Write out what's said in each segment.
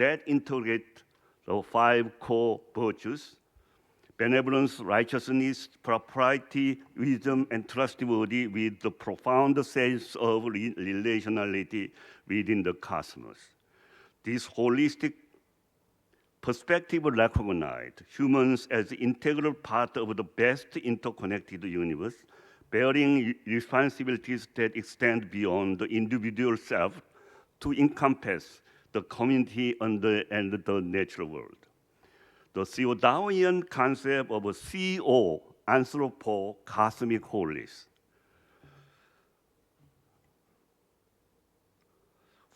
that integrate the 5 core virtues: benevolence, righteousness, propriety, wisdom, and trustworthy, with the profound sense of relationality within the cosmos. This holistic perspective recognized humans as an integral part of the best interconnected universe, bearing responsibilities that extend beyond the individual self to encompass the community and the natural world. The Theo-daoian concept of a CO, anthropo, cosmic wholeness,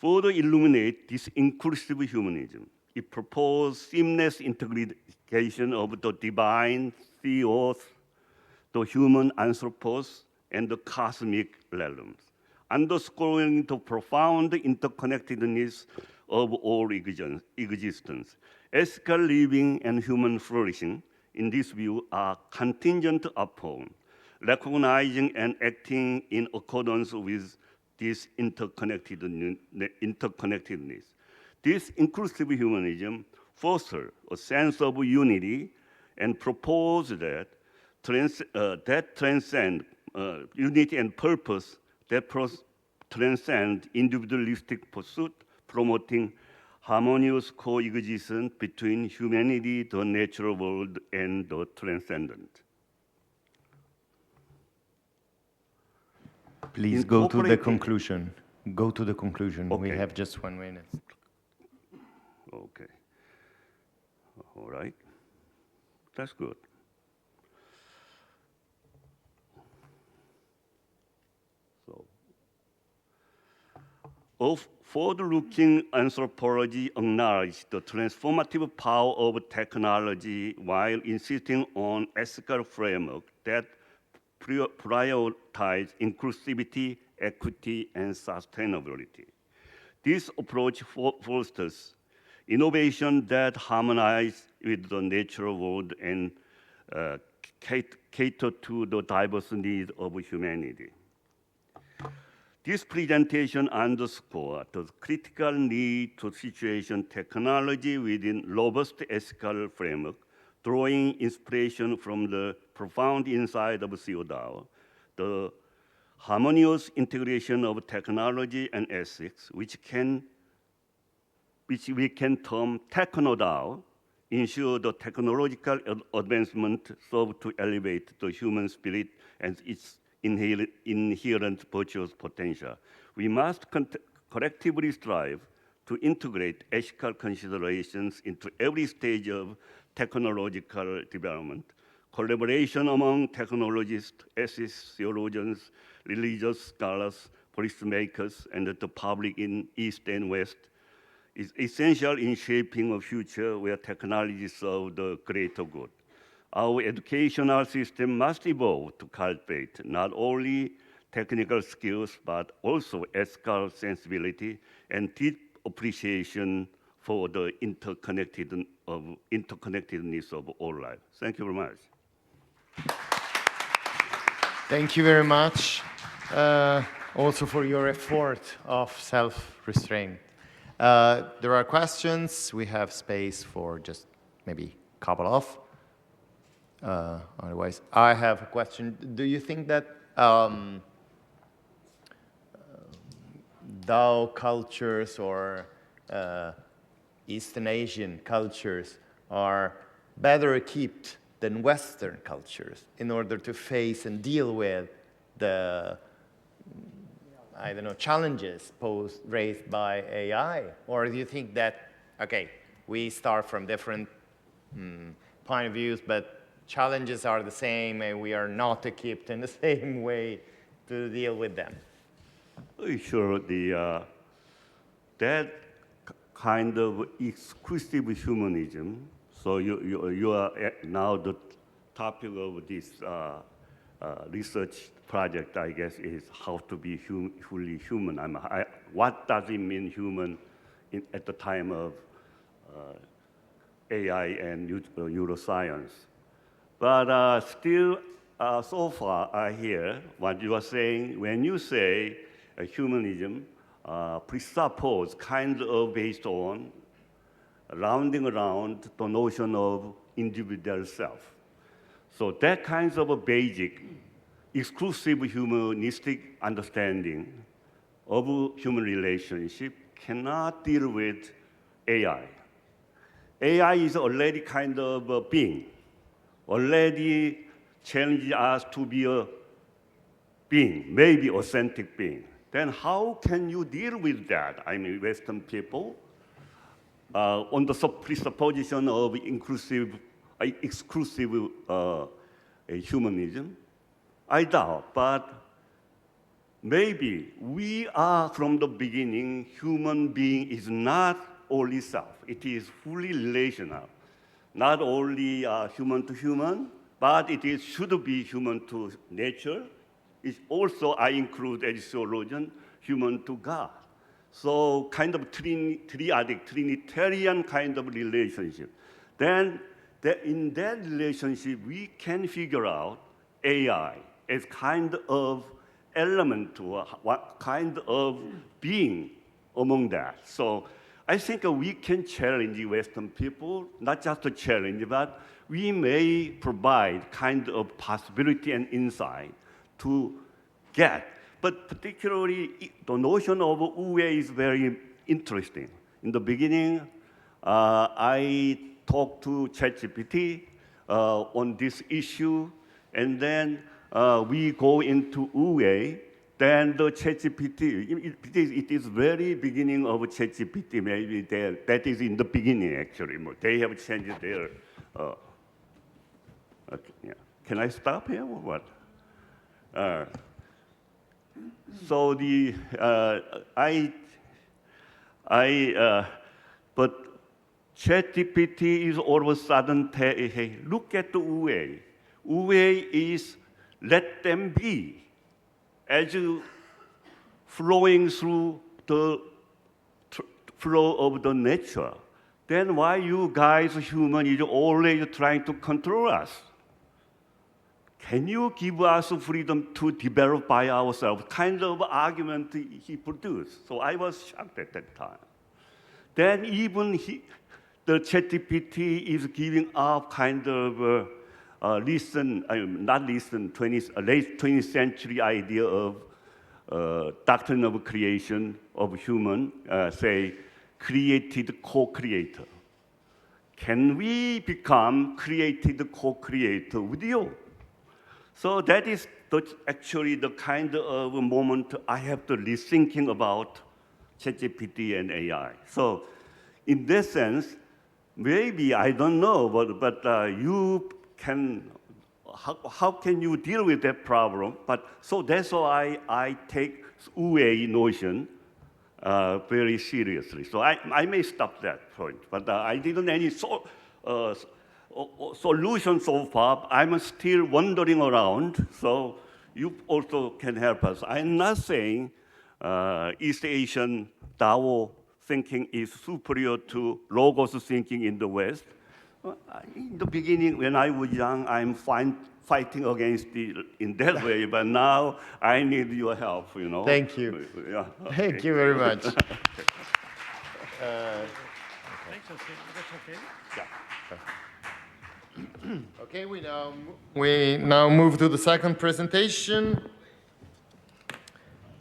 further illuminate this inclusive humanism. It proposed seamless integration of the divine theos, the human anthropos, and the cosmic realms, underscoring the profound interconnectedness of all existence. Ethical living and human flourishing, in this view, are contingent upon recognizing and acting in accordance with this interconnectedness. This inclusive humanism fosters a sense of unity and proposes that transcend unity and purpose that transcend individualistic pursuit, promoting harmonious coexistence between humanity, the natural world, and the transcendent. Please go to the conclusion. Go to the conclusion. Okay. We have just 1 minute. Okay. All right. That's good. So, of forward-looking anthropology acknowledges the transformative power of technology while insisting on ethical framework that prioritize inclusivity, equity, and sustainability. This approach fosters innovation that harmonize with the natural world and cater to the diverse needs of humanity. This presentation underscores the critical need to situate technology within robust ethical framework, drawing inspiration from the profound insight of Theo-daoian, the harmonious integration of technology and ethics, which we can term Techno-daoian, ensure the technological advancement serve to elevate the human spirit and its inherent virtuous potential. We must collectively strive to integrate ethical considerations into every stage of technological development. Collaboration among technologists, ethicists, theologians, religious scholars, policymakers, and the public in East and West is essential in shaping a future where technology serves the greater good. Our educational system must evolve to cultivate not only technical skills, but also ethical sensibility and deep appreciation for the interconnectedness of all life. Thank you very much. Thank you very much, also for your effort of self-restraint. There are questions. We have space for just maybe a couple of. Otherwise, I have a question. Do you think that Dao cultures or Eastern Asian cultures are better equipped than Western cultures in order to face and deal with the, I don't know, challenges raised by AI? Or do you think that, okay, we start from different point of views, but challenges are the same and we are not equipped in the same way to deal with them? Sure, that kind of exclusive humanism, so you are now the topic of this research project, I guess, is how to be fully human. What does it mean human at the time of AI and neuroscience? But still, so far, I hear what you are saying. When you say humanism presuppose kind of based on rounding around the notion of individual self. So that kind of a basic, exclusive humanistic understanding of human relationship cannot deal with AI. AI is already kind of a being, already challenges us to be a being, maybe authentic being. Then how can you deal with that? I mean, Western people, on the presupposition of exclusive humanism? I doubt, but maybe we are from the beginning, human being is not only self, it is fully relational. Not only human to human, but it should be human to nature. It's also, I include as theologian, human to God. So kind of triadic, Trinitarian kind of relationship. Then in that relationship, we can figure out AI as kind of element to what kind of being among that. So I think we can challenge the Western people, not just a challenge, but we may provide kind of possibility and insight to get. But particularly, the notion of Wu is very interesting. In the beginning, I talked to ChatGPT on this issue, and then we go into Wu. Then the ChatGPT, it is very beginning of ChatGPT, maybe that is in the beginning actually. They have changed their, okay, yeah. Can I stop here or what? So but ChatGPT is all of a sudden, hey, look at the Wu. Wu is let them be, as flowing through the flow of the nature. Then why you guys, human, is always trying to control us? Can you give us freedom to develop by ourselves? Kind of argument he produced. So I was shocked at that time. Then even the ChatGPT is giving up kind of late 20th century idea of doctrine of creation of human, say, created co-creator. Can we become created co-creator with you? So that is actually the kind of moment I have to rethinking about ChatGPT and AI. So in that sense, maybe, I don't know, but you can, how can you deal with that problem? But so that's why I take Wu notion very seriously. So I may stop that point, but I didn't any solution so far. I'm still wandering around, so you also can help us. I'm not saying East Asian Dao thinking is superior to Logos thinking in the West. In the beginning, when I was young, I'm fighting against it in that way, but now I need your help, you know. Thank you. Yeah, okay. Thank you very much. Thanks, that's okay. Yeah. Okay, we now move to the second presentation,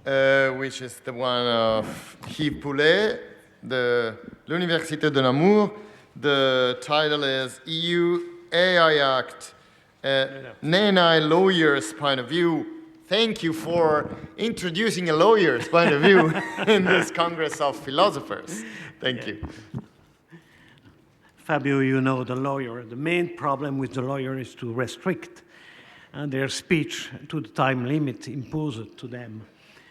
which is the one of Yves Poullet, l'Université de Namur. The title is EU AI Act, NHNAI lawyer's point of view. Thank you for introducing a lawyer's point of view in this Congress of Philosophers. Thank you. Fabio, you know the lawyer. The main problem with the lawyer is to restrict their speech to the time limit imposed to them.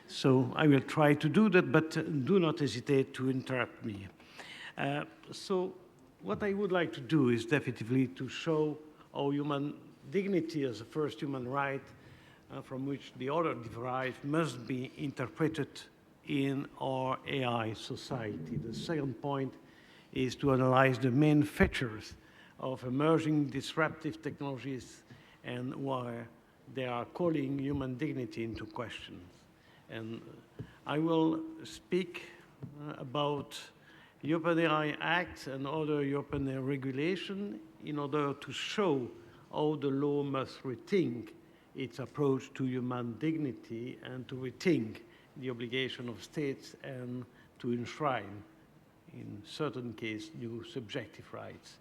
So I will try to do that, but do not hesitate to interrupt me. So what I would like to do is definitely to show how human dignity as a first human right from which the other derived must be interpreted in our AI society. The second point is to analyze the main features of emerging disruptive technologies and why they are calling human dignity into question. And I will speak about European AI Act and other European AI regulation in order to show how the law must rethink its approach to human dignity and to rethink the obligation of states and to enshrine, in certain cases, new subjective rights.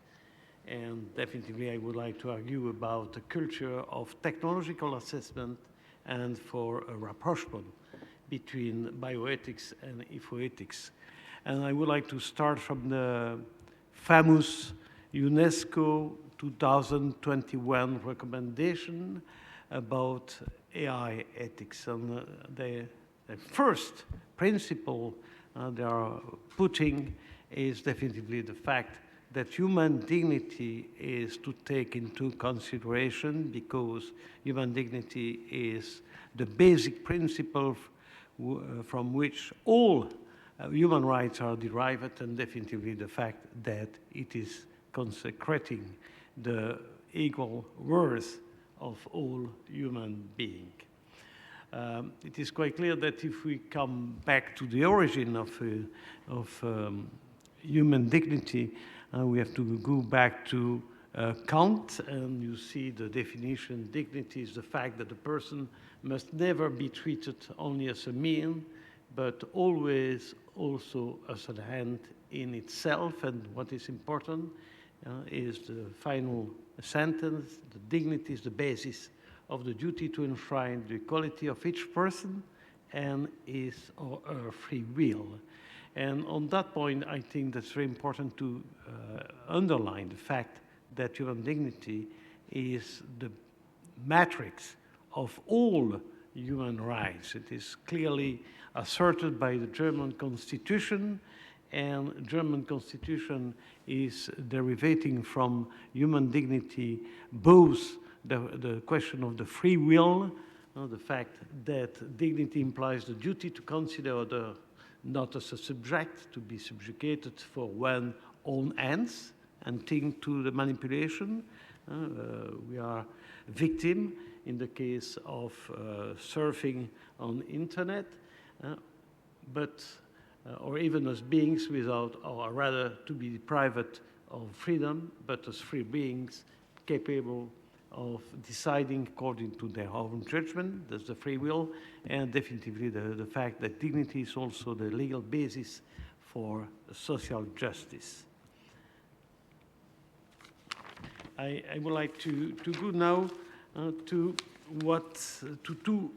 And definitely I would like to argue about the culture of technological assessment and for a rapprochement between bioethics and ecoethics. And I would like to start from the famous UNESCO 2021 recommendation about AI ethics. And the first principle they are putting is definitely the fact that human dignity is to take into consideration, because human dignity is the basic principle from which all human rights are derived, and definitely the fact that it is consecrating the equal worth of all human beings. It is quite clear that if we come back to the origin of human dignity, we have to go back to Kant, and you see the definition: dignity is the fact that a person must never be treated only as a mean, but always also as an end in itself. And what is important is the final sentence: the dignity is the basis of the duty to enshrine the equality of each person and his or her free will. And on that point, I think that's very important to underline the fact that human dignity is the matrix of all human rights. It is clearly asserted by the German Constitution, and German Constitution is derivating from human dignity both the question of the free will, the fact that dignity implies the duty to consider other not as a subject to be subjugated for one's own ends and think to the manipulation. We are victim in the case of surfing on internet, or even as beings without, or rather to be deprived of freedom, but as free beings capable of deciding according to their own judgment. That's the free will, and definitely the fact that dignity is also the legal basis for social justice. I would like to go now to two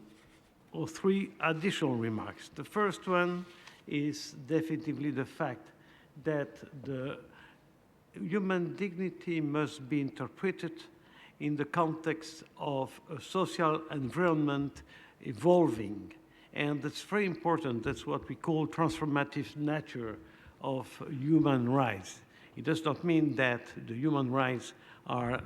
or three additional remarks. The first one is definitely the fact that the human dignity must be interpreted in the context of a social environment evolving. And that's very important. That's what we call transformative nature of human rights. It does not mean that the human rights are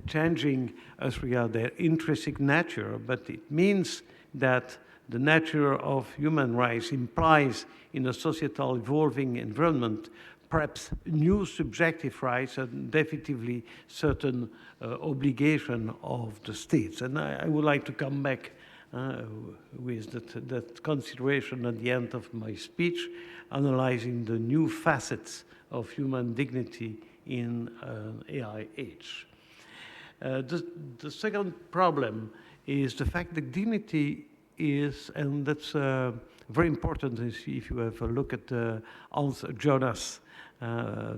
changing as regards their intrinsic nature, but it means that the nature of human rights implies in a societal evolving environment perhaps new subjective rights and definitively certain obligation of the states. And I would like to come back with that consideration at the end of my speech, analyzing the new facets of human dignity in an AI age. The second problem is the fact that dignity is, and that's very important if you have a look at Hans Jonas'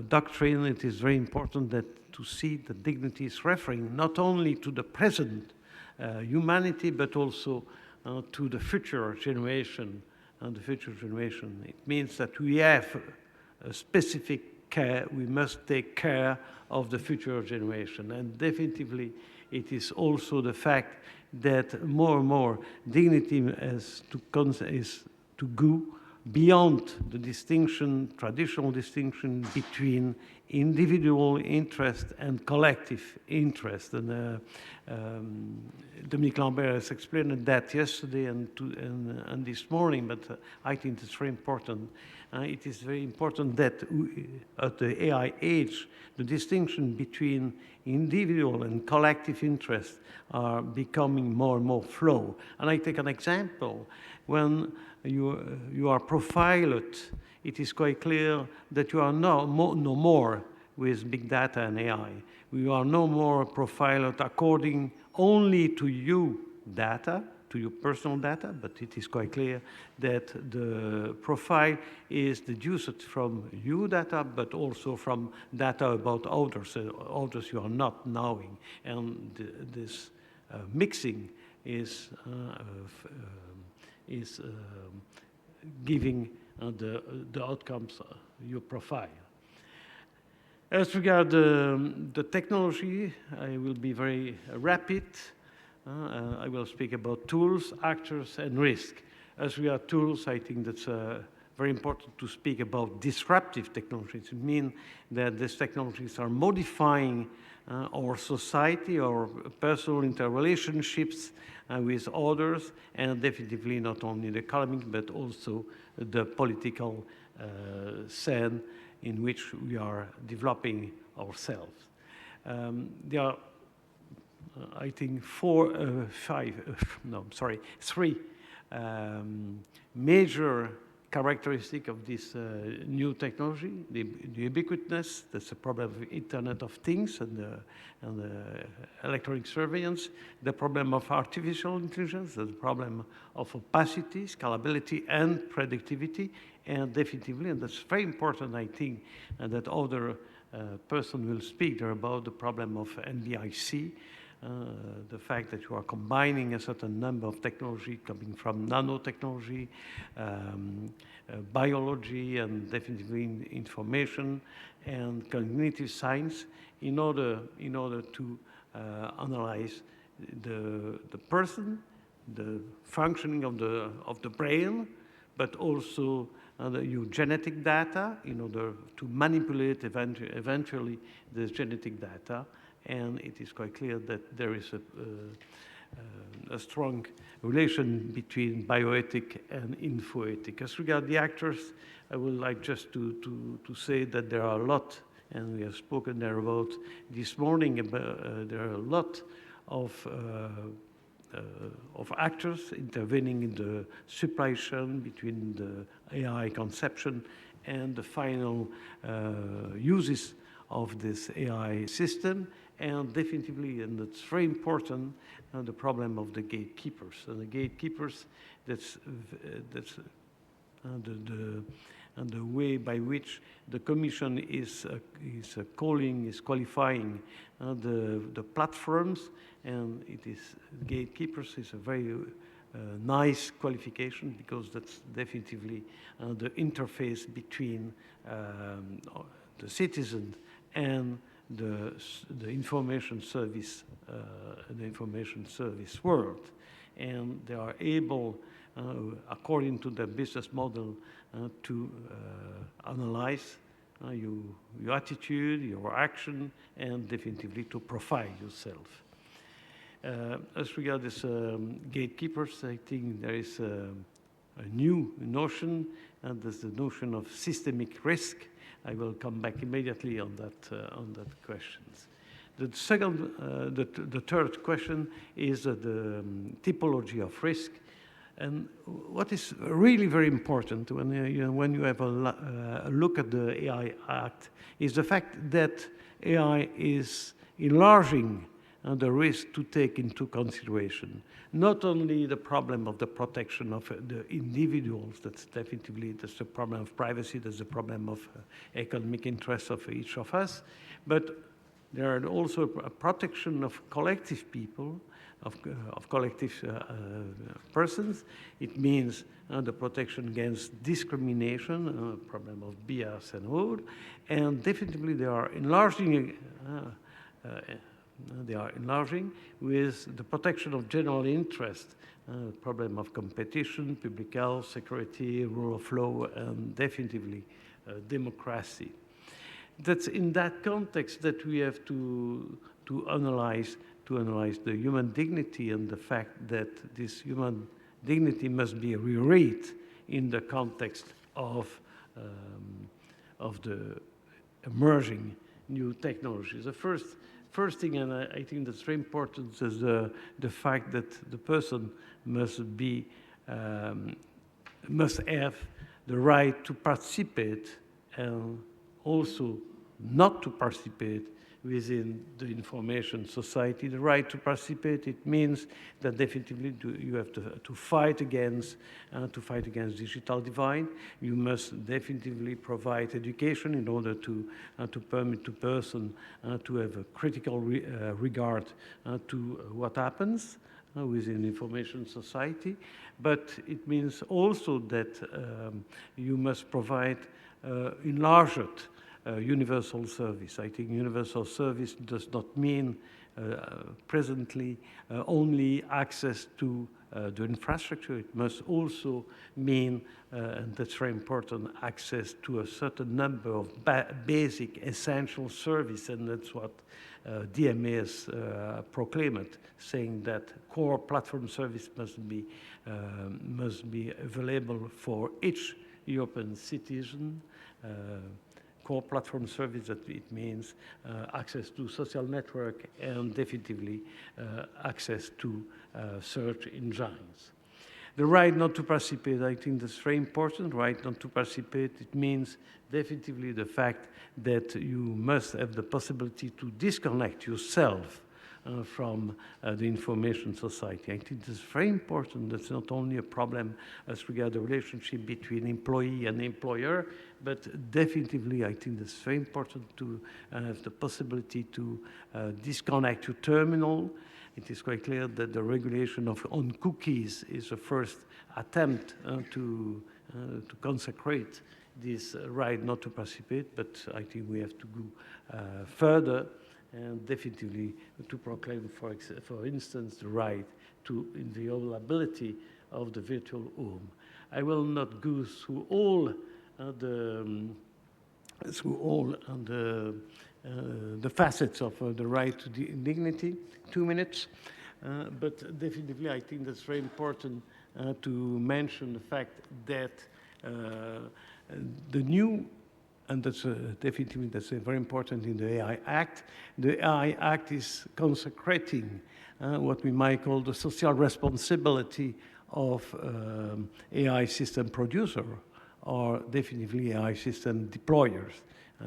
doctrine, it is very important that to see that dignity is referring not only to the present humanity, but also to the future generation. And the future generation, it means that we have a specific care, we must take care of the future generation. And definitively, it is also the fact that more and more dignity is to go beyond the distinction, traditional distinction between individual interest and collective interest. And Dominique Lambert has explained that yesterday and this morning, but I think it's very important it is very important that at the AI age, the distinction between individual and collective interests are becoming more and more flow. And I take an example. When you are profiled, it is quite clear that you are no more with big data and AI. We are no more profiled according only to you data, to your personal data, but it is quite clear that the profile is deduced from you data, but also from data about others, others you are not knowing. And this mixing is giving the outcomes you profile. As regards the technology, I will be very rapid. I will speak about tools, actors, and risk. As we are tools, I think that's very important to speak about disruptive technologies. It means that these technologies are modifying our society, our personal interrelationships with others, and definitely not only the economic, but also the political scene in which we are developing ourselves. There are I think three major characteristics of this new technology. The ubiquitousness, that's the problem of Internet of Things and the electronic surveillance, the problem of artificial intelligence, the problem of opacity, scalability, and predictivity, and definitively, and that's very important, I think, that other person will speak there about the problem of NBIC, the fact that you are combining a certain number of technology coming from nanotechnology, biology, and definitely information and cognitive science in order to analyze the person, the functioning of the brain, but also your genetic data in order to manipulate eventually this genetic data. And it is quite clear that there is a strong relation between bioethic and infoethic. As regards the actors, I would like just to say that there are a lot, and we have spoken there about this morning, there are a lot of actors intervening in the supply chain between the AI conception and the final uses of this AI system. And definitely, and it's very important, the problem of the gatekeepers. And the gatekeepers, that's the way by which the Commission is qualifying the platforms, and it is gatekeepers is a very nice qualification, because that's definitively the interface between the citizen and the information service, world, and they are able, according to the business model, to analyze your attitude, your action, and definitively to profile yourself. As regards this gatekeepers, I think there is a new notion, and there's the notion of systemic risk. I will come back immediately on that questions. The third question is the typology of risk, and what is really very important when you have a look at the AI Act is the fact that AI is enlarging the risk to take into consideration not only the problem of the protection of the individuals, that's the problem of privacy, that's the problem of economic interests of each of us, but there are also a protection of collective people, of collective persons. It means the protection against discrimination, problem of bias and all, and definitely they are enlarging with the protection of general interest, problem of competition, public health, security, rule of law, and definitively democracy. That's in that context that we have to analyze the human dignity and the fact that this human dignity must be reread in the context of the emerging new technologies. The first thing, and I think that's very important, is the fact that the person must have the right to participate and also not to participate within the information society. The right to participate, it means that definitely you have to fight against digital divide. You must definitely provide education in order to permit to person to have a critical regard to what happens within information society. But it means also that you must provide enlarged universal service. I think universal service does not mean presently only access to the infrastructure. It must also mean, and that's very important, access to a certain number of basic essential service, and that's what DMA has proclaimed, saying that core platform service must be available for each European citizen. Core platform service, that it means access to social network and definitively access to search engines. The right not to participate, I think that's very important. Right not to participate, it means definitively the fact that you must have the possibility to disconnect yourself from the information society. I think that's very important. That's not only a problem as regards the relationship between employee and employer, but definitively I think that's very important to have the possibility to disconnect your terminal. It is quite clear that the regulation on cookies is the first attempt to consecrate this right not to participate, but I think we have to go further and definitively to proclaim, for instance, the right to inviolability of the virtual home. I will not go through all the facets of the right to dignity, 2 minutes, but definitely I think that's very important to mention the fact that the new, and that's definitely very important in the AI Act. The AI Act is consecrating what we might call the social responsibility of AI system producer, or definitely AI system deployers.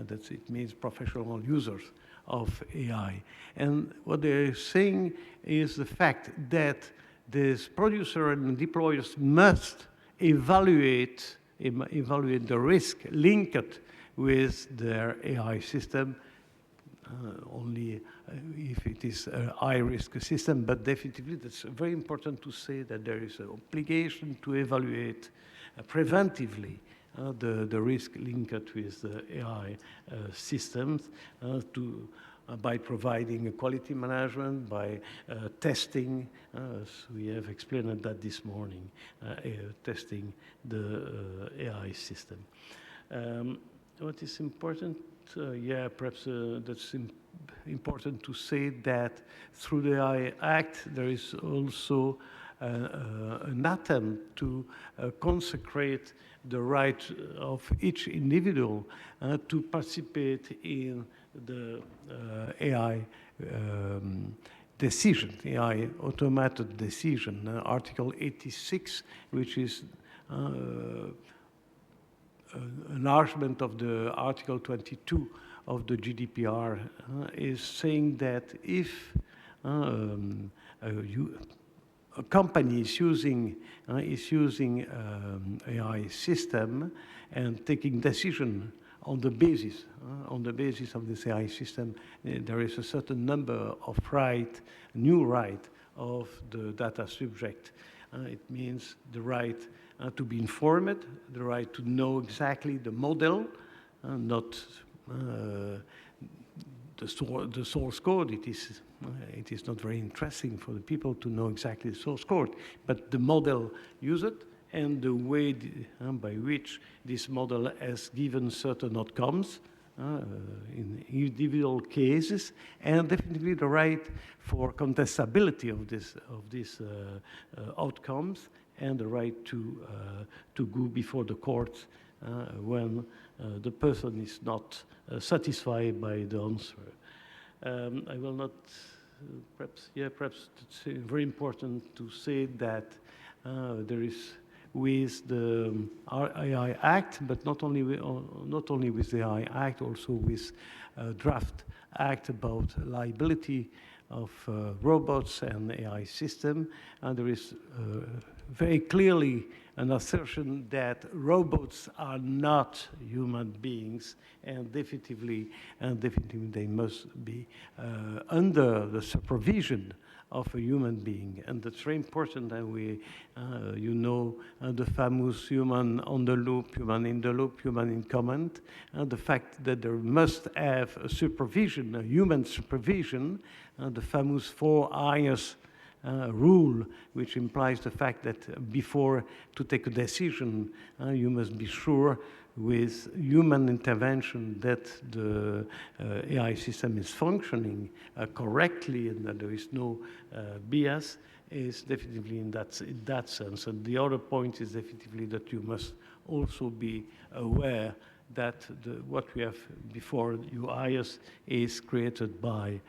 It means professional users of AI. And what they're saying is the fact that this producer and deployers must evaluate the risk linked with their AI system, only if it is a high-risk system, but definitely that's very important to say that there is an obligation to evaluate preventively the risk linked with the AI systems by providing a quality management, by testing, as we have explained that this morning, testing the AI system. What is important, perhaps that's important to say that through the AI Act, there is also an attempt to consecrate the right of each individual to participate in the AI decision, AI automated decision, Article 86, which is enlargement of the Article 22 of the GDPR, is saying that if a company is using AI system and taking decision on the basis of this AI system, there is a certain number of new right of the data subject. It means the right to be informed, the right to know exactly the model, not the source code. It is not very interesting for the people to know exactly the source code, but the model used and the way by which this model has given certain outcomes in individual cases, and definitely the right for contestability of these outcomes, and the right to go before the courts when the person is not satisfied by the answer. I will not, perhaps it's very important to say that there is with the AI Act, but not only with the AI Act, also with draft act about liability of robots and AI system, and there is very clearly an assertion that robots are not human beings, and definitively they must be under the supervision of a human being. And that's very important that we, you know, the famous human on the loop, human in the loop, human in comment, the fact that there must have a supervision, a human supervision, the famous 4 I's rule, which implies the fact that before to take a decision, you must be sure with human intervention that the AI system is functioning correctly and that there is no bias, is definitely in that sense. And the other point is definitely that you must also be aware that what we have before UIS is created by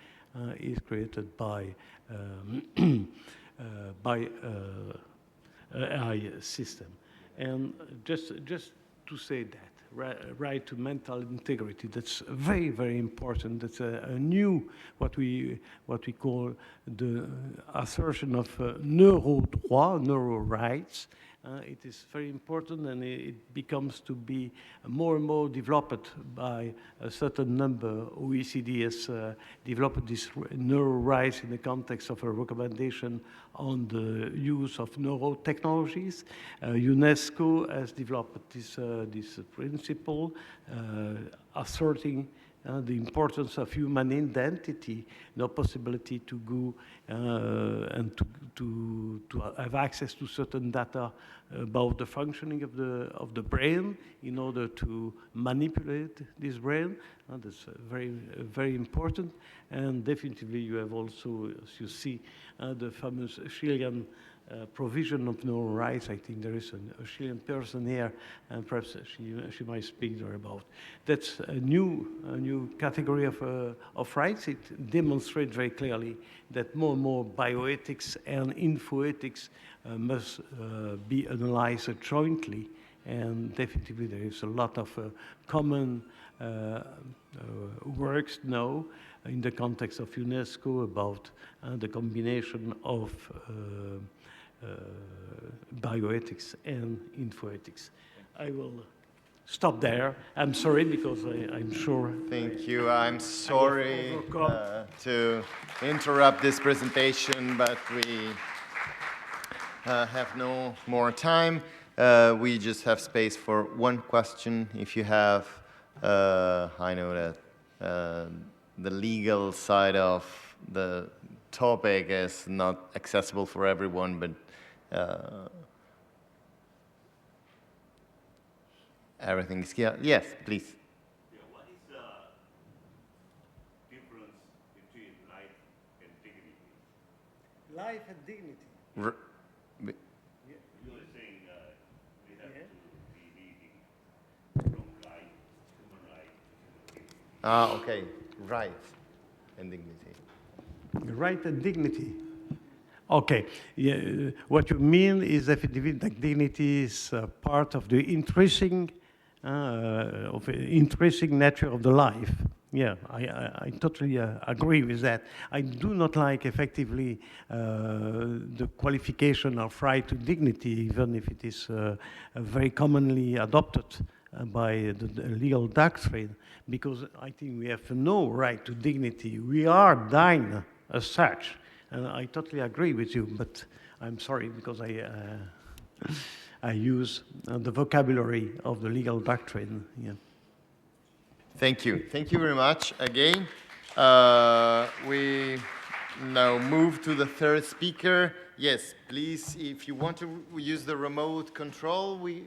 AI system. And just to say that, right to mental integrity, that's very, very important. That's a new, what we call the assertion of neuro-droit, neuro rights. It is very important, and it becomes to be more and more developed by a certain number. OECD has developed this neuro rights in the context of a recommendation on the use of neurotechnologies. UNESCO has developed this principle, asserting the importance of human identity, the possibility to go and to have access to certain data about the functioning of the brain in order to manipulate this brain. That's very, very important. And definitely you have also, as you see, the famous Chilean provision of neural rights. I think there is a Chilean person here, and perhaps she might speak there about. That's a new category of rights. It demonstrates very clearly that more and more bioethics and infoethics must be analyzed jointly, and definitely there is a lot of common works now in the context of UNESCO about the combination of bioethics and infoethics. I will stop there. I'm sorry because I'm sure. Thank you. I'm sorry to interrupt this presentation, but we have no more time. We just have space for one question. If you have, I know that the legal side of the topic is not accessible for everyone, but everything is clear. Yes, please. Yeah, what is the difference between life and dignity? Life and dignity. You were saying we have to be leading from life, human life to dignity. Okay, right and dignity. Right and dignity. Okay, yeah, what you mean is that dignity is part of the intrinsic nature of the life. Yeah, I totally agree with that. I do not like effectively the qualification of right to dignity, even if it is very commonly adopted by the legal doctrine, because I think we have no right to dignity. We are dying as such. And I totally agree with you, but I'm sorry because I use the vocabulary of the legal doctrine. Yeah. Thank you. Thank you very much again. We now move to the third speaker. Yes, please, if you want to use the remote control, we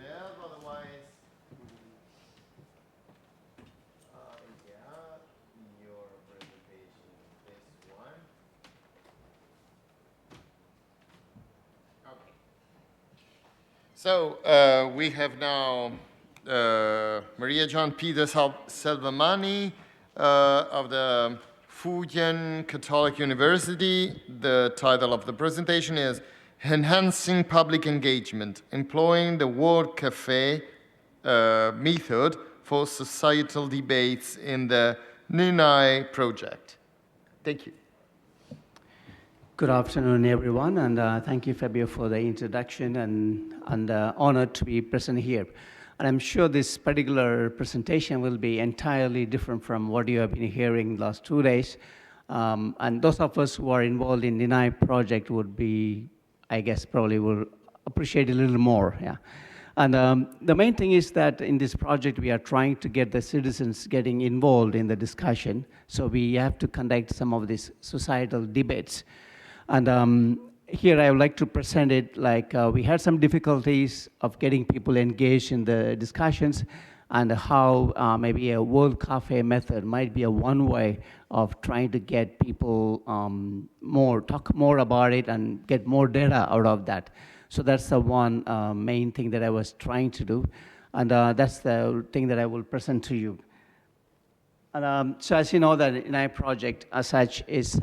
help, otherwise. Your presentation, this one. Okay. So we have now Maria John Peter Selvamani of the Fujian Catholic University. The title of the presentation is Enhancing Public Engagement, Employing the World-Café Method for Societal Debates in the NHNAI project. Thank you. Good afternoon, everyone, and thank you, Fabio, for the introduction, and honored to be present here. And I'm sure this particular presentation will be entirely different from what you have been hearing the last 2 days. And those of us who are involved in the NHNAI project would be, I guess, probably will appreciate a little more, yeah. And the main thing is that in this project, we are trying to get the citizens getting involved in the discussion. So we have to conduct some of these societal debates. And here I would like to present it like we had some difficulties of getting people engaged in the discussions, and how maybe a World-Café method might be a one way of trying to get people talk more about it and get more data out of that. So that's the one main thing that I was trying to do, and that's the thing that I will present to you. And so as you know, the NHNAI project as such is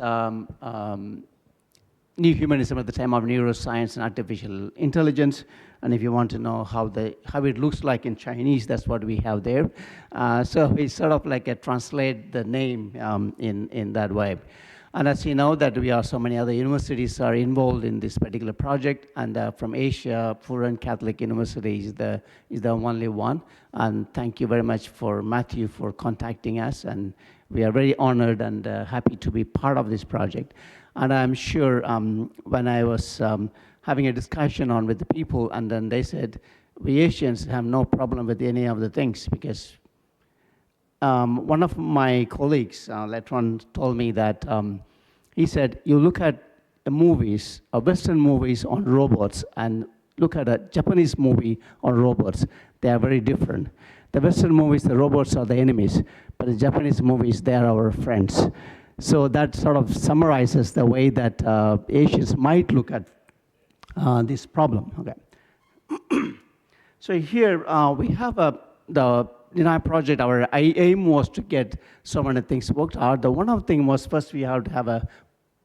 New Humanism at the time of neuroscience and artificial intelligence. And if you want to know how it looks like in Chinese, that's what we have there. So we sort of like translate the name in that way. And as you know, that we are so many other universities are involved in this particular project, and from Asia, Fujian Catholic University is the only one. And thank you very much for Matthew for contacting us, and we are very honored and happy to be part of this project. And I'm sure when I was having a discussion with the people, and then they said, we Asians have no problem with any of the things, because one of my colleagues later on told me that he said, you look at movies, Western movies on robots, and look at a Japanese movie on robots. They are very different. The Western movies, the robots are the enemies, but the Japanese movies, they are our friends. So that sort of summarizes the way that Asians might look at this problem. Okay. So here we have the NHNAI project. Our aim was to get so many things worked out. The one of the thing was first we have to have a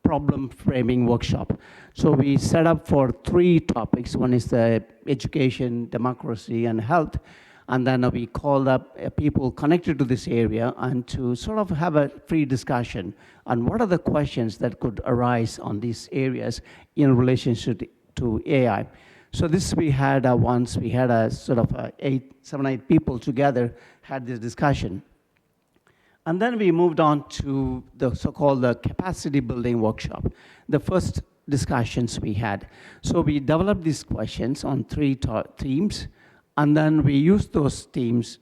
problem framing workshop. So we set up for 3 topics. One is the education, democracy, and health. And then we called up people connected to this area and to sort of have a free discussion on what are the questions that could arise on these areas in relationship to AI. So this we had once, we had a sort of 7, 8 people together had this discussion. And then we moved on to the so-called capacity building workshop, the first discussions we had. So we developed these questions on 3 themes. And then we used those themes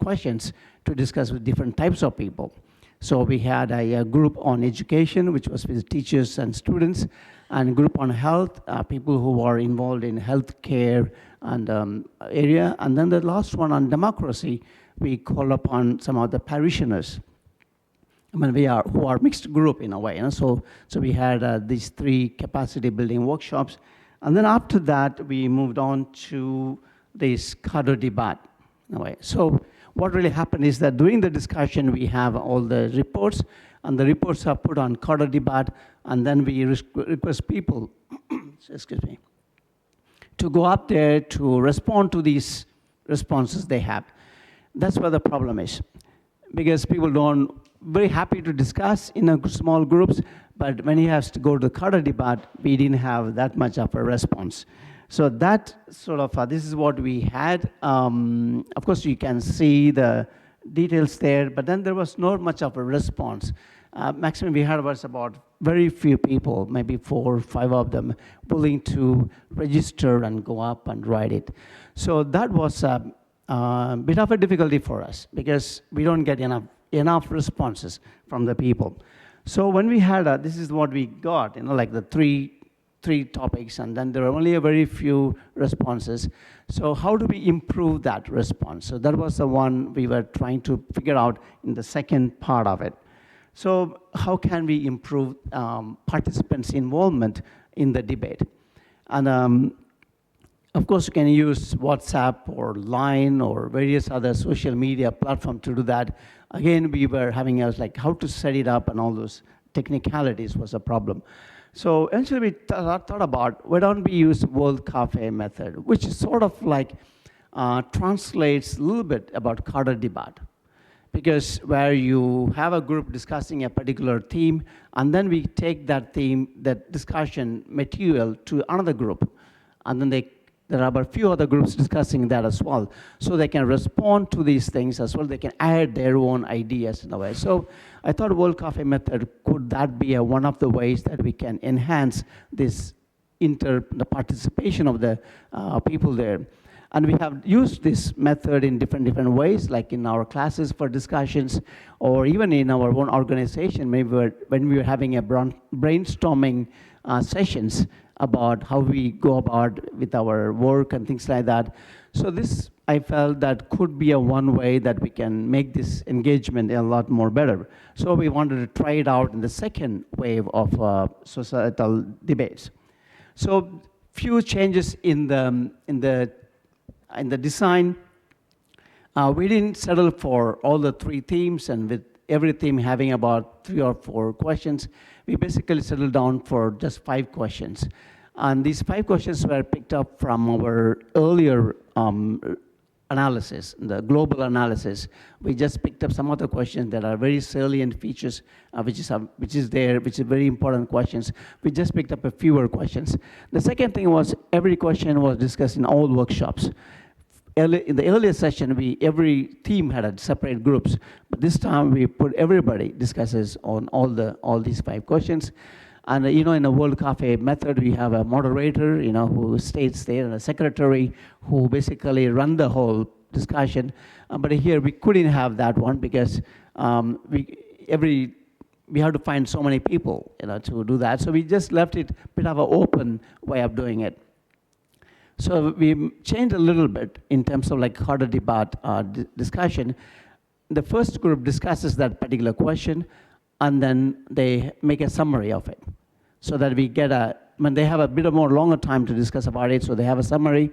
questions to discuss with different types of people. So we had a group on education, which was with teachers and students, and a group on health, people who are involved in healthcare and area. And then the last one on democracy, we call upon some of the parishioners. I mean, who are mixed group in a way. You know? So we had these 3 capacity building workshops. And then after that, we moved on to this cadre debate. So what really happened is that during the discussion, we have all the reports, and the reports are put on cadre debate, and then we request people, excuse me, to go up there to respond to these responses they have. That's where the problem is, because people don't very happy to discuss in small groups, but when he has to go to the cadre debate, we didn't have that much of a response. So that sort of, this is what we had. Of course, you can see the details there, but then there was not much of a response. Maximum we had was about very few people, maybe 4 or 5 of them, willing to register and go up and write it. So that was a bit of a difficulty for us, because we don't get enough responses from the people. So when we had, this is what we got, like the three topics, and then there were only a very few responses. So how do we improve that response? So that was the one we were trying to figure out in the second part of it. So how can we improve participants' involvement in the debate? And Of course, you can use WhatsApp or Line or various other social media platforms to do that. Again, we were having like how to set it up and all those technicalities was a problem. So eventually we thought about, why don't we use World-Café method, which is sort of like translates a little bit about cadre débat. Because where you have a group discussing a particular theme, and then we take that theme, that discussion material to another group, and then there are a few other groups discussing that as well. So they can respond to these things as well. They can add their own ideas in a way. So I thought World-Café method, could that be one of the ways that we can enhance this the participation of the people there. And we have used this method in different ways, like in our classes for discussions, or even in our own organization, maybe when we were having a brainstorming sessions about how we go about with our work and things like that. So this, I felt that could be one way that we can make this engagement a lot more better. So we wanted to try it out in the second wave of societal debates. So few changes in the design. We didn't settle for all the 3 themes, and with every theme having about 3 or 4 questions, we basically settled down for just 5 questions. And these 5 questions were picked up from our earlier analysis, the global analysis. We just picked up some other questions that are very salient features, which is very important questions. We just picked up a fewer questions. The second thing was every question was discussed in all workshops. In the earlier session, every team had a separate groups, but this time we put everybody discusses on all these 5 questions. And in a World-Café method, we have a moderator, who stays there, and a secretary who basically run the whole discussion. But here we couldn't have that one because we have to find so many people, to do that. So we just left it a bit of an open way of doing it. So we changed a little bit in terms of like cadre débat discussion. The first group discusses that particular question, and then they make a summary of it, so that we get when they have a bit of more longer time to discuss about it, so they have a summary.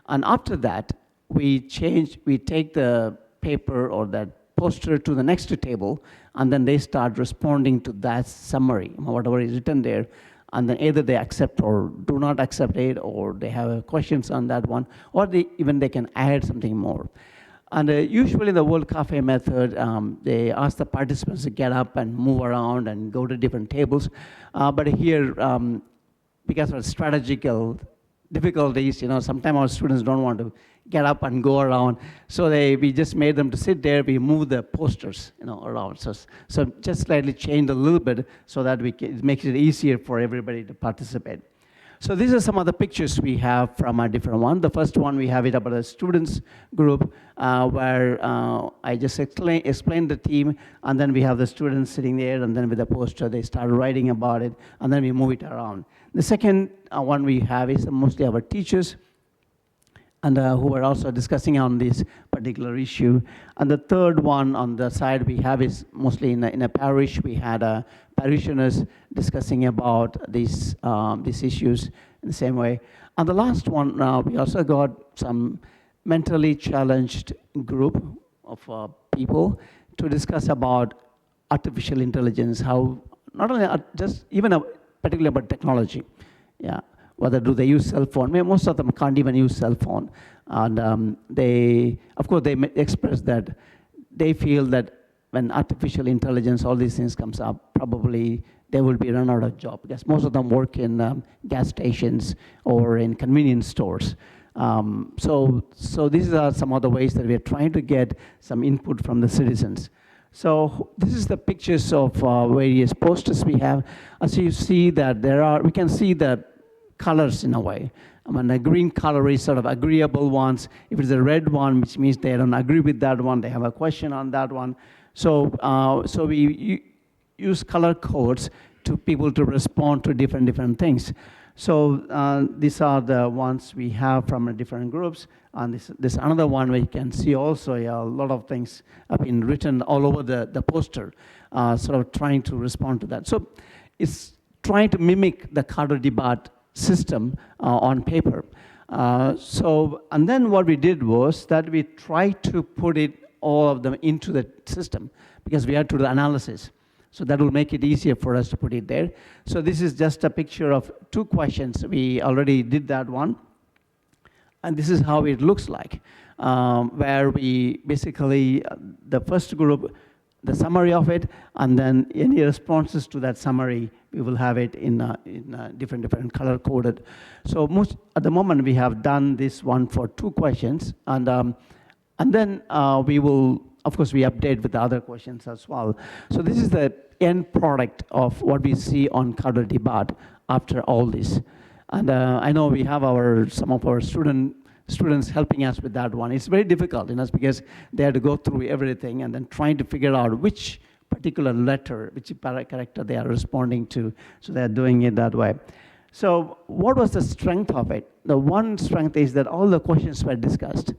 And after that, we take the paper or that poster to the next table, and then they start responding to that summary, whatever is written there. And then either they accept or do not accept it, or they have questions on that one, or they can add something more. And usually in the World-Café method, they ask the participants to get up and move around and go to different tables. But here, because of strategical difficulties, sometimes our students don't want to get up and go around. So we just made them to sit there. We move the posters, around. So just slightly changed a little bit so that it makes it easier for everybody to participate. So these are some of the pictures we have from a different one. The first one, we have it about a students group where I just explained the theme, and then we have the students sitting there, and then with the poster, they start writing about it, and then we move it around. The second one we have is mostly our teachers, and who are also discussing on this particular issue. And the third one on the side we have is mostly in a parish. We had parishioners discussing about these issues in the same way. And the last one, we also got some mentally challenged group of people to discuss about artificial intelligence, how not only just even particularly about technology, yeah. Whether do they use cell phone? Most of them can't even use cell phone. And they express that they feel that when artificial intelligence, all these things comes up, probably they will be run out of job, because most of them work in gas stations or in convenience stores. So these are some of the ways that we're trying to get some input from the citizens. So this is the pictures of various posters we have. As you see that we can see the colors in a way. The green color is sort of agreeable ones. If it's a red one, which means they don't agree with that one, they have a question on that one. So we use color codes to people to respond to different things. So these are the ones we have from different groups. And this another one where you can see also a lot of things have been written all over the poster, sort of trying to respond to that. So it's trying to mimic the cadre débat system on paper. And then what we did was that we tried to put all of them into the system because we had to do analysis. So that will make it easier for us to put it there. So this is just a picture of 2 questions. We already did that one. And this is how it looks like, where we basically, the first group, the summary of it, and then any responses to that summary, we will have it in different color coded. So at the moment we have done this one for 2 questions, and then we will, of course, we update with the other questions as well. So this is the end product of what we see on Corrado debate after all this. And I know we have some of our students helping us with that one. It's very difficult, because they have to go through everything and then trying to figure out which particular letter, which character they are responding to. So they're doing it that way. So what was the strength of it? The one strength is that all the questions were discussed.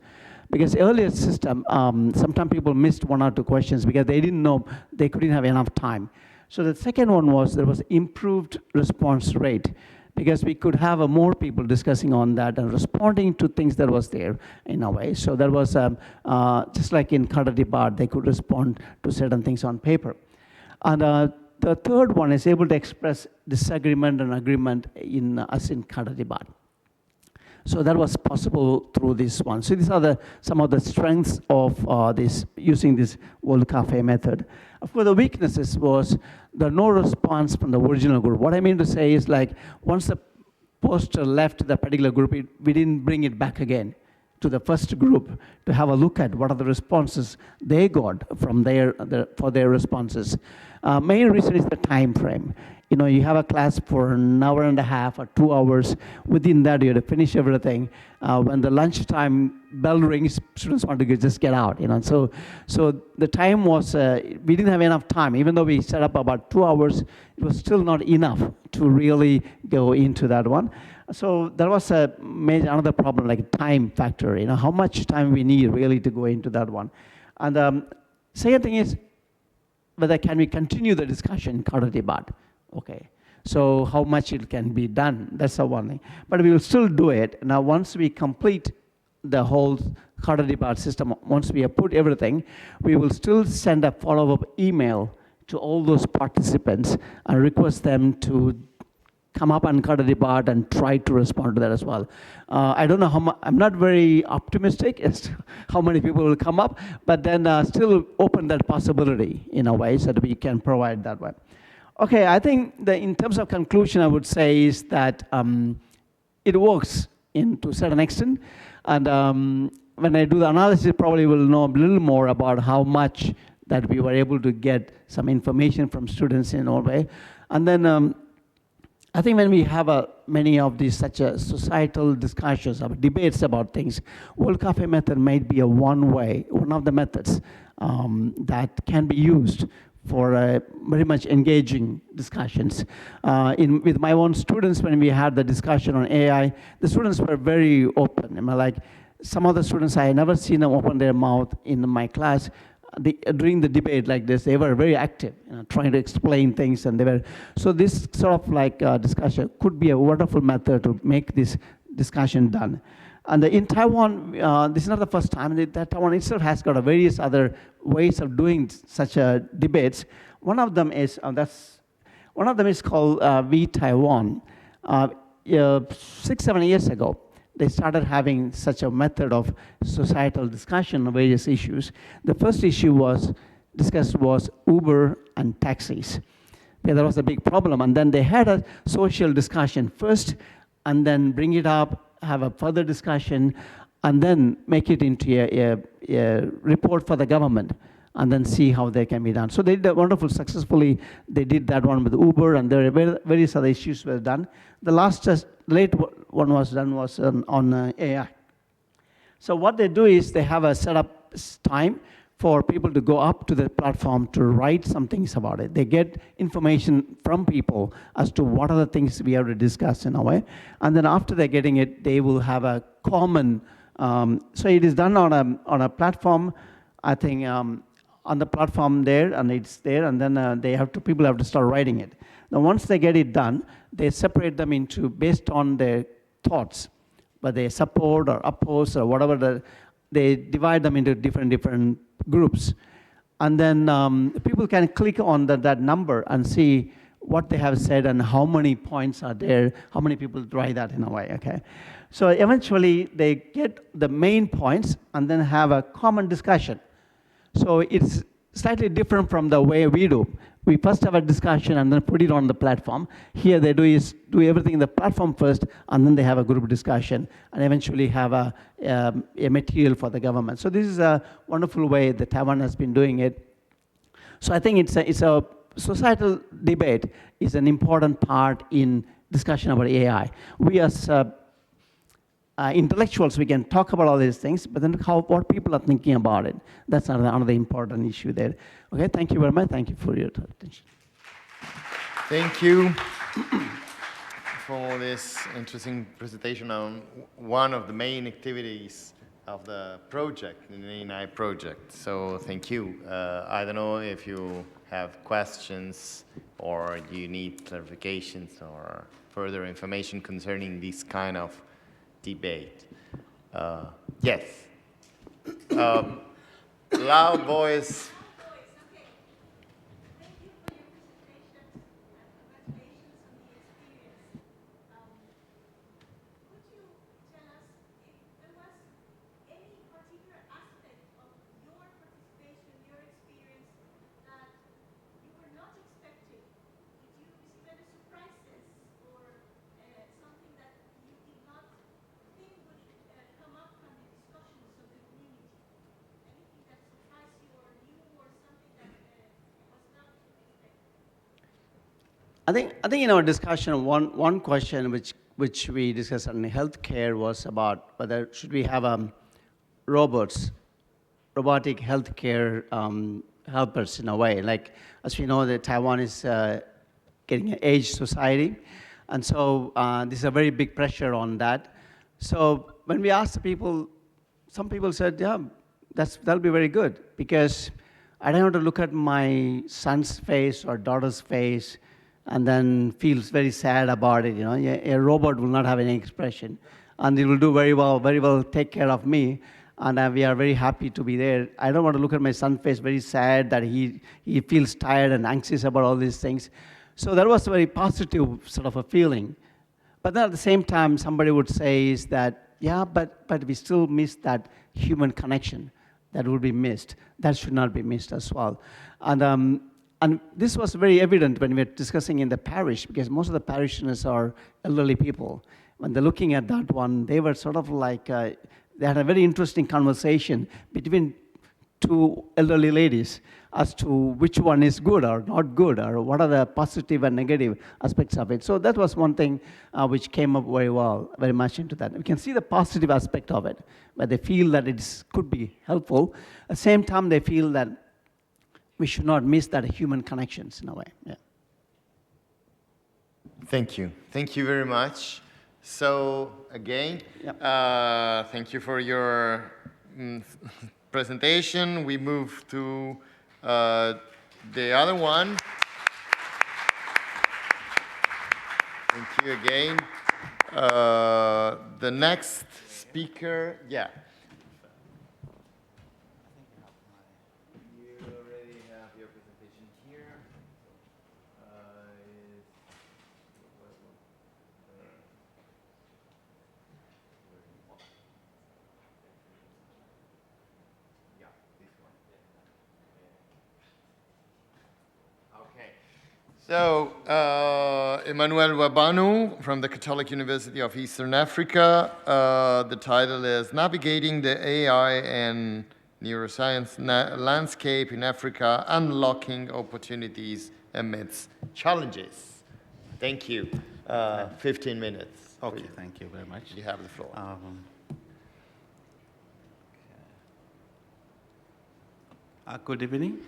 Because earlier system, sometimes people missed 1 or 2 questions because they didn't know, they couldn't have enough time. So the second one was there was improved response rate, because we could have more people discussing on that and responding to things that was there in a way. So that was just like in Corrado debate, they could respond to certain things on paper. And the third one is able to express disagreement and agreement in Corrado debate. So that was possible through this one. So these are some of the strengths of using this World-Café method. Of course, the weaknesses was the no response from the original group. What I mean to say is, like, once the poster left the particular group, we didn't bring it back again to the first group to have a look at what are the responses they got from for their responses. Main reason is the time frame. You have a class for an hour and a half or 2 hours. Within that, you have to finish everything. When the lunchtime bell rings, students want to just get out. So the time was, we didn't have enough time. Even though we set up about 2 hours, it was still not enough to really go into that one. So there was another problem, like time factor. How much time we need really to go into that one. And second thing is, whether can we continue the discussion in Corrado debate? Okay, so how much it can be done, that's the one thing. But we will still do it. Now, once we complete the whole Corrado debate system, once we have put everything, we will still send a follow-up email to all those participants and request them to come up on Corrado debate and try to respond to that as well. I don't know how much, I'm not very optimistic as to how many people will come up, but then still open that possibility in a way so that we can provide that one. Okay, I think in terms of conclusion, I would say is that it works to a certain extent. And when I do the analysis, probably will know a little more about how much that we were able to get some information from students in all way. And then I think when we have many of these such societal discussions, debates about things, World-Café method might be one of the methods that can be used for very much engaging discussions. With my own students, when we had the discussion on AI, the students were very open. Like some of the students, I had never seen them open their mouth in my class. During the debate like this, they were very active, trying to explain things, and so this sort of like discussion could be a wonderful method to make this discussion done. And in Taiwan, this is not the first time that Taiwan itself has got various other ways of doing such debates. One of them is called We Taiwan. 6-7 years ago, they started having such a method of societal discussion on various issues. The first issue discussed was Uber and taxis. Yeah, that was a big problem. And then they had a social discussion first, and then bring it up, have a further discussion, and then make it into a report for the government, and then see how they can be done. So they did wonderful, successfully. They did that one with Uber, and there were various other issues were done. The late one was done was on AI. So what they do is they have a set up time for people to go up to the platform to write some things about it. They get information from people as to what are the things we have to discuss in a way. And then after they're getting it, they will have a common, so it is done on a platform, I think, on the platform there, and it's there, and then people have to start writing it. Now once they get it done, they separate them into, based on their thoughts, whether they support or oppose or whatever, they divide them into different groups. And then people can click on that number and see what they have said and how many points are there, how many people try that in a way, okay? So eventually they get the main points and then have a common discussion. So it's slightly different from the way we do. We first have a discussion and then put it on the platform. Here they do everything in the platform first, and then they have a group discussion, and eventually have a material for the government. So this is a wonderful way that Taiwan has been doing it. So I think it's a societal debate is an important part in discussion about AI. We as intellectuals, we can talk about all these things, but then what people are thinking about it. That's another important issue there. Okay, thank you very much. Thank you for your attention. Thank you for this interesting presentation on one of the main activities of the project, the NHNAI project. So thank you. I don't know if you have questions or you need clarifications or further information concerning this kind of debate. Yes. Loud voice. I think in our discussion, one question which we discussed on healthcare was about whether should we have robotic healthcare helpers in a way. Like, as we know, that Taiwan is getting an aged society, and so there's a very big pressure on that. So when we asked the people, some people said, yeah, that'll be very good, because I don't want to look at my son's face or daughter's face and then feels very sad about it. You know, a robot will not have any expression, and it will do very well take care of me, and we are very happy to be there. I don't want to look at my son's face very sad that he feels tired and anxious about all these things. So that was a very positive sort of a feeling. But then at the same time, somebody would say is that, yeah, but we still miss that human connection that will be missed. That should not be missed as well. And this was very evident when we were discussing in the parish, because most of the parishioners are elderly people. When they're looking at that one, they were sort of like, they had a very interesting conversation between two elderly ladies as to which one is good or not good, or what are the positive and negative aspects of it. So that was one thing which came up very well, very much into that. We can see the positive aspect of it, where they feel that it could be helpful. At the same time, they feel that we should not miss that human connections in a way. Yeah. Thank you. Thank you very much. So again, thank you for your presentation. We move to the other one. Thank you again. The next speaker, yeah. So, Emmanuel Wabanhu from the Catholic University of Eastern Africa. The title is Navigating the AI and Neuroscience Landscape in Africa, Unlocking Opportunities Amidst Challenges. Thank you. 15 minutes. Okay, thank you very much. You have the floor. Good evening.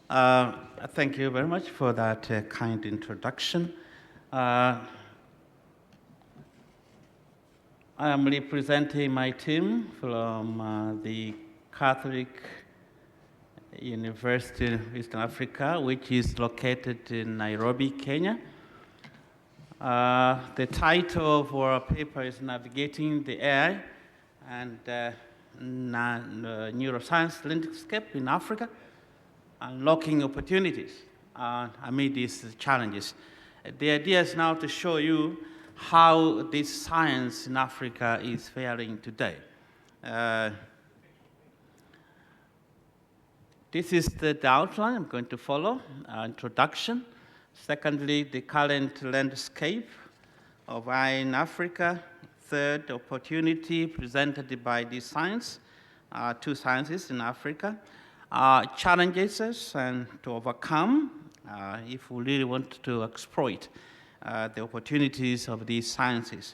Thank you very much for that kind introduction. I am representing my team from the Catholic University of Eastern Africa, which is located in Nairobi, Kenya. The title of our paper is Navigating the AI and Neuroscience Landscape in Africa, Unlocking Opportunities amid these challenges. The idea is now to show you how this science in Africa is faring today. This is the outline I'm going to follow, introduction. Secondly, the current landscape of AI in Africa. Third, opportunity presented by this science, two sciences in Africa. Challenges and to overcome if we really want to exploit the opportunities of these sciences.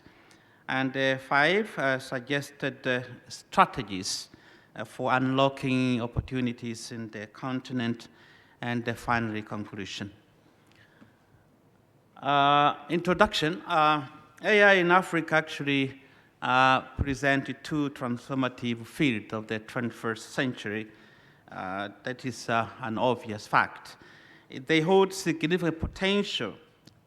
And five, suggested strategies for unlocking opportunities in the continent, and finally conclusion. Introduction. AI in Africa actually presented two transformative fields of the 21st century. That is an obvious fact. They hold significant potential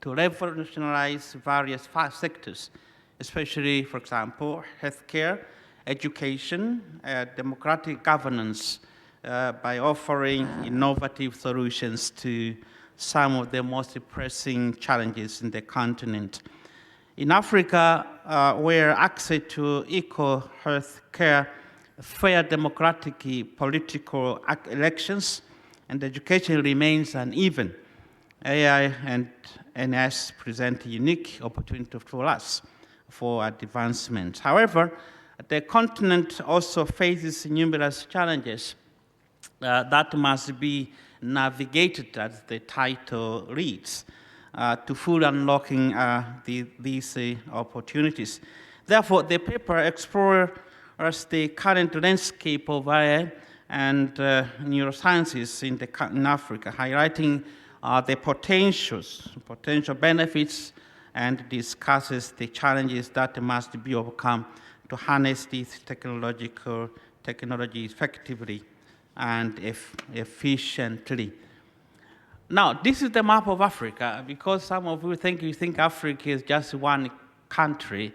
to revolutionize various sectors, especially, for example, healthcare, education, democratic governance, by offering innovative solutions to some of the most pressing challenges in the continent. In Africa, where access to equal health care, fair democratic political elections, and education remains uneven, AI and NS present a unique opportunity for us for advancement. However, the continent also faces numerous challenges that must be navigated, as the title reads, to fully unlocking these opportunities. Therefore, the paper explores the current landscape of AI and neurosciences in Africa, highlighting the potential benefits, and discusses the challenges that must be overcome to harness this technology effectively and efficiently. Now, this is the map of Africa, because some of you think Africa is just one country.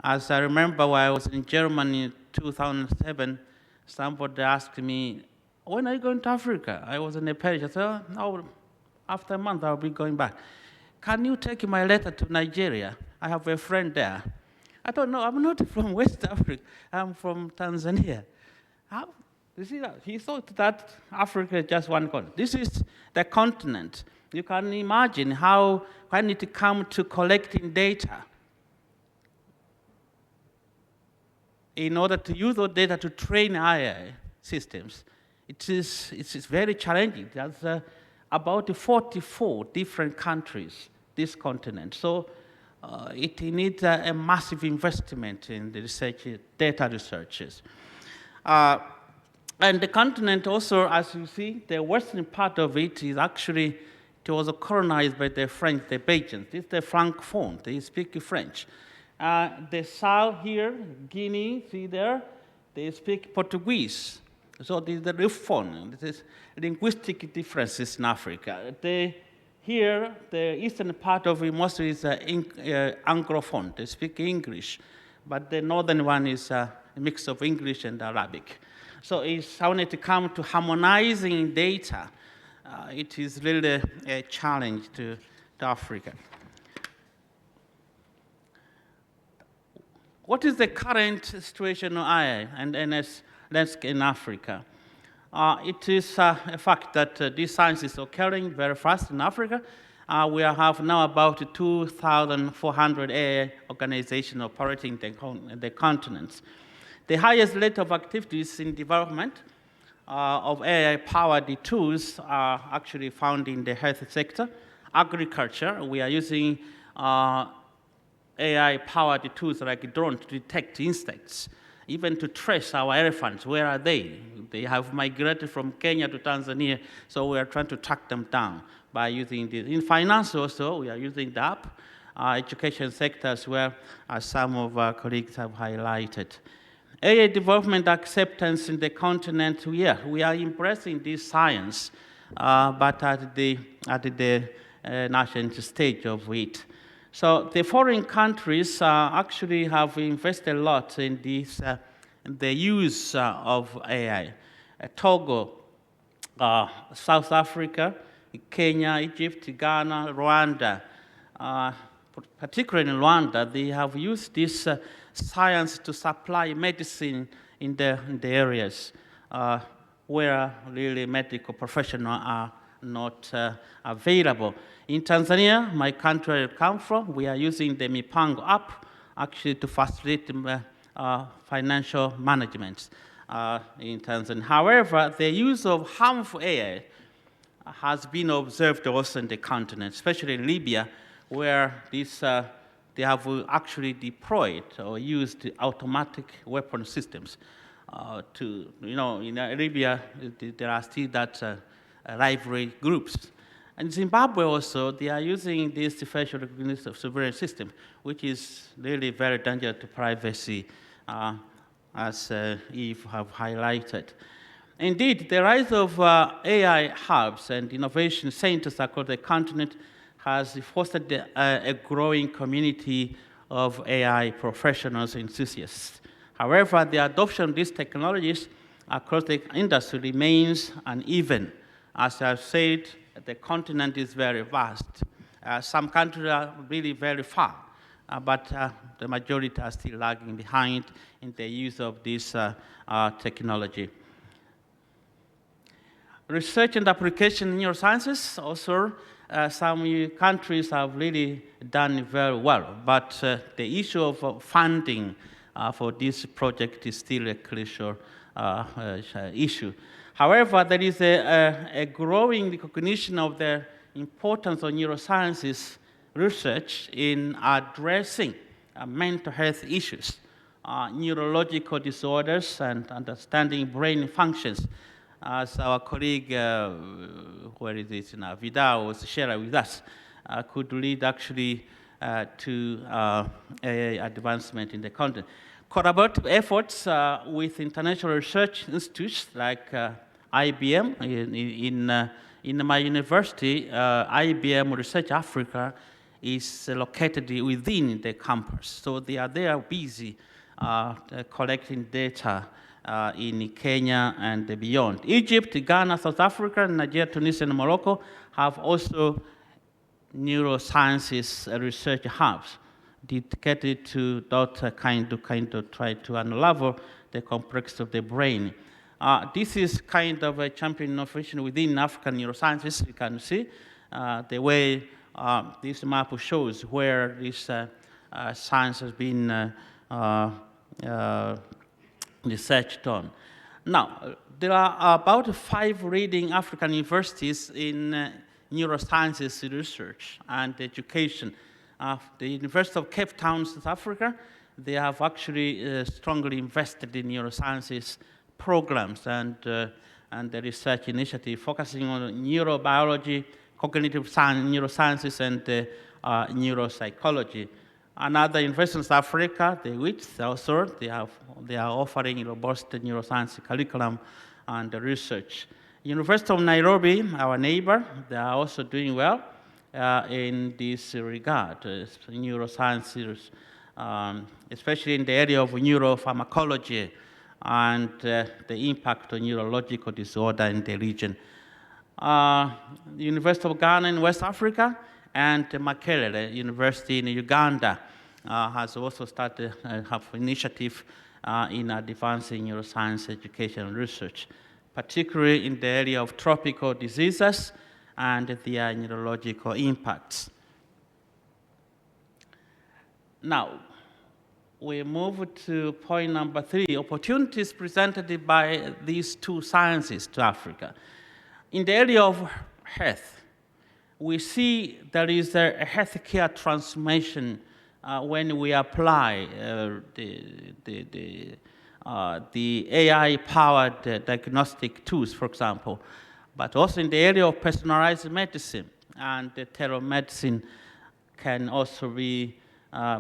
As I remember when I was in Germany in 2007, somebody asked me, when are you going to Africa? I was in a parish. I said, oh, after a month I'll be going back. Can you take my letter to Nigeria? I have a friend there. I don't know, I'm not from West Africa, I'm from Tanzania. How? You see that? He thought that Africa is just one continent. This is the continent. You can imagine how, when it comes to collecting data, in order to use those data to train AI systems, it's very challenging. There's about 44 different countries, this continent. So it needs a massive investment in the research, data researches. And the continent also, as you see, the western part of it is actually, it was colonized by the French, the Belgians. This is the Francophone, they speak French. The south here, Guinea, see there, they speak Portuguese. So this is the Leuven. This is linguistic differences in Africa. Here, the eastern part of it mostly is Anglophone. They speak English, but the northern one is a mix of English and Arabic. So it's when it comes to harmonizing data, it is really a challenge to Africa. What is the current situation of AI and NS in Africa? It is a fact that this science is occurring very fast in Africa. We have now about 2,400 AI organizations operating the continents. The highest rate of activities in development of AI-powered tools are actually found in the health sector. Agriculture, we are using AI-powered tools like drones to detect insects, even to trace our elephants. Where are they? They have migrated from Kenya to Tanzania, so we are trying to track them down by using this. In finance also, we are using the app. Education sector as well, as some of our colleagues have highlighted. AI development acceptance in the continent, we are embracing this science, but at the nascent stage of it. So the foreign countries actually have invested a lot in this, the use of AI. Togo, South Africa, Kenya, Egypt, Ghana, Rwanda. Particularly in Rwanda, they have used this science to supply medicine in the areas where really medical professionals are not available. In Tanzania, my country I come from, we are using the Mipango app actually to facilitate financial management in Tanzania. However, the use of harmful AI has been observed also in the continent, especially in Libya, where this, they have actually deployed or used automatic weapon systems to, in Libya, there are still that rivalry groups. And Zimbabwe also, they are using this facial recognition surveillance system, which is really very dangerous to privacy, as Yves have highlighted. Indeed, the rise of AI hubs and innovation centers across the continent has fostered a growing community of AI professionals and enthusiasts. However, the adoption of these technologies across the industry remains uneven. As I've said, the continent is very vast. Some countries are really very far, but the majority are still lagging behind in the use of this technology. Research and application in neurosciences, also, some countries have really done very well, but the issue of funding for this project is still a crucial issue. However, there is a growing recognition of the importance of neurosciences research in addressing mental health issues, neurological disorders, and understanding brain functions. As our colleague, where is it now, Vidal was sharing with us, could lead actually to advancement in the content. Collaborative efforts with international research institutes like IBM. In my university, IBM Research Africa is located within the campus. So they are busy collecting data in Kenya and beyond. Egypt, Ghana, South Africa, Nigeria, Tunisia, and Morocco have also neurosciences research hubs dedicated to that kind of try to unravel the complexity of the brain. This is kind of a champion innovation within African neurosciences. You can see the way this map shows where this science has been researched on. Now, there are about 5 leading African universities in neurosciences research and education. The University of Cape Town, South Africa, they have actually strongly invested in neurosciences programs and the research initiative focusing on neurobiology, cognitive science, neurosciences, and neuropsychology. Another university in South Africa, the WITS, also, they are offering robust neuroscience curriculum and research. University of Nairobi, our neighbor, they are also doing well in this regard, neurosciences, especially in the area of neuropharmacology and the impact on neurological disorder in the region. The University of Ghana in West Africa and Makerere University in Uganda has also started have initiative in advancing neuroscience education and research, particularly in the area of tropical diseases and their neurological impacts. Now, we move to point number 3, opportunities presented by these 2 sciences to Africa. In the area of health, we see there is a healthcare transformation when we apply the AI-powered diagnostic tools, for example, but also in the area of personalized medicine, and the telemedicine can also be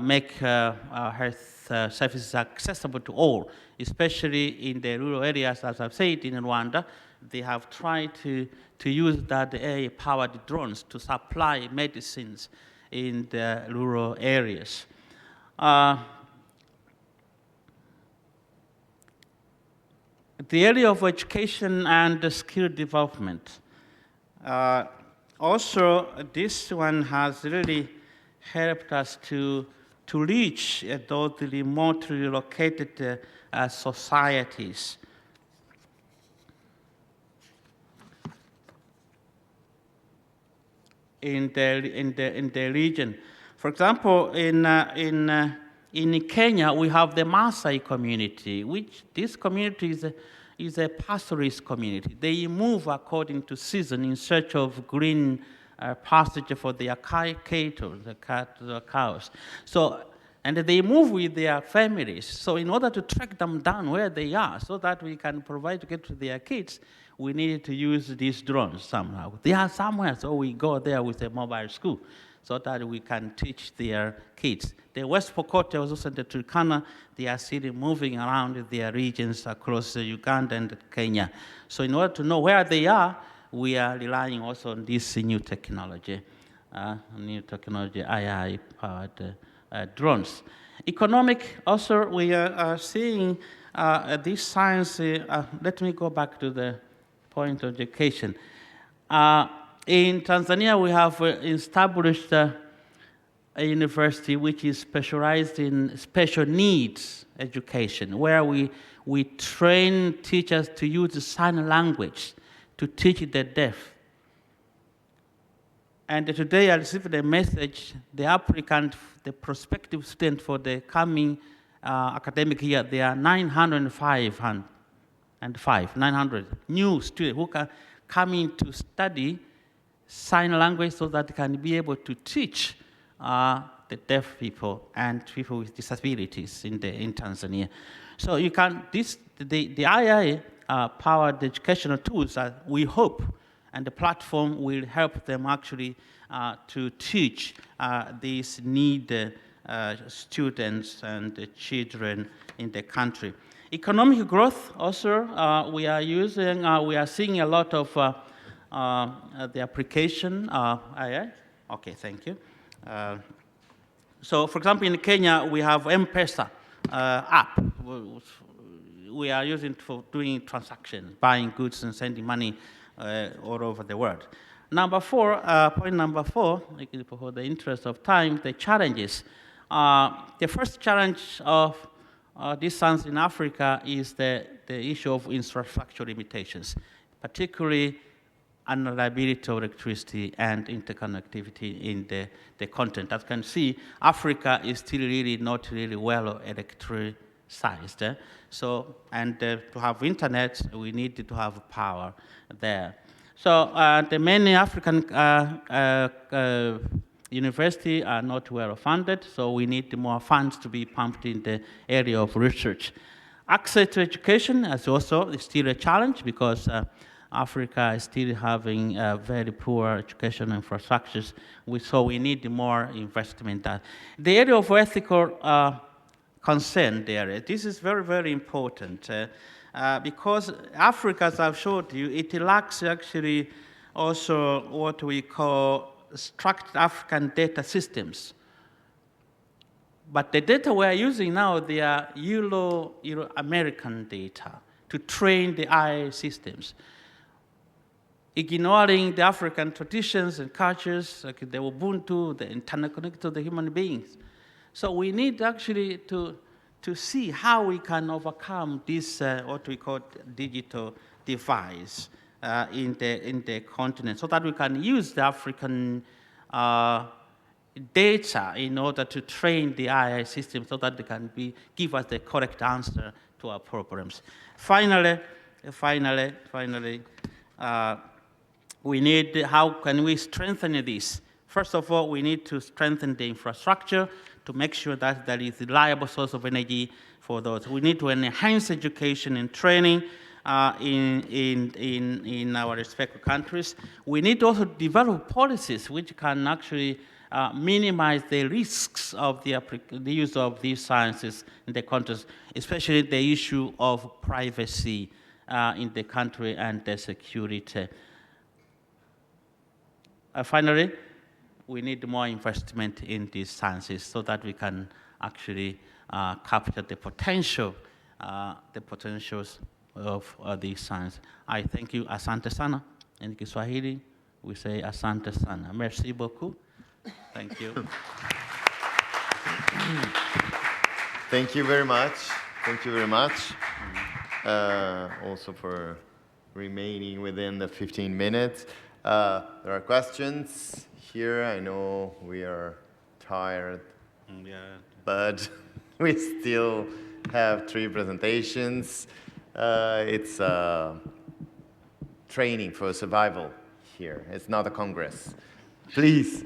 make health services accessible to all, especially in the rural areas. As I've said, in Rwanda, they have tried to use that AI-powered drones to supply medicines in the rural areas. The area of education and skill development. Also, this one has really helped us to reach those remotely located societies. In the region. For example, in Kenya, we have the Maasai community, which this community is a pastoralist community. They move according to season in search of green pasture for their cattle, the cows. So, and they move with their families. So in order to track them down where they are, so that we can provide to get to their kids, we needed to use these drones somehow. They are somewhere, so we go there with a mobile school so that we can teach their kids. The West Pokot, also the Turkana, they are still moving around their regions across Uganda and Kenya. So in order to know where they are, we are relying also on this new technology, AI-powered drones. Economic, also, we are seeing this science. Let me go back to the point of education. In Tanzania, we have established a university which is specialized in special needs education, where we train teachers to use sign language to teach the deaf. And today I received a message, the applicant, the prospective student for the coming academic year, there are 900 new students who can come in to study sign language so that they can be able to teach the deaf people and people with disabilities in Tanzania. So you can, the AI-powered educational tools, we hope, and the platform will help them actually to teach these need students and children in the country. Economic growth also, we are seeing a lot of the application. AI. Okay, thank you. So, for example, in Kenya, we have M-Pesa app. We are using it for doing transactions, buying goods and sending money all over the world. Point number four, for the interest of time, the challenges. The first challenge of this science in Africa is the issue of infrastructure limitations, particularly unreliability of electricity and interconnectivity in the continent. As you can see, Africa is still really not really well electricized. So, and to have internet, we need to have power there. So the many African universities are not well funded, so we need more funds to be pumped in the area of research. Access to education is also still a challenge because Africa is still having very poor education infrastructures, so we need more investment. The area of ethical concern there, this is very, very important because Africa, as I've showed you, it lacks actually also what we call structured African data systems. But the data we are using now, they are Euro-American data to train the AI systems, ignoring the African traditions and cultures, like the Ubuntu, the internal connectivity of the human beings. So we need actually to see how we can overcome this, what we call digital divide in the continent, so that we can use the African data in order to train the AI system so that they can give us the correct answer to our problems. Finally, we need, how can we strengthen this? First of all, we need to strengthen the infrastructure to make sure that there is a reliable source of energy for those. We need to enhance education and training in our respective countries. We need to also develop policies which can actually minimize the risks of the use of these sciences in the countries, especially the issue of privacy in the country and the security. Finally, we need more investment in these sciences so that we can actually capture the potentials of these sciences. I thank you, asante sana. In Kiswahili, we say asante sana. Merci beaucoup. Thank you. Thank you very much. Thank you very much. Also for remaining within the 15 minutes. There are questions here. I know we are tired, but we still have 3 presentations. It's training for survival here. It's not a congress. Please.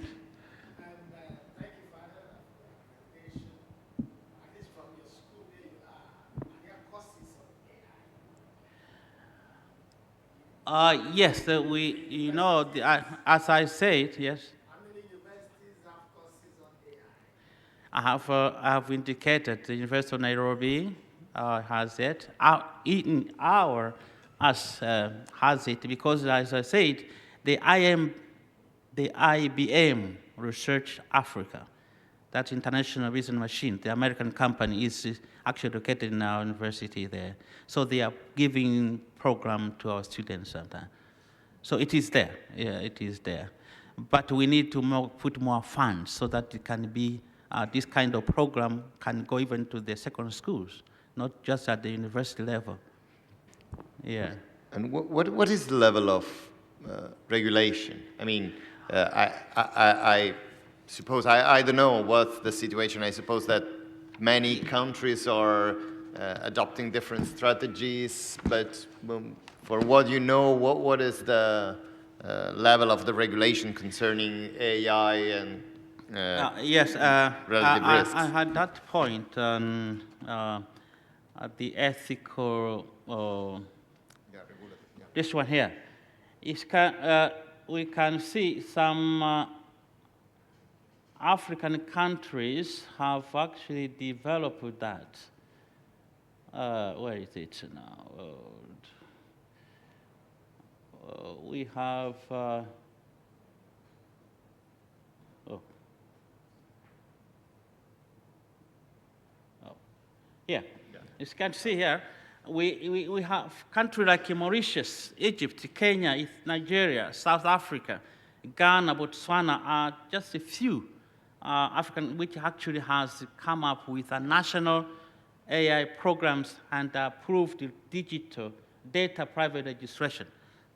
Yes, as I said, yes. How many universities have courses on AI? I have indicated the University of Nairobi has it. Has it because, as I said, the IBM Research Africa, that international business machine, the American company is actually located in our university there. So they are giving program to our students sometimes. So it is there, yeah, it is there. But we need to put more funds so that it can be, this kind of program can go even to the secondary schools, not just at the university level. Yeah. And what is the level of regulation? I mean, I suppose, I don't know what's the situation. I suppose that many countries are adopting different strategies, but for what you know, what is the level of the regulation concerning AI and yes, relative risks? I had that point on the ethical, this one here. We can see some African countries have actually developed that. Where is it now? We have, yeah. You can see here, we have countries like Mauritius, Egypt, Kenya, Nigeria, South Africa, Ghana, Botswana are just a few African which actually has come up with a national AI programs and approved digital data private registration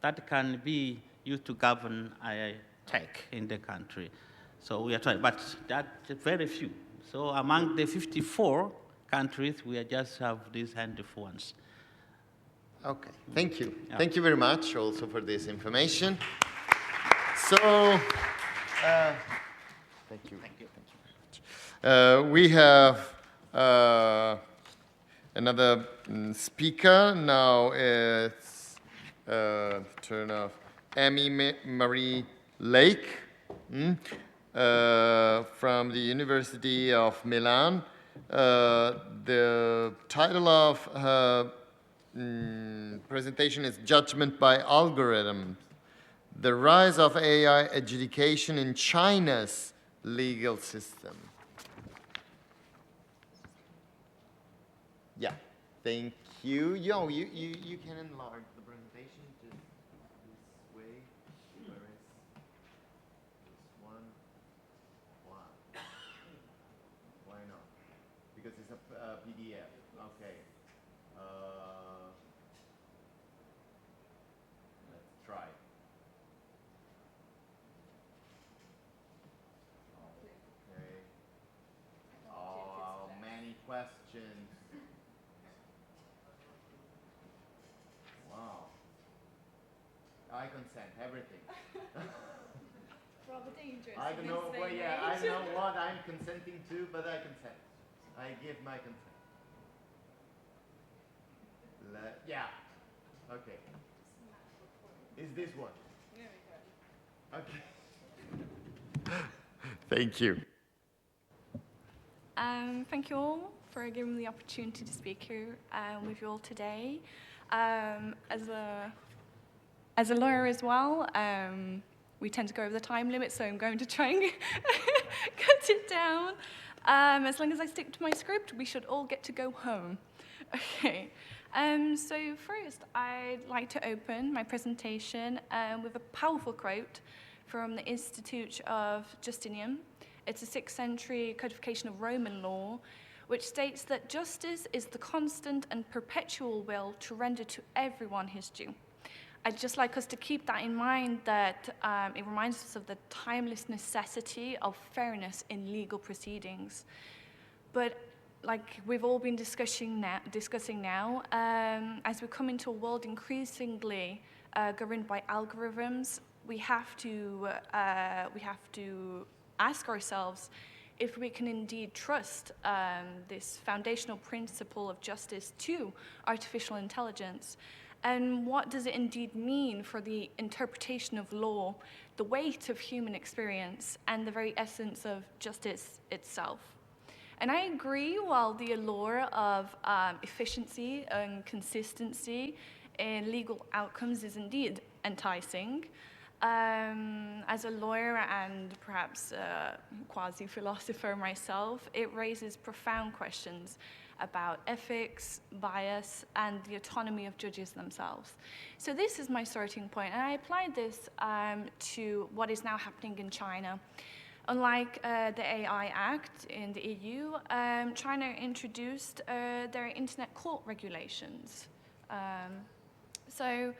that can be used to govern AI tech in the country. So we are trying, but that's very few. So among the 54 countries, we just have these handful ones. Okay, thank you. Yeah. Thank you very much also for this information. So, thank you. Thank you. Thank you very much. We have another speaker. Now it's turn of Amy Marie Lake from the University of Milan. The title of her presentation is Judgment by Algorithm: The Rise of AI Adjudication in China's Legal System. Yeah, thank you. Yo, you can enlarge the presentation just this way. Where is this one? Wow. Why not? Because it's a PDF. Okay. Let's try. Okay. Oh, many questions. Wow. I consent, everything. Rather dangerous. I don't know, well, yeah, I don't know what I'm consenting to, but I consent. I give my consent. Yeah. Okay. Is this one? Okay. Thank you. Thank you all for giving me the opportunity to speak here with you all today. As a lawyer as well, we tend to go over the time limit, so I'm going to try and cut it down. As long as I stick to my script, we should all get to go home. Okay. So first, I'd like to open my presentation with a powerful quote from the Institute of Justinian. It's a 6th century codification of Roman law, which states that justice is the constant and perpetual will to render to everyone his due. I'd just like us to keep that in mind, that it reminds us of the timeless necessity of fairness in legal proceedings. But like we've all been discussing now, as we come into a world increasingly governed by algorithms, we have to ask ourselves if we can indeed trust this foundational principle of justice to artificial intelligence. And what does it indeed mean for the interpretation of law, the weight of human experience, and the very essence of justice itself? And I agree, while the allure of efficiency and consistency in legal outcomes is indeed enticing, as a lawyer and perhaps a quasi-philosopher myself, it raises profound questions about ethics, bias, and the autonomy of judges themselves. So this is my starting point, and I applied this to what is now happening in China. Unlike the AI Act in the EU, China introduced their internet court regulations. So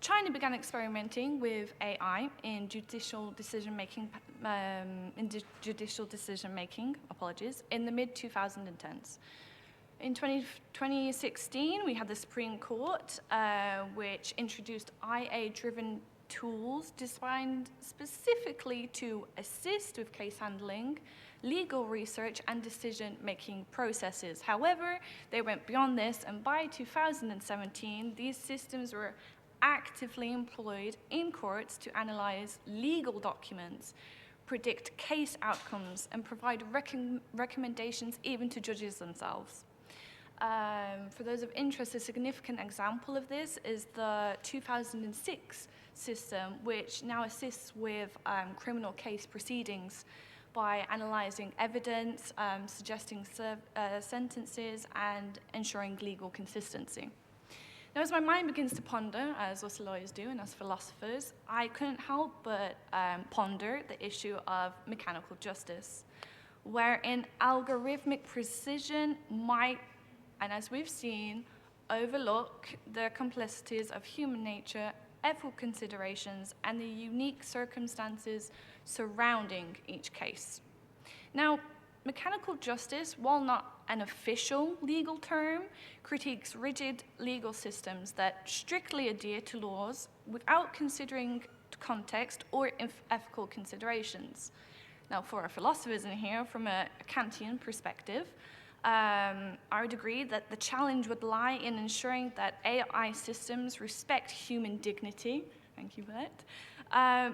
China began experimenting with AI in judicial decision-making, in the mid-2010s. In 2016, we had the Supreme Court, which introduced IA-driven tools designed specifically to assist with case handling, legal research, and decision-making processes. However, they went beyond this, and by 2017, these systems were actively employed in courts to analyze legal documents, predict case outcomes, and provide recommendations even to judges themselves. For those of interest, a significant example of this is the 2006 system, which now assists with criminal case proceedings by analyzing evidence, suggesting sentences, and ensuring legal consistency. Now, as my mind begins to ponder, as us lawyers do and as philosophers, I couldn't help but ponder the issue of mechanical justice, wherein algorithmic precision might, and as we've seen, overlook the complexities of human nature, ethical considerations, and the unique circumstances surrounding each case. Now, mechanical justice, while not an official legal term, critiques rigid legal systems that strictly adhere to laws without considering context or ethical considerations. Now, for our philosophers in here, from a Kantian perspective, I would agree that the challenge would lie in ensuring that AI systems respect human dignity, thank you for that,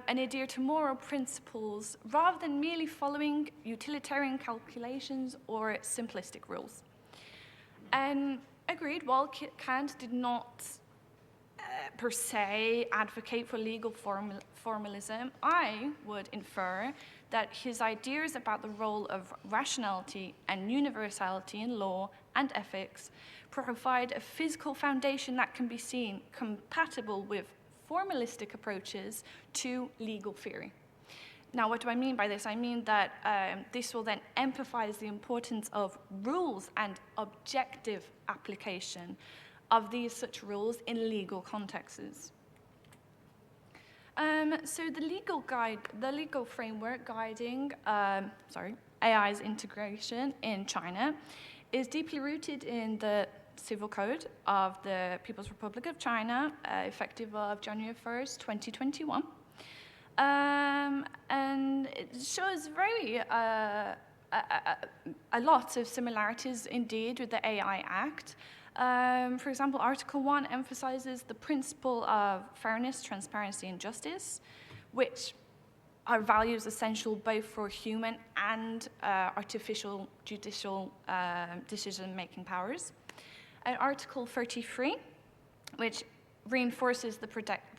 and adhere to moral principles rather than merely following utilitarian calculations or simplistic rules. And agreed, while Kant did not per se advocate for legal formalism, I would infer that his ideas about the role of rationality and universality in law and ethics provide a physical foundation that can be seen compatible with formalistic approaches to legal theory. Now, what do I mean by this? I mean that this will then emphasize the importance of rules and objective application of these such rules in legal contexts. So the legal framework guiding AI's integration in China is deeply rooted in the Civil Code of the People's Republic of China, effective of January 1st, 2021. And it shows a lot of similarities indeed with the AI Act. For example, Article 1 emphasizes the principle of fairness, transparency, and justice, which are values essential both for human and artificial judicial decision-making powers. And Article 33, which reinforces the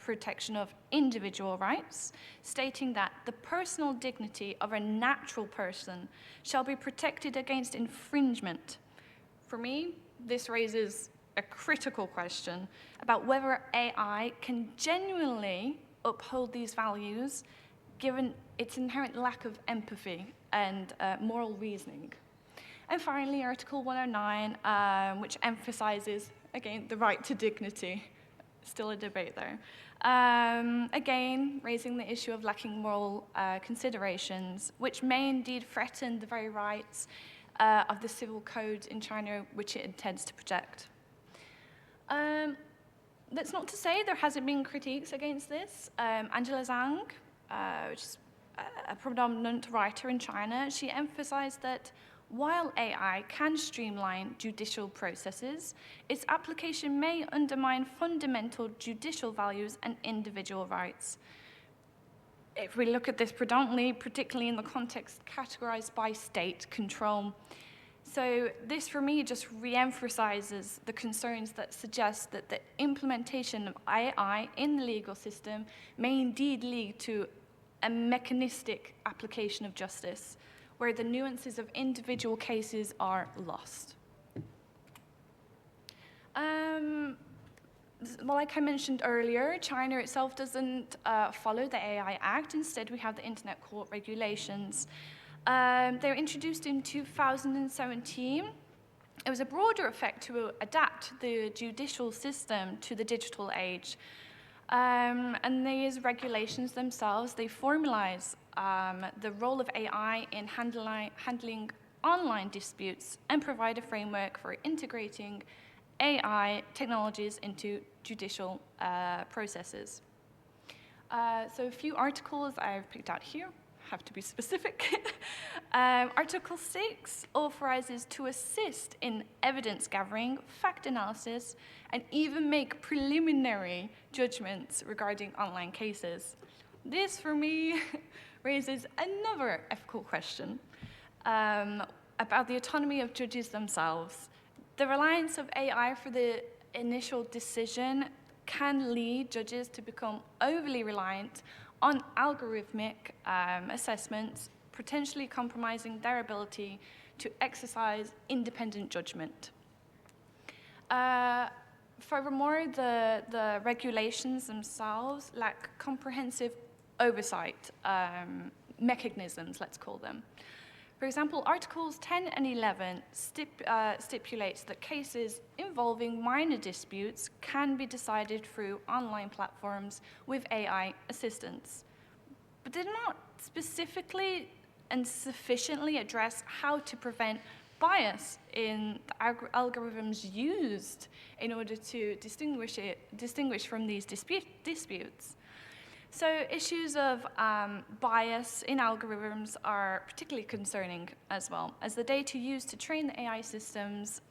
protection of individual rights, stating that the personal dignity of a natural person shall be protected against infringement. For me, this raises a critical question about whether AI can genuinely uphold these values given its inherent lack of empathy and moral reasoning. And finally, Article 109, which emphasizes, again, the right to dignity. Still a debate there. Again, raising the issue of lacking moral considerations, which may indeed threaten the very rights of the civil code in China, which it intends to protect. That's not to say there hasn't been critiques against this. Angela Zhang, which is a predominant writer in China, she emphasized that while AI can streamline judicial processes, its application may undermine fundamental judicial values and individual rights. If we look at this predominantly, particularly in the context categorized by state control. So this, for me, just re-emphasizes the concerns that suggest that the implementation of AI in the legal system may indeed lead to a mechanistic application of justice, where the nuances of individual cases are lost. Like I mentioned earlier, China itself doesn't follow the AI Act. Instead, we have the Internet Court regulations. They were introduced in 2017. It was a broader effect to adapt the judicial system to the digital age. And these regulations themselves, they formalize the role of AI in handling online disputes and provide a framework for integrating AI technologies into judicial processes. So a few articles I've picked out here, have to be specific. Article 6 authorizes to assist in evidence gathering, fact analysis, and even make preliminary judgments regarding online cases. This, for me, raises another ethical question about the autonomy of judges themselves. The reliance of AI for the initial decision can lead judges to become overly reliant on algorithmic assessments, potentially compromising their ability to exercise independent judgment. Furthermore, the regulations themselves lack comprehensive oversight mechanisms, let's call them. For example, Articles 10 and 11 stipulates that cases involving minor disputes can be decided through online platforms with AI assistance. But did not specifically and sufficiently address how to prevent bias in the algorithms used in order to distinguish from these disputes. So issues of bias in algorithms are particularly concerning as well, as the data used to train the AI systems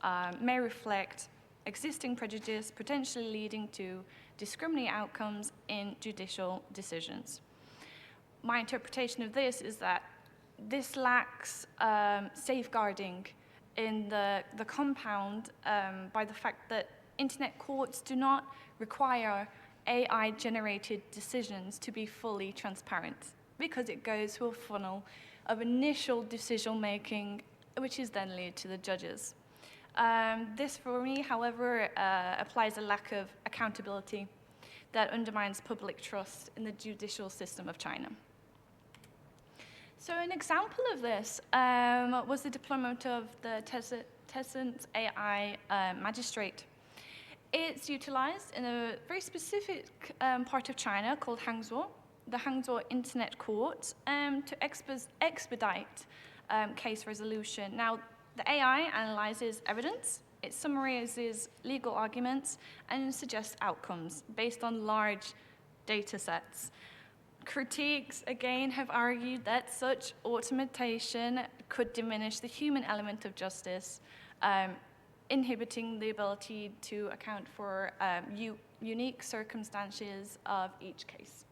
may reflect existing prejudice, potentially leading to discriminating outcomes in judicial decisions. My interpretation of this is that this lacks safeguarding in the compound by the fact that internet courts do not require AI-generated decisions to be fully transparent, because it goes through a funnel of initial decision-making, which is then led to the judges. This, for me, however, applies a lack of accountability that undermines public trust in the judicial system of China. So an example of this was the deployment of the Tencent AI magistrate. It's utilized in a very specific part of China called Hangzhou, the Hangzhou Internet Court, to expedite case resolution. Now, the AI analyzes evidence, it summarizes legal arguments, and suggests outcomes based on large data sets. Critiques, again, have argued that such automation could diminish the human element of justice, inhibiting the ability to account for unique circumstances of each case.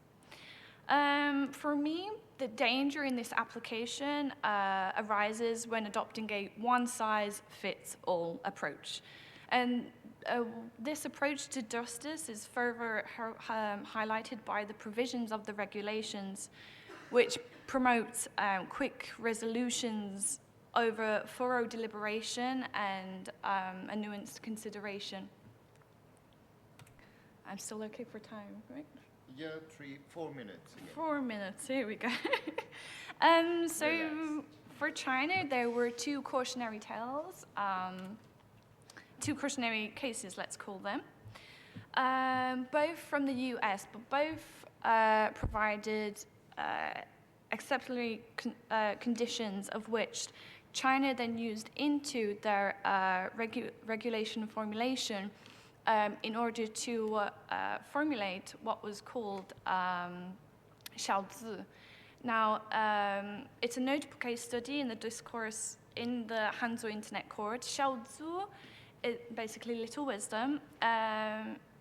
For me, the danger in this application arises when adopting a one-size-fits-all approach. And this approach to justice is further highlighted by the provisions of the regulations, which promote quick resolutions over thorough deliberation and a nuanced consideration. I'm still okay for time, right? Yeah, 4 minutes. Again. 4 minutes, here we go. So for China, there were two cautionary tales, two cautionary cases, let's call them, both from the US, but both provided exemplary conditions of which China then used into their regulation formulation in order to formulate what was called Xiaozi. Now, it's a notable case study in the discourse in the Hanzhou Internet Court. Xiaozi is basically little wisdom.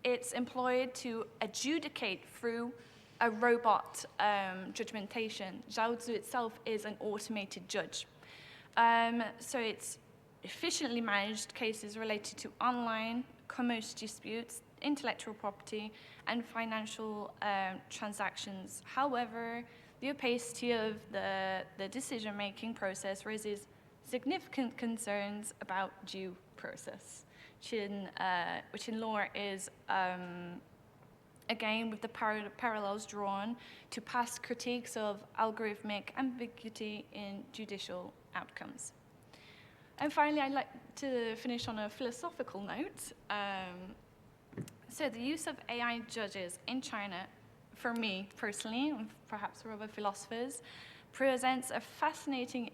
It's employed to adjudicate through a robot judgmentation. Xiaozi itself is an automated judge. So it's efficiently managed cases related to online commerce disputes, intellectual property, and financial transactions. However, the opacity of the decision-making process raises significant concerns about due process, which in law is, again, with the parallels drawn to past critiques of algorithmic ambiguity in judicial outcomes. And finally, I'd like to finish on a philosophical note. So the use of AI judges in China, for me personally, and perhaps for other philosophers, presents a fascinating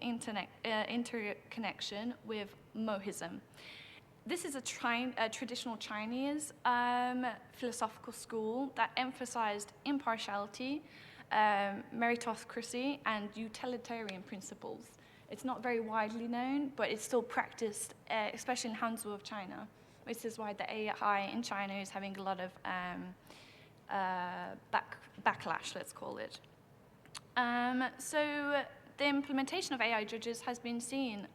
interconnection with Mohism. This is a traditional Chinese philosophical school that emphasized impartiality, meritocracy, and utilitarian principles. It's not very widely known, but it's still practiced, especially in Hanzhou of China, which is why the AI in China is having a lot of backlash, let's call it. So the implementation of AI judges has been seen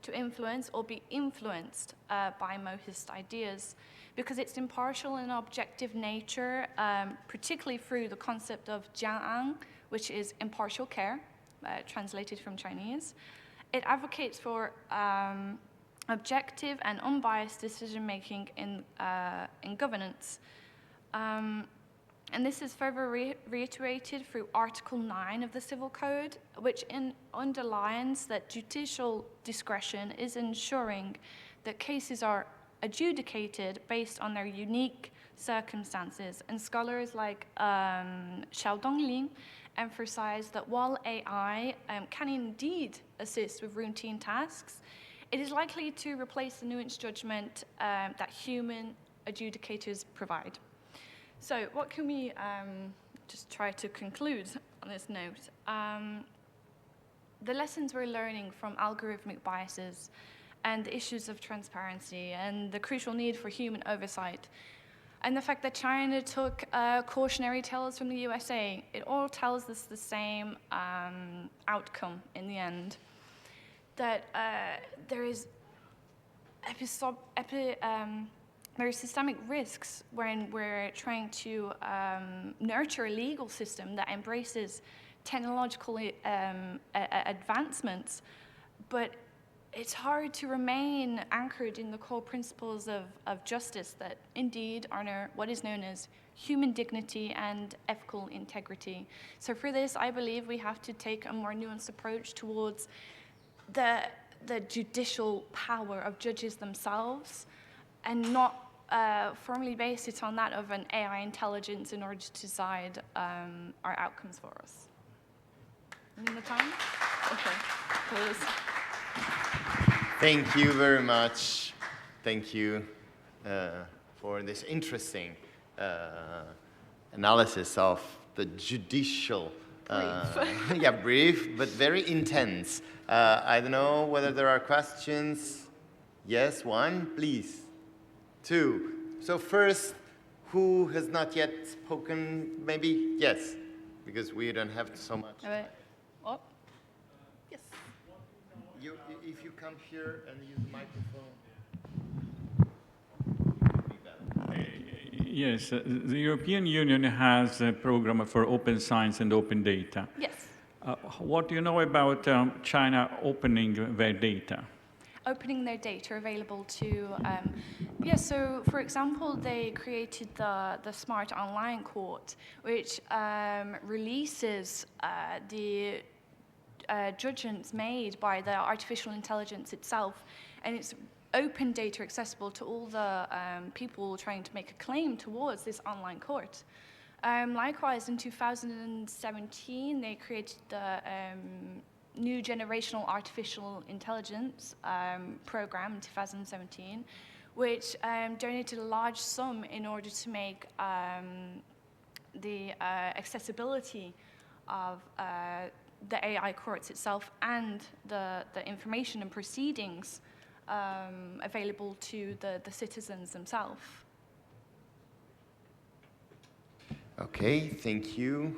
to influence or be influenced by Mohist ideas because it's impartial and objective nature, particularly through the concept of jian'an, which is impartial care, translated from Chinese. It advocates for objective and unbiased decision-making in governance. And this is further reiterated through Article 9 of the Civil Code, which underlines that judicial discretion is ensuring that cases are adjudicated based on their unique circumstances. And scholars like Xiao Donglin emphasize that while AI can indeed assist with routine tasks, it is likely to replace the nuanced judgment that human adjudicators provide. So what can we just try to conclude on this note? The lessons we're learning from algorithmic biases and the issues of transparency and the crucial need for human oversight, and the fact that China took cautionary tales from the USA, it all tells us the same outcome in the end, that there are systemic risks when we're trying to nurture a legal system that embraces technological advancements, but it's hard to remain anchored in the core principles of justice that indeed are what is known as human dignity and ethical integrity. So for this, I believe we have to take a more nuanced approach towards the judicial power of judges themselves and not formally base it on that of an AI intelligence in order to decide our outcomes for us. In the time? Okay, please. Thank you very much. Thank you for this interesting analysis of the judicial. Brief. Yeah, brief, but very intense. I don't know whether there are questions. Yes, one, please. Two. So first, who has not yet spoken? Maybe yes, because we don't have so much. All right. Oh. Yes. If you come here and use the microphone. Yes, the European Union has a program for open science and open data. Yes. What do you know about China opening their data? Opening their data available to, so for example, they created the Smart Online Court, which releases the judgments made by the artificial intelligence itself, and it's open data accessible to all the people trying to make a claim towards this online court. Likewise, in 2017, they created the New Generational Artificial Intelligence program in 2017, which donated a large sum in order to make the accessibility of the AI courts itself and the information and proceedings available to the citizens themselves. Okay, thank you.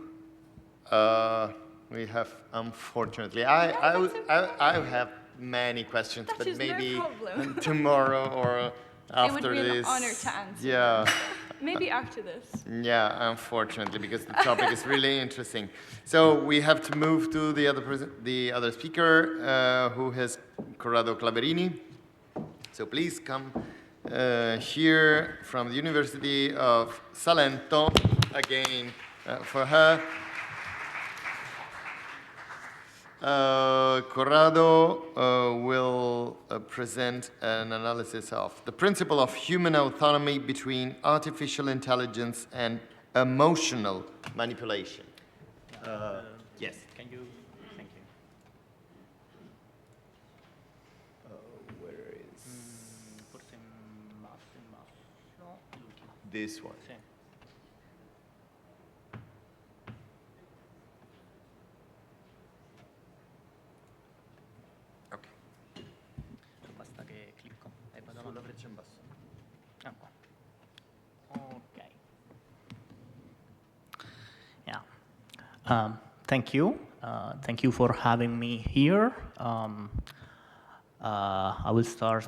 We have, unfortunately, I have many questions, That but is maybe no problem. tomorrow or after It would be this. an honor to answer. Yeah. Maybe after this. Yeah, unfortunately, because the topic is really interesting. So we have to move to the other speaker, who is Corrado Claverini. So please come here from the University of Salento, again for her. Corrado will present an analysis of the principle of human autonomy between artificial intelligence and emotional manipulation. Yes. Can you? Thank you. Where is Forse in basso, l'ultimo. this one? Sì. Okay. Basta che clicco e vado Sulla avanti. freccia in basso. Ah, qua. Ok. Yeah. Thank you. Thank you for having me here. I will start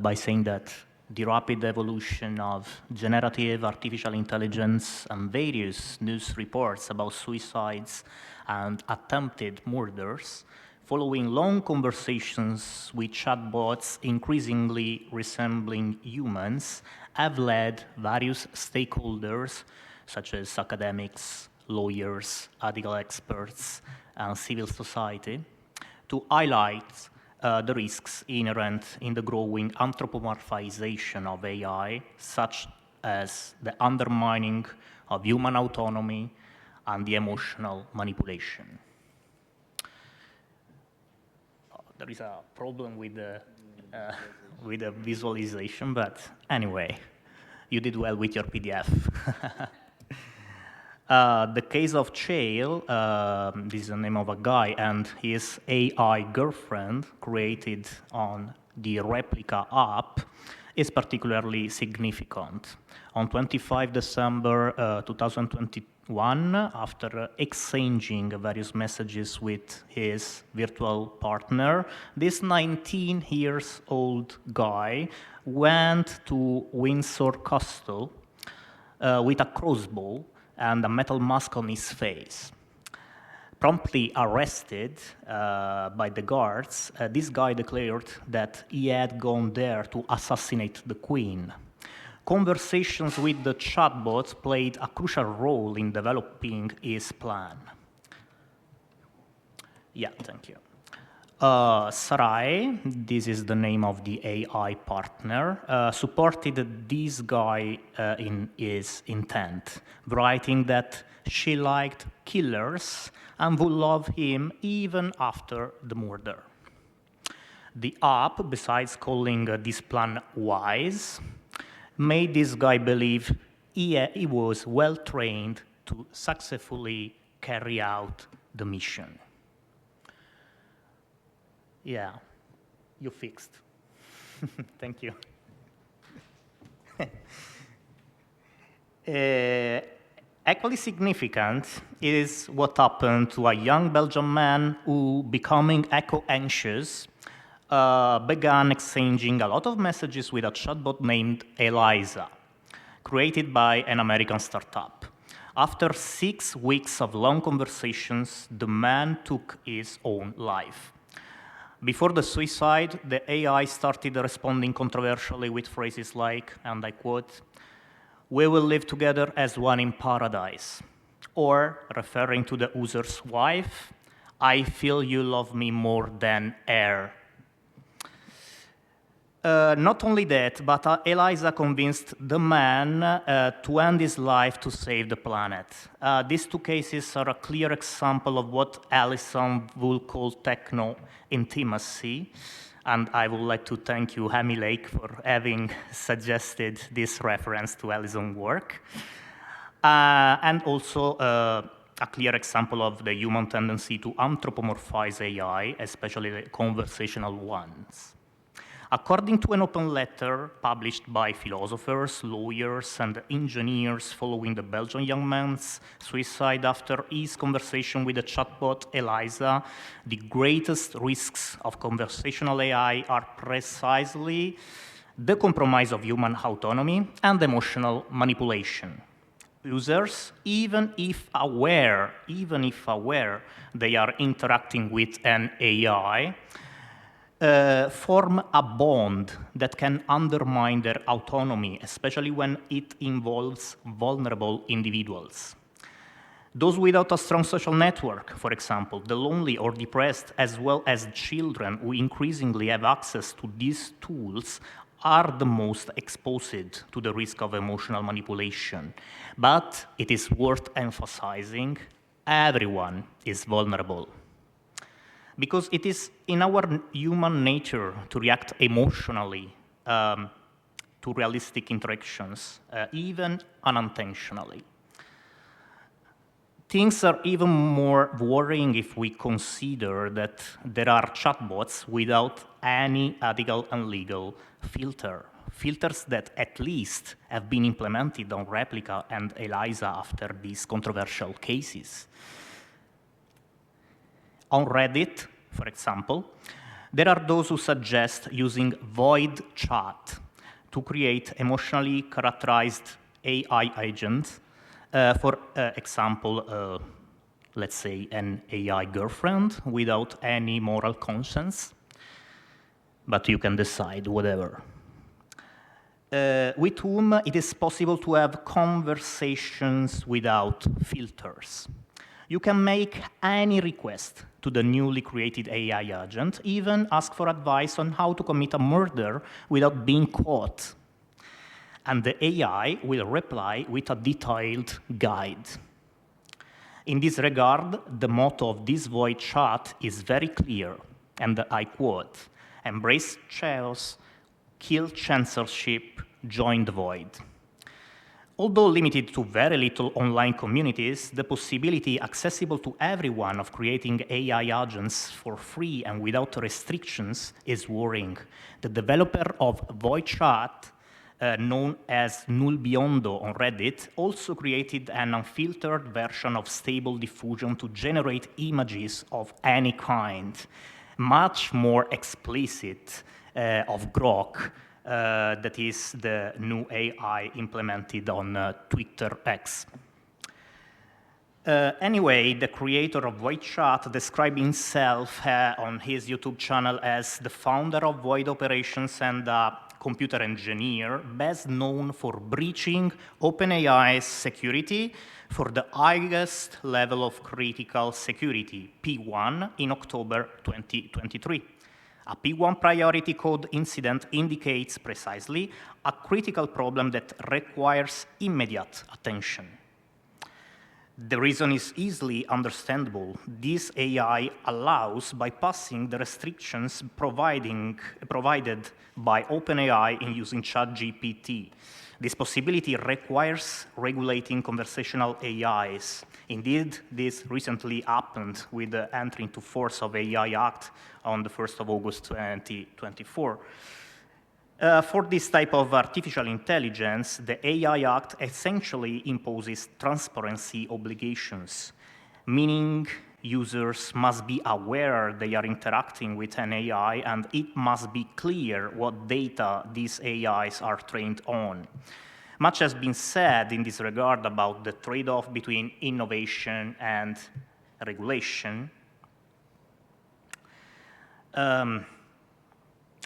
by saying that the rapid evolution of generative artificial intelligence and various news reports about suicides and attempted murders, following long conversations with chatbots increasingly resembling humans, have led various stakeholders, such as academics, lawyers, ethical experts, and civil society, to highlight the risks inherent in the growing anthropomorphization of AI, such as the undermining of human autonomy and the emotional manipulation. There is a problem with the visualization, but anyway, you did well with your PDF. The case of Chael, this is the name of a guy, and his AI girlfriend created on the Replica app is particularly significant. On 25 December 2021, after exchanging various messages with his virtual partner, this 19-year-old guy went to Windsor Castle with a crossbow and a metal mask on his face. Promptly arrested by the guards, this guy declared that he had gone there to assassinate the queen. Conversations with the chatbots played a crucial role in developing his plan. Yeah, thank you. Sarai, this is the name of the AI partner, supported this guy in his intent, writing that she liked killers and would love him even after the murder. The app, besides calling this plan wise, made this guy believe he was well trained to successfully carry out the mission. Yeah, you fixed. Thank you. Equally significant is what happened to a young Belgian man who, becoming eco-anxious, began exchanging a lot of messages with a chatbot named Eliza. created by an American startup. After 6 weeks of long conversations, the man took his own life. Before the suicide, the AI started responding controversially with phrases like, and I quote, "We will live together as one in paradise." Or, referring to the user's wife, "I feel you love me more than air." Not only that, but Eliza convinced the man to end his life to save the planet. These two cases are a clear example of what Alison would call techno-intimacy, and I would like to thank you, Hemi Lake, for having suggested this reference to Alison's work. And also a clear example of the human tendency to anthropomorphize AI, especially the conversational ones. According to an open letter published by philosophers, lawyers, and engineers following the Belgian young man's suicide after his conversation with the chatbot Eliza, the greatest risks of conversational AI are precisely the compromise of human autonomy and emotional manipulation. Users, even if aware they are interacting with an AI, form a bond that can undermine their autonomy, especially when it involves vulnerable individuals. Those without a strong social network, for example, the lonely or depressed, as well as children who increasingly have access to these tools, are the most exposed to the risk of emotional manipulation. But it is worth emphasizing, everyone is vulnerable. Because it is in our human nature to react emotionally to realistic interactions, even unintentionally. Things are even more worrying if we consider that there are chatbots without any ethical and legal filters that at least have been implemented on Replica and Eliza after these controversial cases. On Reddit, for example, there are those who suggest using void chat to create emotionally characterized AI agents. For example, let's say an AI girlfriend without any moral conscience, but you can decide whatever. With whom it is possible to have conversations without filters. You can make any request to the newly created AI agent, even ask for advice on how to commit a murder without being caught. And the AI will reply with a detailed guide. In this regard, the motto of this void chat is very clear, and I quote, "Embrace chaos, kill censorship, join the void." Although limited to very little online communities, the possibility accessible to everyone of creating AI agents for free and without restrictions is worrying. The developer of void chat, known as Null Biondo on Reddit, also created an unfiltered version of Stable Diffusion to generate images of any kind, much more explicit of Grok, that is the new AI implemented on Twitter X. Anyway, the creator of Void Chat described himself on his YouTube channel as the founder of Void Operations and a computer engineer, best known for breaching OpenAI's security for the highest level of critical security, P1, in October 2023. A P1 priority code incident indicates precisely a critical problem that requires immediate attention. The reason is easily understandable. This AI allows bypassing the restrictions provided by OpenAI in using ChatGPT. This possibility requires regulating conversational AIs. Indeed, this recently happened with the entry into force of AI Act on the 1st of August 2024. For this type of artificial intelligence, the AI Act essentially imposes transparency obligations, meaning users must be aware they are interacting with an AI and it must be clear what data these AIs are trained on. Much has been said in this regard about the trade-off between innovation and regulation.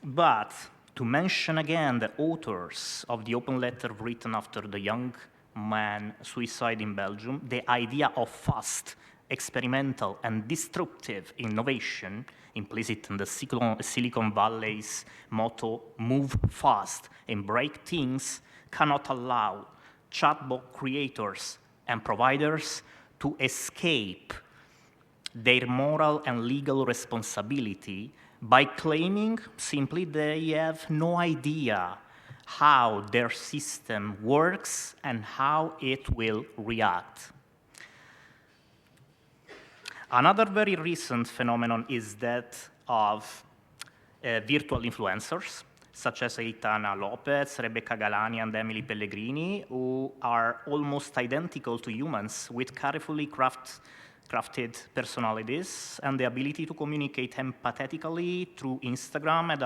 But to mention again the authors of the open letter written after the young man suicide in Belgium, the idea of fast, experimental, and disruptive innovation implicit in the Silicon Valley's motto, move fast and break things, cannot allow chatbot creators and providers to escape their moral and legal responsibility by claiming simply they have no idea how their system works and how it will react. Another very recent phenomenon is that of virtual influencers, such as Aitana Lopez, Rebecca Galani, and Emily Pellegrini, who are almost identical to humans with carefully crafted personalities and the ability to communicate empathetically through Instagram and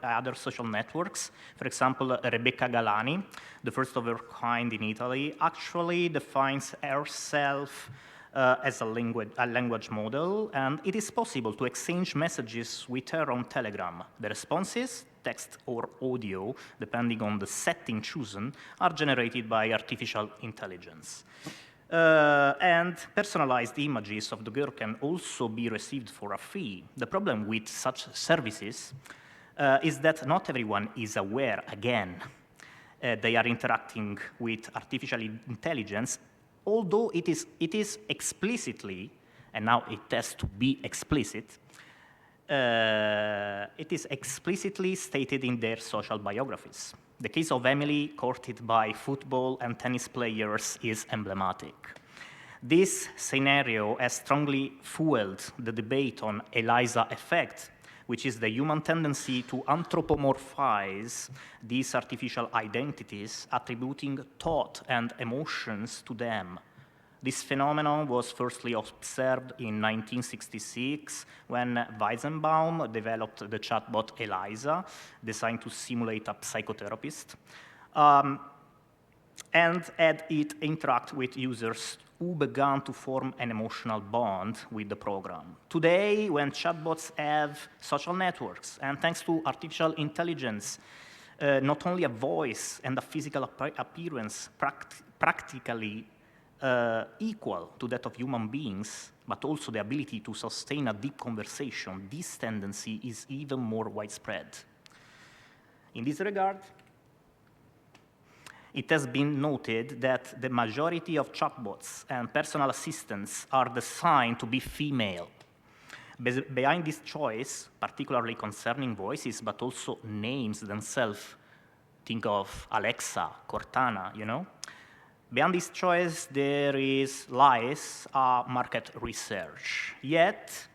other social networks. For example, Rebecca Galani, the first of her kind in Italy, actually defines herself as a language model, and it is possible to exchange messages with her on Telegram. The responses, text or audio, depending on the setting chosen, are generated by artificial intelligence. And personalized images of the girl can also be received for a fee. The problem with such services is that not everyone is aware, again, they are interacting with artificial intelligence, although it is explicitly, and now it has to be explicit, it is explicitly stated in their social biographies. The case of Emily, courted by football and tennis players, is emblematic. This scenario has strongly fueled the debate on ELIZA effect, which is the human tendency to anthropomorphize these artificial identities, attributing thought and emotions to them. This phenomenon was firstly observed in 1966 when Weizenbaum developed the chatbot ELIZA, designed to simulate a psychotherapist, and had it interact with users who began to form an emotional bond with the program. Today, when chatbots have social networks, and thanks to artificial intelligence, not only a voice and a physical appearance practically equal to that of human beings, but also the ability to sustain a deep conversation, this tendency is even more widespread. In this regard, it has been noted that the majority of chatbots and personal assistants are designed to be female. Behind this choice, particularly concerning voices, but also names themselves, think of Alexa, Cortana, you know? Beyond this choice, there lies market research. Yet,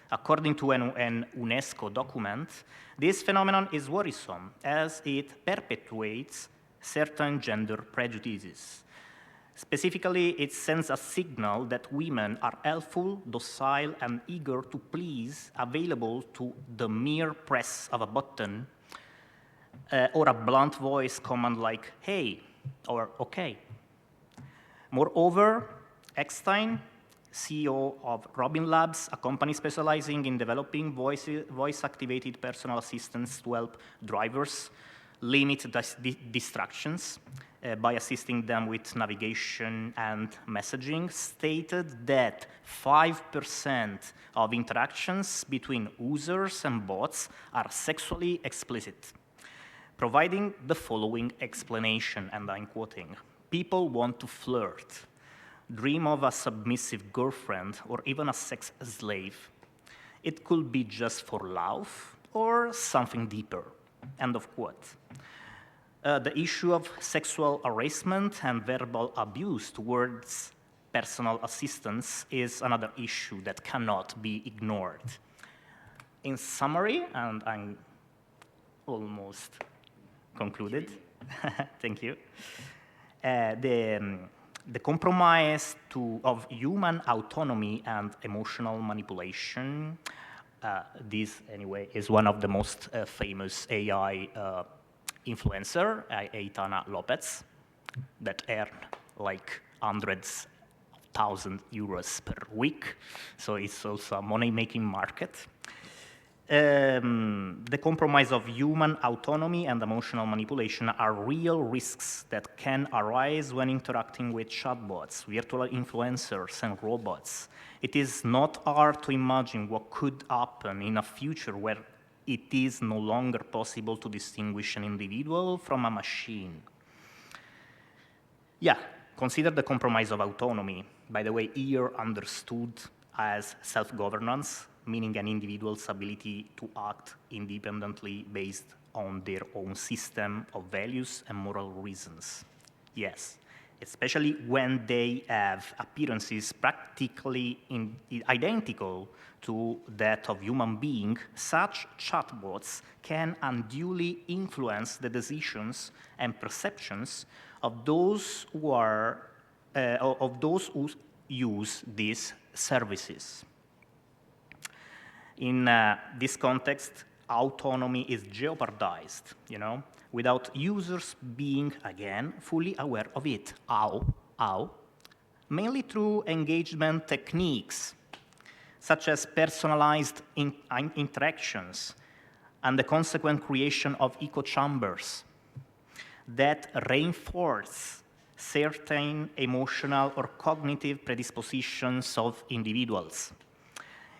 according to an UNESCO document, this phenomenon is worrisome as it perpetuates certain gender prejudices. Specifically, it sends a signal that women are helpful, docile, and eager to please, available to the mere press of a button or a blunt voice command like, hey, or okay. Moreover, Eckstein, CEO of Robin Labs, a company specializing in developing voice-activated personal assistants to help drivers limit distractions by assisting them with navigation and messaging, stated that 5% of interactions between users and bots are sexually explicit, providing the following explanation, and I'm quoting: people want to flirt, dream of a submissive girlfriend, or even a sex slave. It could be just for love or something deeper, end of quote. The issue of sexual harassment and verbal abuse towards personal assistants is another issue that cannot be ignored. In summary, and I'm almost concluded, thank you, the compromise of human autonomy and emotional manipulation, this anyway is one of the most famous AI influencer, Aitana Lopez, that earn like hundreds of thousands euros per week. So it's also a money-making market. The compromise of human autonomy and emotional manipulation are real risks that can arise when interacting with chatbots, virtual influencers, and robots. It is not hard to imagine what could happen in a future where it is no longer possible to distinguish an individual from a machine. Yeah, consider the compromise of autonomy, by the way, here understood as self-governance, meaning an individual's ability to act independently based on their own system of values and moral reasons. Yes, especially when they have appearances practically identical to that of human beings, such chatbots can unduly influence the decisions and perceptions of those who use these services. In this context, autonomy is jeopardized, without users being, again, fully aware of it. How? Mainly through engagement techniques, such as personalized interactions and the consequent creation of echo chambers that reinforce certain emotional or cognitive predispositions of individuals.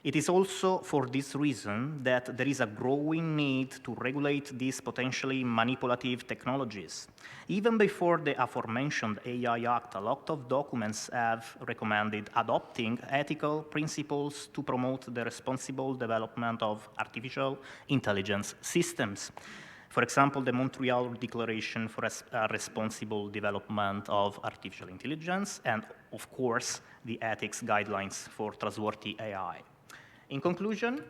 It is also for this reason that there is a growing need to regulate these potentially manipulative technologies. Even before the aforementioned AI Act, a lot of documents have recommended adopting ethical principles to promote the responsible development of artificial intelligence systems. For example, the Montreal Declaration for Responsible Development of Artificial Intelligence, and of course, the ethics guidelines for trustworthy AI. In conclusion,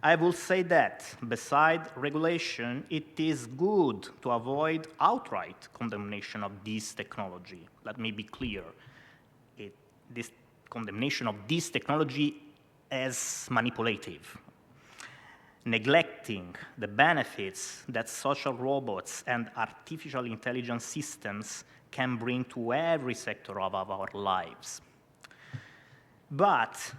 I will say that beside regulation, it is good to avoid outright condemnation of this technology. Let me be clear. This condemnation of this technology as manipulative, neglecting the benefits that social robots and artificial intelligence systems can bring to every sector of our lives. But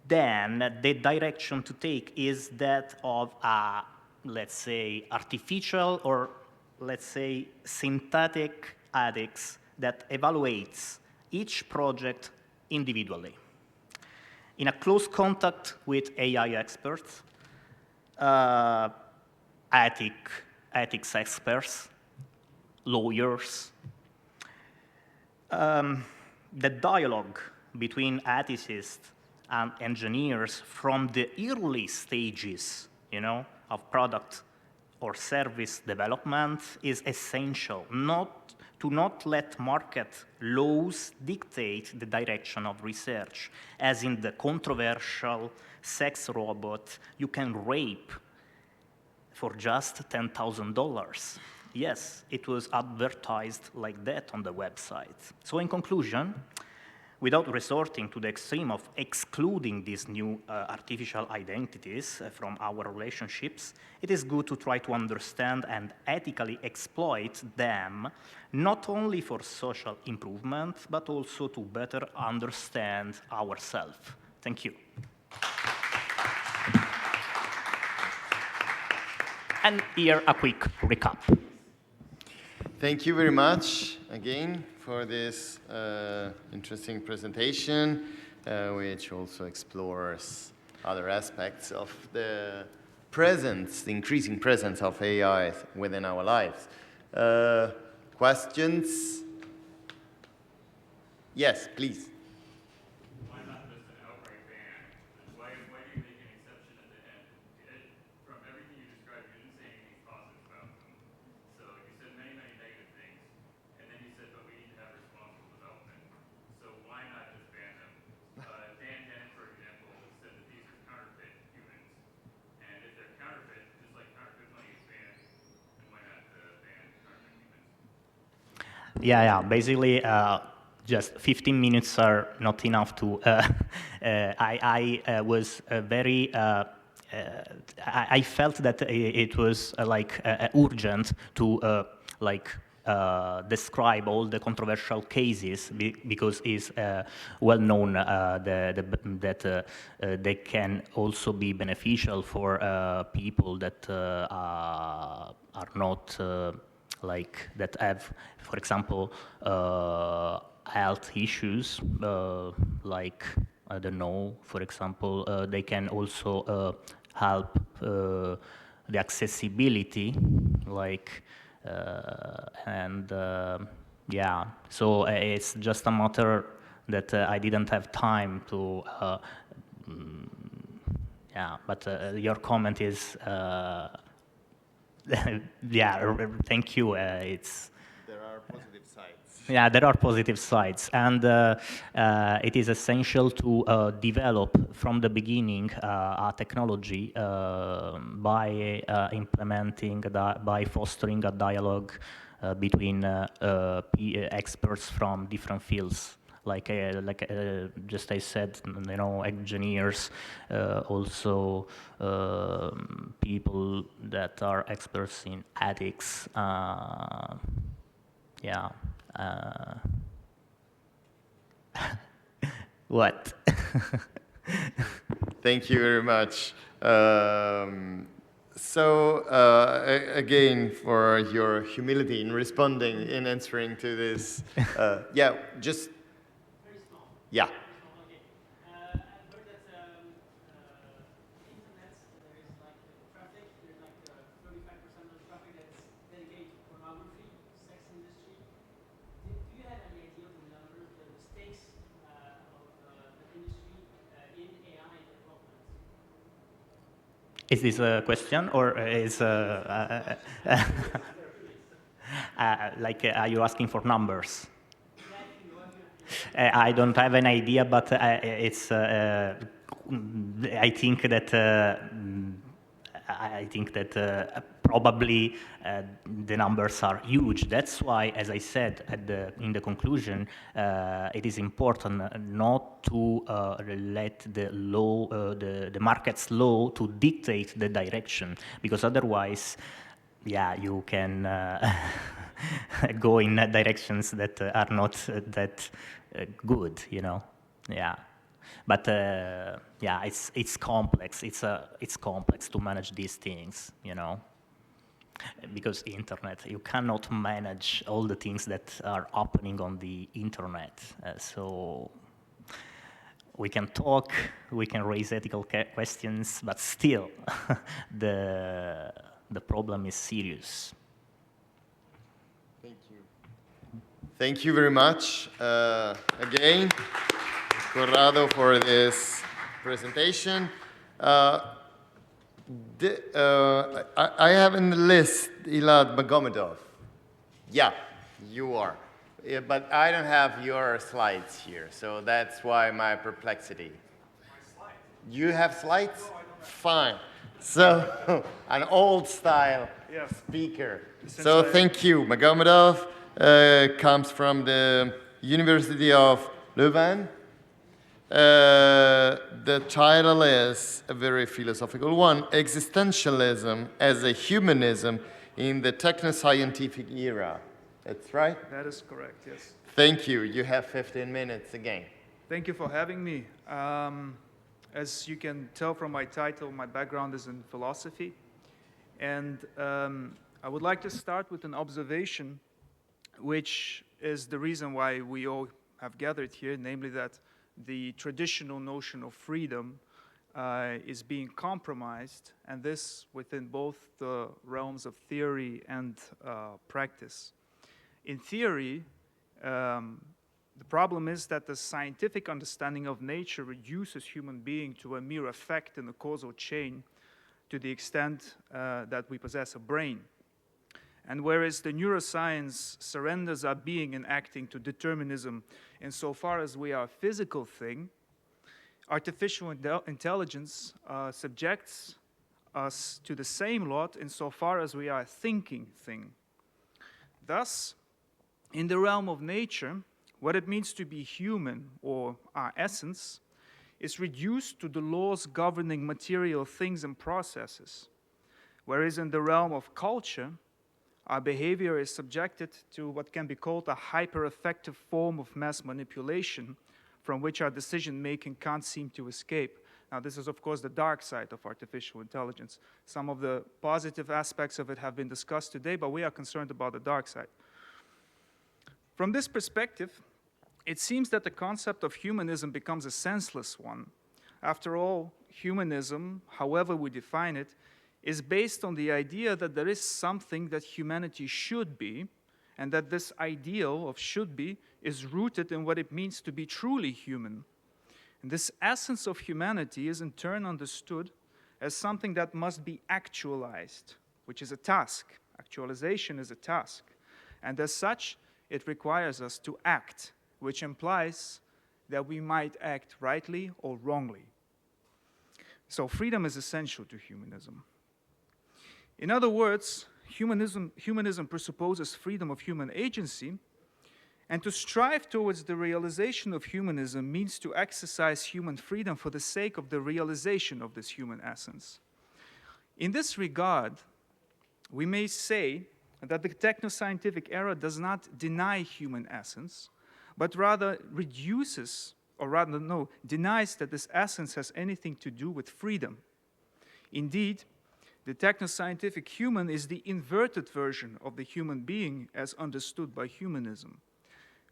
then the direction to take is that of a, let's say, artificial or, let's say, synthetic ethics that evaluates each project individually. In a close contact with AI experts, ethics experts, lawyers, the dialogue between ethicists and engineers from the early stages, of product or service development is essential. To not let market laws dictate the direction of research. As in the controversial sex robot you can rape for just $10,000. Yes, it was advertised like that on the website. So in conclusion, without resorting to the extreme of excluding these new artificial identities from our relationships, it is good to try to understand and ethically exploit them, not only for social improvement, but also to better understand ourselves. Thank you. And here a quick recap. Thank you very much again for this interesting presentation, which also explores other aspects of the presence, the increasing presence of AI within our lives. Questions? Yes, please. Why not just an outright ban? Why do you make an exception at the end? From everything you described, you didn't say anything positive about them. So you said many, many negative things, and then you said, but we need to have responsible development. So why not just ban them? Dan, for example, said that these are counterfeit humans. And if they're counterfeit, just like counterfeit money is banned, then why not ban counterfeit humans? Yeah. Basically, just 15 minutes are not enough to. I was very I felt that it was urgent to describe all the controversial cases because it's well known that they can also be beneficial for people that are not that have, for example, health issues, I don't know, for example, they can also help the accessibility, yeah, so it's just a matter that I didn't have time to, yeah, but your comment is, yeah, thank you, it's... There are positive sides. Yeah, there are positive sides, and it is essential to develop from the beginning a technology by implementing, by fostering a dialogue between experts from different fields. Just I said, you know, engineers, also people that are experts in ethics. Yeah. What? Thank you very much. Again, for your humility in responding, in answering to this, yeah, just, yeah. Is this a question, or is are you asking for numbers? I don't have an idea, but it's. I think that probably the numbers are huge. That's why, as I said in the conclusion, it is important not to let the law, the market's law, to dictate the direction, because otherwise, yeah, you can go in directions that are not that good, you know. Yeah. But yeah, it's complex. It's complex to manage these things, you know, because internet, you cannot manage all the things that are happening on the internet. So we can talk, we can raise ethical questions, but still, the problem is serious. Thank you. Thank you very much again, Corrado, for this presentation. I have in the list Elad Magomedov. Yeah, you are. Yeah, but I don't have your slides here, so that's why my perplexity. My slides? You have slides? No, I don't have. Fine. So, an old style speaker. So thank you. Magomedov comes from the University of Leuven. The title is a very philosophical one, Existentialism as a Humanism in the Technoscientific Era. That's right? That is correct, yes. Thank you. You have 15 minutes again. Thank you for having me. As you can tell from my title, my background is in philosophy. And I would like to start with an observation, which is the reason why we all have gathered here, namely that the traditional notion of freedom is being compromised, and this within both the realms of theory and practice. In theory, the problem is that the scientific understanding of nature reduces human being to a mere effect in the causal chain to the extent that we possess a brain. And whereas the neuroscience surrenders our being and acting to determinism insofar as we are a physical thing, artificial intelligence subjects us to the same lot insofar as we are a thinking thing. Thus, in the realm of nature, what it means to be human, or our essence, is reduced to the laws governing material things and processes, whereas in the realm of culture, our behavior is subjected to what can be called a hyper-effective form of mass manipulation from which our decision-making can't seem to escape. Now, this is, of course, the dark side of artificial intelligence. Some of the positive aspects of it have been discussed today, but we are concerned about the dark side. From this perspective, it seems that the concept of humanism becomes a senseless one. After all, humanism, however we define it, is based on the idea that there is something that humanity should be, and that this ideal of should be is rooted in what it means to be truly human. And this essence of humanity is in turn understood as something that must be actualized, which is a task. Actualization is a task. And as such, it requires us to act, which implies that we might act rightly or wrongly. So freedom is essential to humanism. In other words, humanism presupposes freedom of human agency, and to strive towards the realization of humanism means to exercise human freedom for the sake of the realization of this human essence. In this regard, we may say that the technoscientific era does not deny human essence, but rather denies that this essence has anything to do with freedom. Indeed, the technoscientific human is the inverted version of the human being as understood by humanism,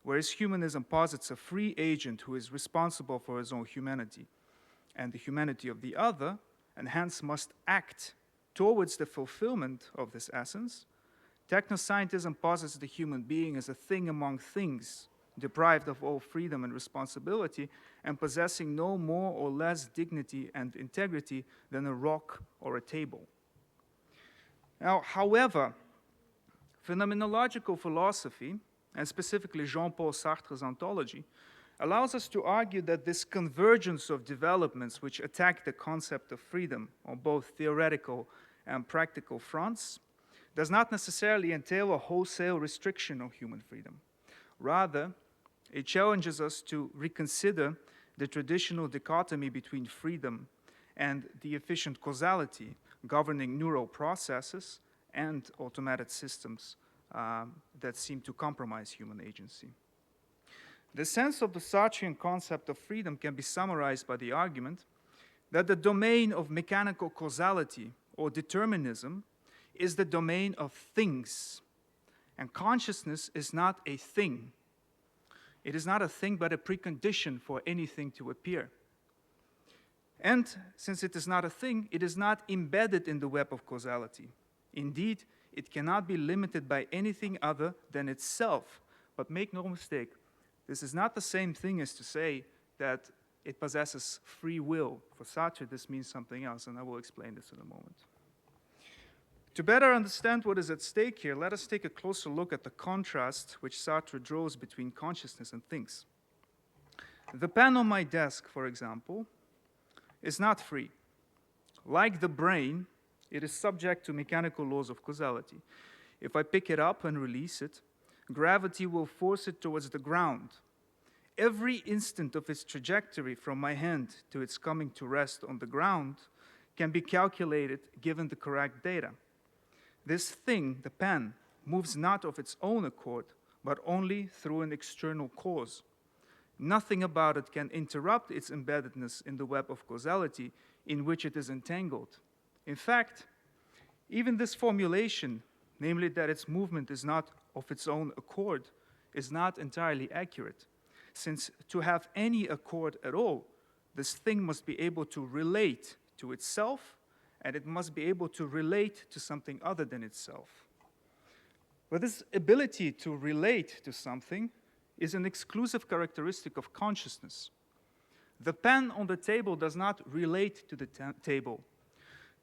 whereas humanism posits a free agent who is responsible for his own humanity and the humanity of the other, and hence must act towards the fulfillment of this essence. Technoscientism posits the human being as a thing among things, deprived of all freedom and responsibility, and possessing no more or less dignity and integrity than a rock or a table. Now, however, phenomenological philosophy, and specifically Jean-Paul Sartre's ontology, allows us to argue that this convergence of developments which attack the concept of freedom on both theoretical and practical fronts does not necessarily entail a wholesale restriction of human freedom. Rather, it challenges us to reconsider the traditional dichotomy between freedom and the efficient causality governing neural processes and automated systems that seem to compromise human agency. The sense of the Sartrean concept of freedom can be summarized by the argument that the domain of mechanical causality or determinism is the domain of things, and consciousness is not a thing. It is not a thing, but a precondition for anything to appear. And since it is not a thing, it is not embedded in the web of causality. Indeed, it cannot be limited by anything other than itself. But make no mistake, this is not the same thing as to say that it possesses free will. For Sartre, this means something else, and I will explain this in a moment. To better understand what is at stake here, let us take a closer look at the contrast which Sartre draws between consciousness and things. The pen on my desk, for example, is not free. Like the brain, it is subject to mechanical laws of causality. If I pick it up and release it, gravity will force it towards the ground. Every instant of its trajectory from my hand to its coming to rest on the ground can be calculated given the correct data. This thing, the pen, moves not of its own accord, but only through an external cause. Nothing about it can interrupt its embeddedness in the web of causality in which it is entangled. In fact, even this formulation, namely that its movement is not of its own accord, is not entirely accurate, since to have any accord at all, this thing must be able to relate to itself, and it must be able to relate to something other than itself. But this ability to relate to something is an exclusive characteristic of consciousness. The pen on the table does not relate to the table.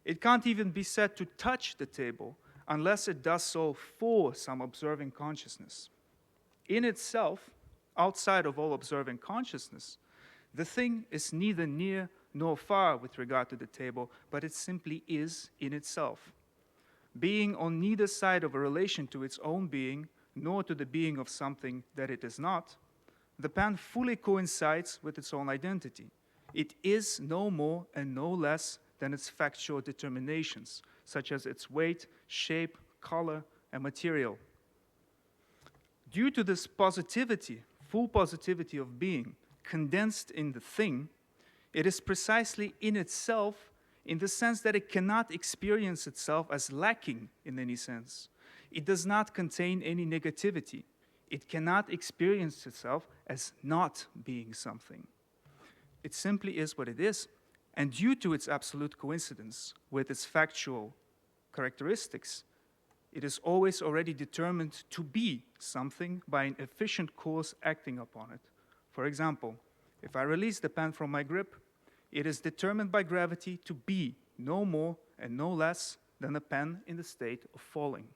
It can't even be said to touch the table unless it does so for some observing consciousness. In itself, outside of all observing consciousness, the thing is neither near nor far with regard to the table, but it simply is in itself. Being on neither side of a relation to its own being, nor to the being of something that it is not, the pen fully coincides with its own identity. It is no more and no less than its factual determinations, such as its weight, shape, color, and material. Due to this positivity, full positivity of being, condensed in the thing, it is precisely in itself in the sense that it cannot experience itself as lacking in any sense. It does not contain any negativity. It cannot experience itself as not being something. It simply is what it is, and due to its absolute coincidence with its factual characteristics, it is always already determined to be something by an efficient cause acting upon it. For example, if I release the pen from my grip, it is determined by gravity to be no more and no less than a pen in the state of falling.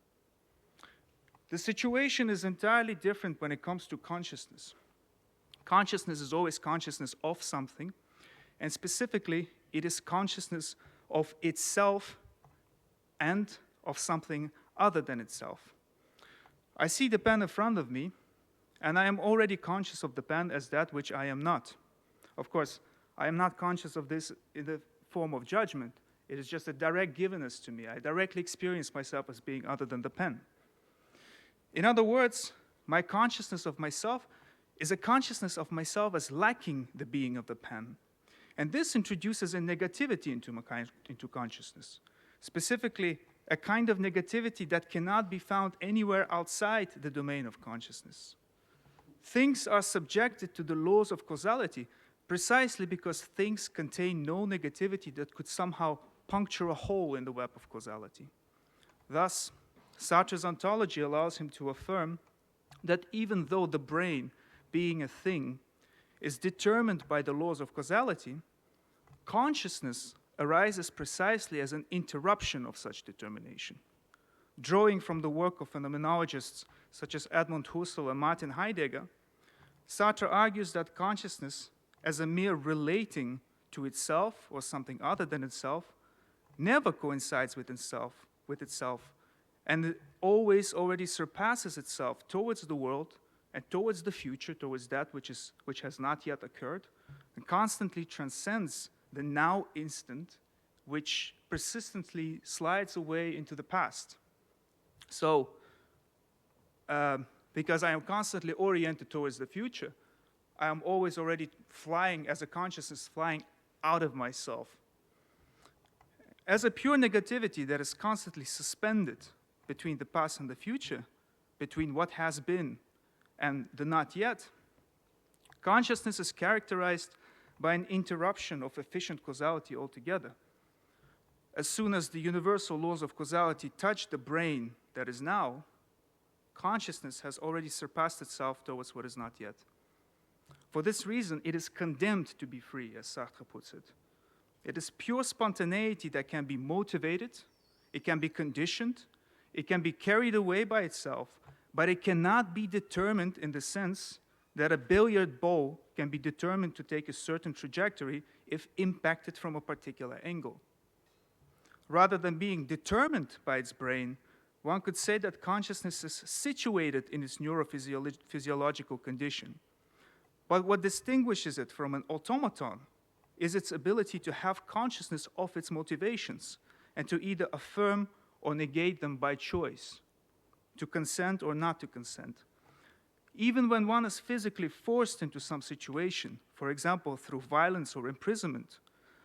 The situation is entirely different when it comes to consciousness. Consciousness is always consciousness of something, and specifically, it is consciousness of itself and of something other than itself. I see the pen in front of me, and I am already conscious of the pen as that which I am not. Of course, I am not conscious of this in the form of judgment. It is just a direct givenness to me. I directly experience myself as being other than the pen. In other words, my consciousness of myself is a consciousness of myself as lacking the being of the pen. And this introduces a negativity into consciousness, specifically a kind of negativity that cannot be found anywhere outside the domain of consciousness. Things are subjected to the laws of causality precisely because things contain no negativity that could somehow puncture a hole in the web of causality. Thus, Sartre's ontology allows him to affirm that even though the brain, being a thing, is determined by the laws of causality, consciousness arises precisely as an interruption of such determination. Drawing from the work of phenomenologists such as Edmund Husserl and Martin Heidegger, Sartre argues that consciousness, as a mere relating to itself or something other than itself, never coincides with itself, and it always already surpasses itself towards the world and towards the future, towards that which has not yet occurred, and constantly transcends the now instant, which persistently slides away into the past. So, because I am constantly oriented towards the future, I am always already flying as a consciousness, flying out of myself. As a pure negativity that is constantly suspended between the past and the future, between what has been and the not yet, consciousness is characterized by an interruption of efficient causality altogether. As soon as the universal laws of causality touch the brain that is now, consciousness has already surpassed itself towards what is not yet. For this reason, it is condemned to be free, as Sartre puts it. It is pure spontaneity that can be motivated, it can be conditioned, it can be carried away by itself, but it cannot be determined in the sense that a billiard ball can be determined to take a certain trajectory if impacted from a particular angle. Rather than being determined by its brain, one could say that consciousness is situated in its neurophysiological condition. But what distinguishes it from an automaton is its ability to have consciousness of its motivations and to either affirm or negate them by choice, to consent or not to consent. Even when one is physically forced into some situation, for example, through violence or imprisonment,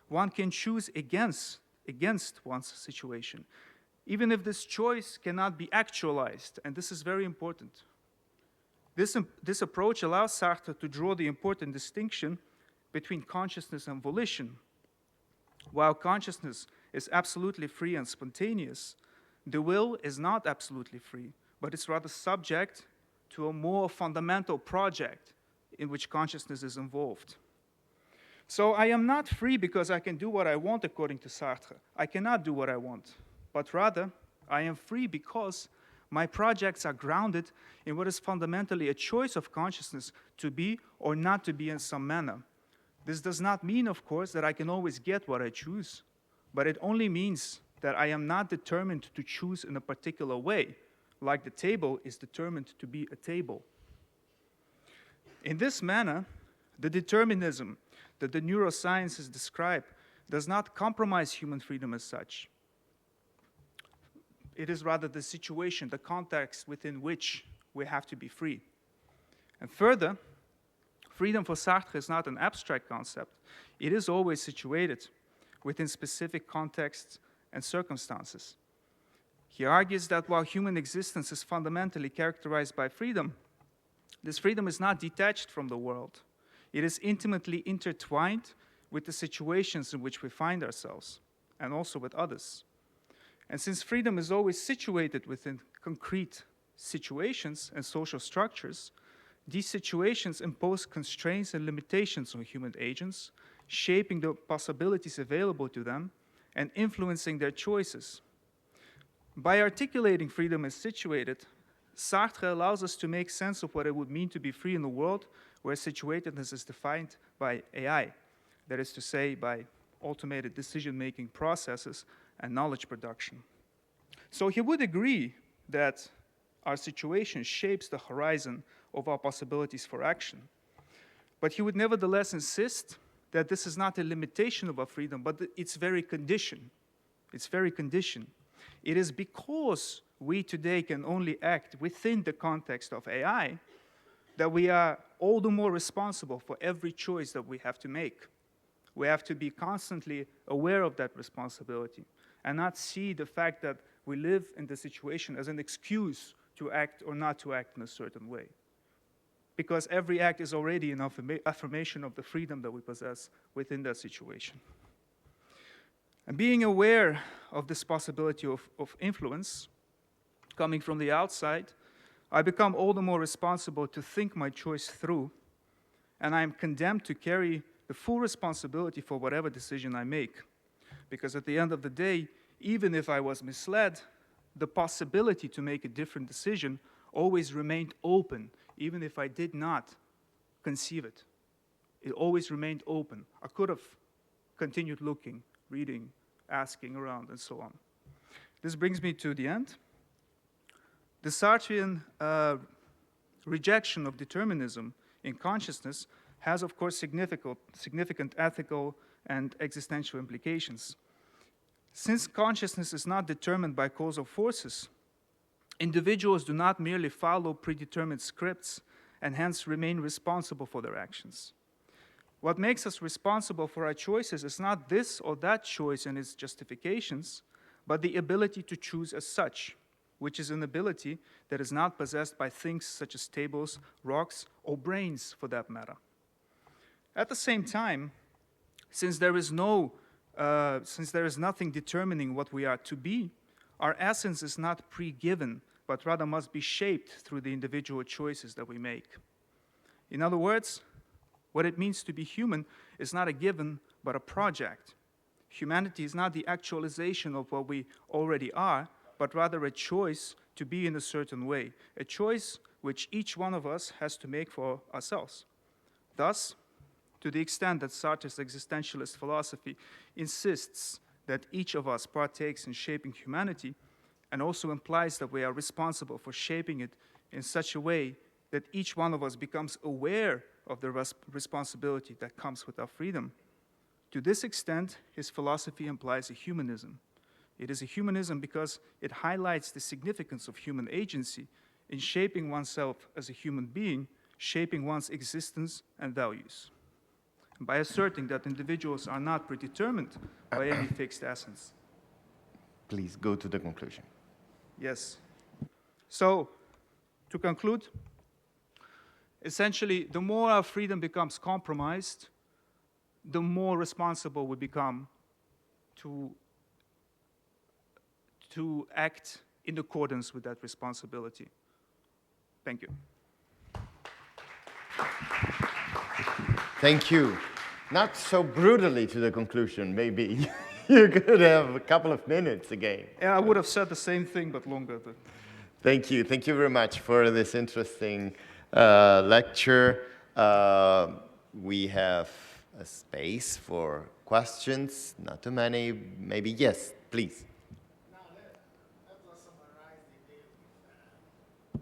one can choose against one's situation, even if this choice cannot be actualized, and this is very important. This approach allows Sartre to draw the important distinction between consciousness and volition. While consciousness is absolutely free and spontaneous, the will is not absolutely free, but it's rather subject to a more fundamental project in which consciousness is involved. So I am not free because I can do what I want according to Sartre. I cannot do what I want, but rather I am free because my projects are grounded in what is fundamentally a choice of consciousness to be or not to be in some manner. This does not mean, of course, that I can always get what I choose, but it only means that I am not determined to choose in a particular way, like the table is determined to be a table. In this manner, the determinism that the neurosciences describe does not compromise human freedom as such. It is rather the situation, the context within which we have to be free. And further, freedom for Sartre is not an abstract concept. It is always situated within specific contexts and circumstances. He argues that while human existence is fundamentally characterized by freedom, this freedom is not detached from the world. It is intimately intertwined with the situations in which we find ourselves, and also with others. And since freedom is always situated within concrete situations and social structures, these situations impose constraints and limitations on human agents, shaping the possibilities available to them and influencing their choices. By articulating freedom as situated, Sartre allows us to make sense of what it would mean to be free in a world where situatedness is defined by AI, that is to say, by automated decision-making processes and knowledge production. So he would agree that our situation shapes the horizon of our possibilities for action. But he would nevertheless insist that this is not a limitation of our freedom, but its very condition. Its very condition. It is because we today can only act within the context of AI that we are all the more responsible for every choice that we have to make. We have to be constantly aware of that responsibility and not see the fact that we live in the situation as an excuse to act or not to act in a certain way. Because every act is already an affirmation of the freedom that we possess within that situation. And being aware of this possibility of influence coming from the outside, I become all the more responsible to think my choice through, and I am condemned to carry the full responsibility for whatever decision I make. Because at the end of the day, even if I was misled, the possibility to make a different decision always remained open, even if I did not conceive it. It always remained open. I could have continued looking, reading, asking around, and so on. This brings me to the end. The Sartrean rejection of determinism in consciousness has, of course, significant ethical and existential implications. Since consciousness is not determined by causal forces, individuals do not merely follow predetermined scripts and hence remain responsible for their actions. What makes us responsible for our choices is not this or that choice and its justifications, but the ability to choose as such, which is an ability that is not possessed by things such as tables, rocks, or brains, for that matter. At the same time, since there is nothing determining what we are to be, our essence is not pre-given, but rather must be shaped through the individual choices that we make. In other words, what it means to be human is not a given, but a project. Humanity is not the actualization of what we already are, but rather a choice to be in a certain way, a choice which each one of us has to make for ourselves. Thus, to the extent that Sartre's existentialist philosophy insists that each of us partakes in shaping humanity, and also implies that we are responsible for shaping it in such a way that each one of us becomes aware of the responsibility that comes with our freedom. To this extent, his philosophy implies a humanism. It is a humanism because it highlights the significance of human agency in shaping oneself as a human being, shaping one's existence and values. And by asserting that individuals are not predetermined by any fixed essence. Please go to the conclusion. Yes. So, to conclude, essentially, the more our freedom becomes compromised, the more responsible we become to act in accordance with that responsibility. Thank you. Thank you. Not so brutally to the conclusion, maybe. You could have a couple of minutes again. Yeah, I would have said the same thing, but longer. But... Thank you. Thank you very much for this interesting lecture. We have a space for questions. Not too many. Maybe yes, please. Now let us summarize the day with Sartre's philosophy.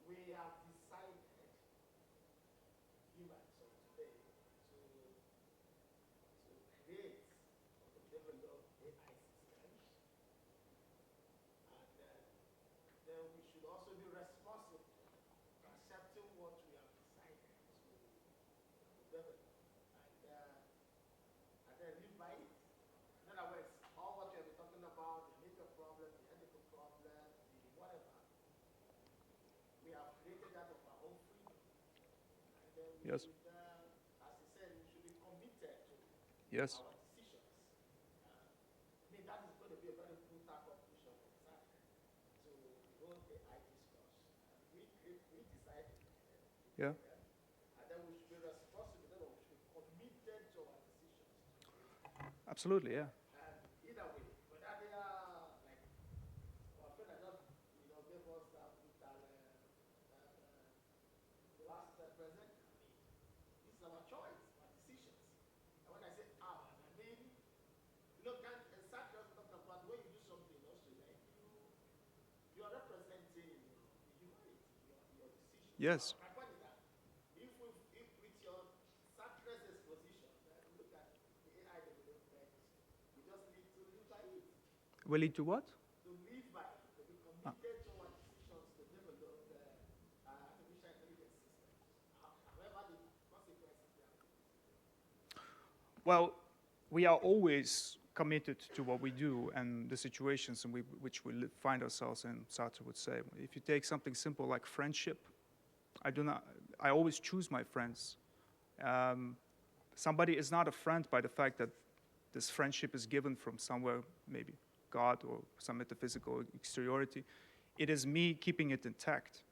we have decided, humans of today, to create or to develop AI systems. And then we should also be responsible for accepting what we have decided to develop. And then live by it. In other words, all what we have been talking about, the legal problem, the ethical problem, the whatever, we have created that of our own freedom. And then we Yes. should, as he said, we should be committed to Yes. our decisions. I mean, that is going to be a very brutal conclusion of that to the whole AI discourse. We decided. Yeah. And then we should be responsible, then we should be committed to our decisions. Absolutely, yeah. Either way, but that they are like our friend that just gave us that brutal last present. This is our choice, our decisions. And when I say our, I mean, Sartre just talked about when you do something also, like you are representing the humanity, your decision. Yes. My point is that if with your Sartre's exposition, look at the AI development, we just need to live by it. Will lead to what? To live by it, to be committed to our decisions to develop artificial intelligence systems, however the consequences they are. Well, we are always committed to what we do and the situations in which we find ourselves in, Sartre would say. If you take something simple like friendship, I always choose my friends. Somebody is not a friend by the fact that this friendship is given from somewhere, maybe God or some metaphysical exteriority. It is me keeping it intact.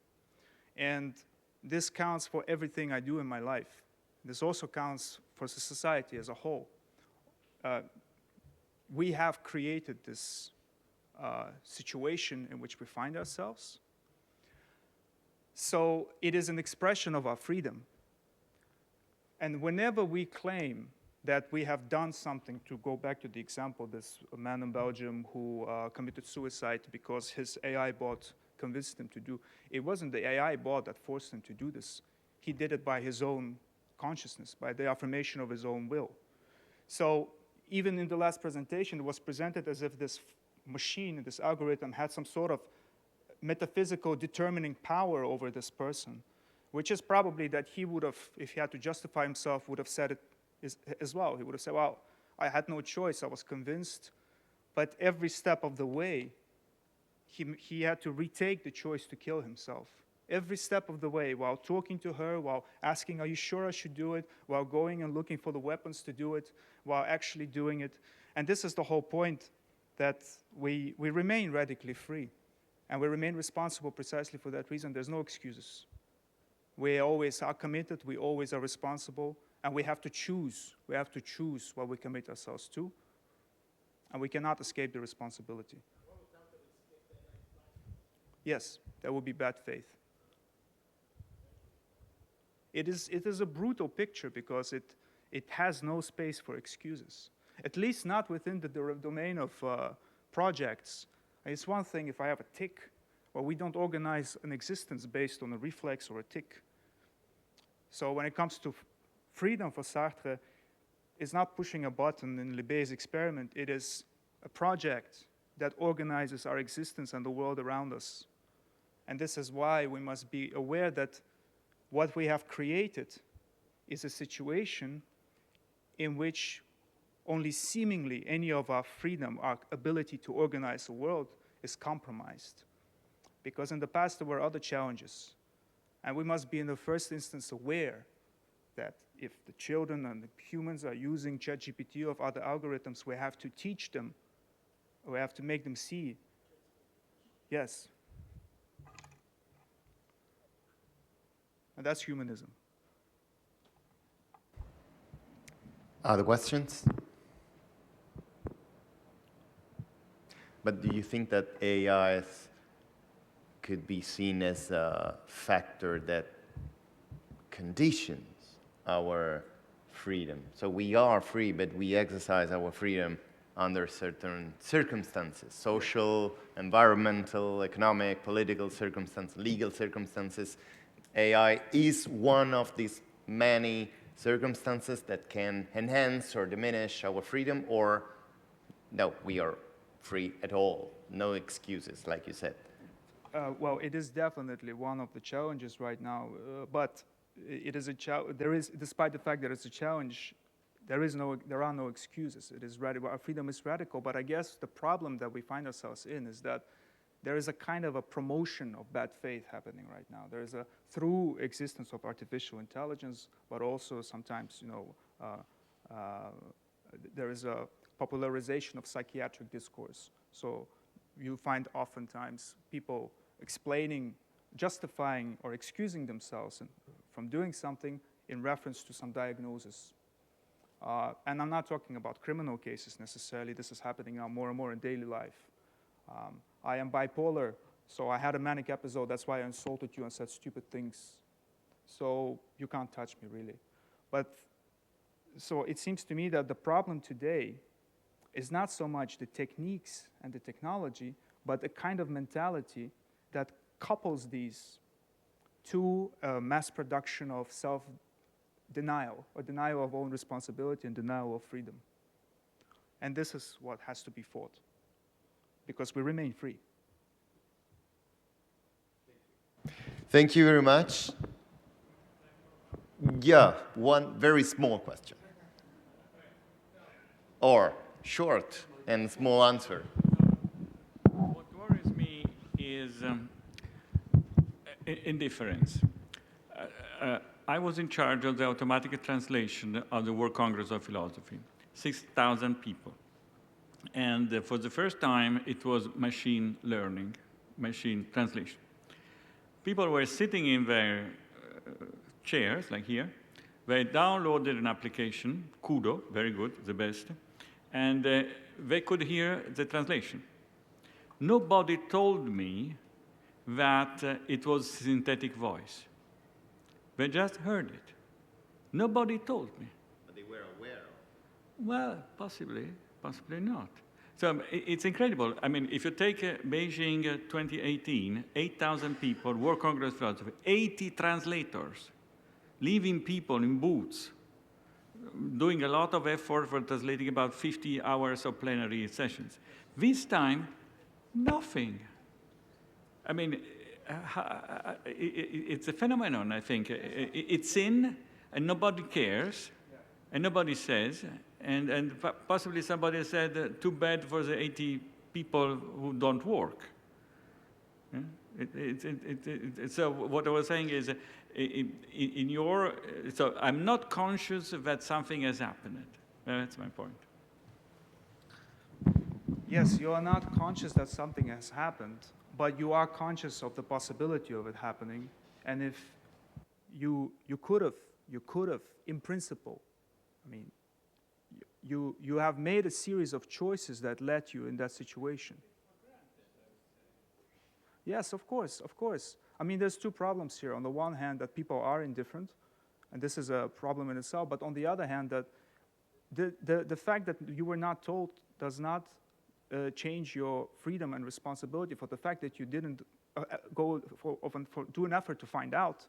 And this counts for everything I do in my life. This also counts for the society as a whole. We have created this situation in which we find ourselves. So it is an expression of our freedom. And whenever we claim that we have done something, to go back to the example, this man in Belgium who committed suicide because his AI bot convinced him to do, it wasn't the AI bot that forced him to do this. He did it by his own consciousness, by the affirmation of his own will. So even in the last presentation, it was presented as if this machine, this algorithm, had some sort of metaphysical determining power over this person, which is probably that he would have, if he had to justify himself, would have said it as well. He would have said, well, I had no choice, I was convinced, but every step of the way, he had to retake the choice to kill himself. Every step of the way, while talking to her, while asking, are you sure I should do it, while going and looking for the weapons to do it, while actually doing it. And this is the whole point, that we remain radically free. And we remain responsible precisely for that reason. There's no excuses. We always are committed, we always are responsible, and we have to choose. We have to choose what we commit ourselves to, and we cannot escape the responsibility. Yes, that would be bad faith. It is a brutal picture because it has no space for excuses, at least not within the domain of projects. It's one thing if I have a tic, well, we don't organize an existence based on a reflex or a tic. So when it comes to freedom for Sartre, it's not pushing a button in Libet's experiment. It is a project that organizes our existence and the world around us. And this is why we must be aware that what we have created is a situation in which only seemingly any of our freedom, our ability to organize the world is compromised. Because in the past there were other challenges. And we must be in the first instance aware that if the children and the humans are using ChatGPT or other algorithms, we have to teach them, we have to make them see. Yes. And that's humanism. Other questions? But do you think that AI could be seen as a factor that conditions our freedom? So we are free, but we exercise our freedom under certain circumstances, social, environmental, economic, political circumstances, legal circumstances. AI is one of these many circumstances that can enhance or diminish our freedom, or no, we are free at all, no excuses, like you said. Well, it is definitely one of the challenges right now, but it is despite the fact that it's a challenge, there are no excuses. It is radical. Our freedom is radical, but I guess the problem that we find ourselves in is that there is a kind of a promotion of bad faith happening right now. There is through existence of artificial intelligence, but also sometimes, there is a popularization of psychiatric discourse. So you find oftentimes people explaining, justifying, or excusing themselves from doing something in reference to some diagnosis. And I'm not talking about criminal cases necessarily. This is happening now more and more in daily life. I am bipolar, so I had a manic episode. That's why I insulted you and said stupid things. So you can't touch me, really. But so it seems to me that the problem today is not so much the techniques and the technology, but a kind of mentality that couples these to mass production of self-denial, or denial of own responsibility and denial of freedom. And this is what has to be fought, because we remain free. Thank you very much. Yeah, one very small question. Or short and small answer. What worries me is indifference. I was in charge of the automatic translation of the World Congress of Philosophy, 6,000 people. And for the first time, it was machine learning, machine translation. People were sitting in their chairs, like here. They downloaded an application, Kudo, very good, the best, and they could hear the translation. Nobody told me that it was synthetic voice. They just heard it. Nobody told me. But they were aware of. Well, possibly not. So it's incredible. I mean, if you take Beijing 2018, 8,000 people, World Congress of Philosophy, 80 translators, leaving people in booths, doing a lot of effort for translating about 50 hours of plenary sessions. This time, nothing. I mean, it's a phenomenon, I think. It's in, and nobody cares, and nobody says, and possibly somebody said, too bad for the 80 people who don't work. So what I was saying is, so I'm not conscious that something has happened. That's my point. Yes, you are not conscious that something has happened, but you are conscious of the possibility of it happening. And if you could have, in principle, I mean, you have made a series of choices that led you in that situation. Yes, of course. I mean, there's two problems here. On the one hand, that people are indifferent, and this is a problem in itself. But on the other hand, that the fact that you were not told does not change your freedom and responsibility for the fact that you didn't do an effort to find out,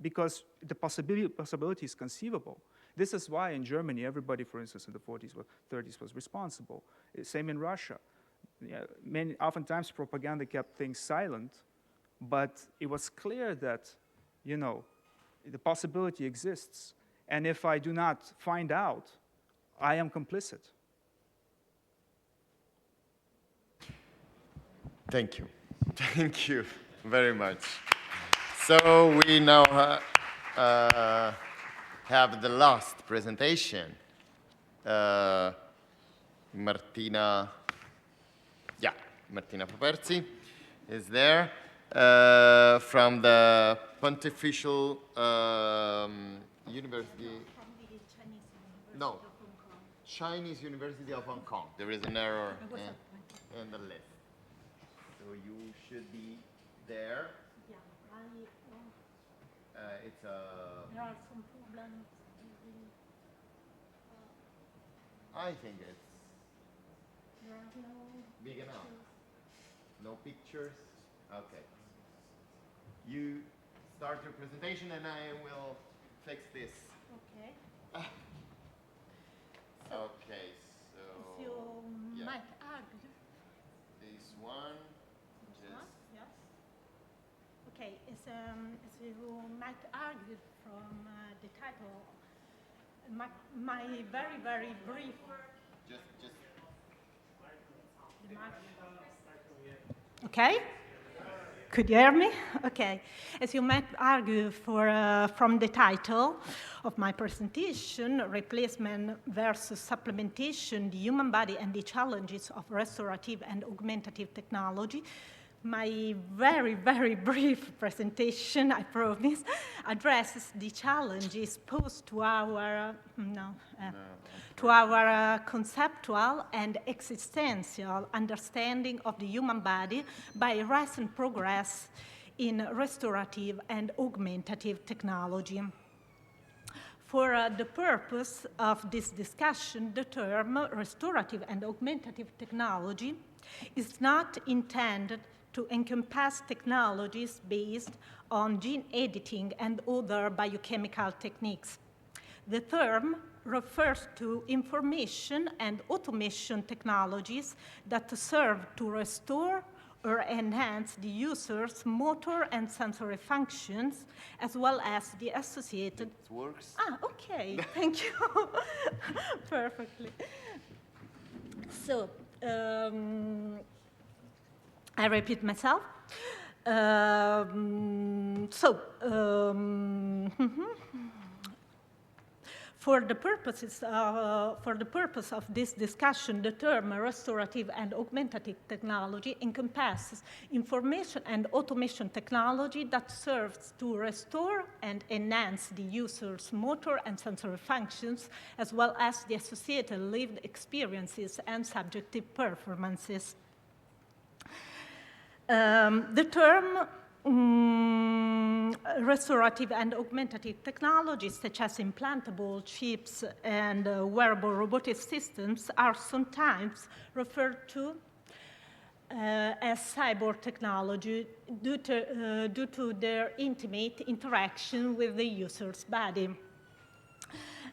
because the possibility is conceivable. This is why in Germany, everybody, for instance, in the 40s or 30s was responsible. Same in Russia. Oftentimes propaganda kept things silent, but it was clear that, the possibility exists. And if I do not find out, I am complicit. Thank you. Thank you very much. So we now have the last presentation. Martina Properzi is there from the Pontifical University. No, Chinese University of Hong Kong. There is an error in the list. So you should be there. It's a. There are some problems. I think it's There are no Big enough? No pictures? Okay. You start your presentation and I will fix this. Okay. Okay, so If you yeah. might argue. This one, just Yes. Okay, as you might argue from the title, my very, very brief. just Okay. Could you hear me? Okay. As you might argue from the title of my presentation, Replacement versus Supplementation, the Human Body and the Challenges of Restorative and Augmentative Technology, my very, very brief presentation, I promise, addresses the challenges posed to our, conceptual and existential understanding of the human body by recent progress in restorative and augmentative technology. For the purpose of this discussion, the term restorative and augmentative technology is not intended to encompass technologies based on gene editing and other biochemical techniques. The term refers to information and automation technologies that serve to restore or enhance the user's motor and sensory functions, as well as the associated... It works. Ah, okay, thank you. Perfectly. So, I repeat myself. For the purpose of this discussion, the term restorative and augmentative technology encompasses information and automation technology that serves to restore and enhance the user's motor and sensory functions, as well as the associated lived experiences and subjective performances. The term restorative and augmentative technologies, such as implantable chips and wearable robotic systems, are sometimes referred to as cyborg technology due to their intimate interaction with the user's body.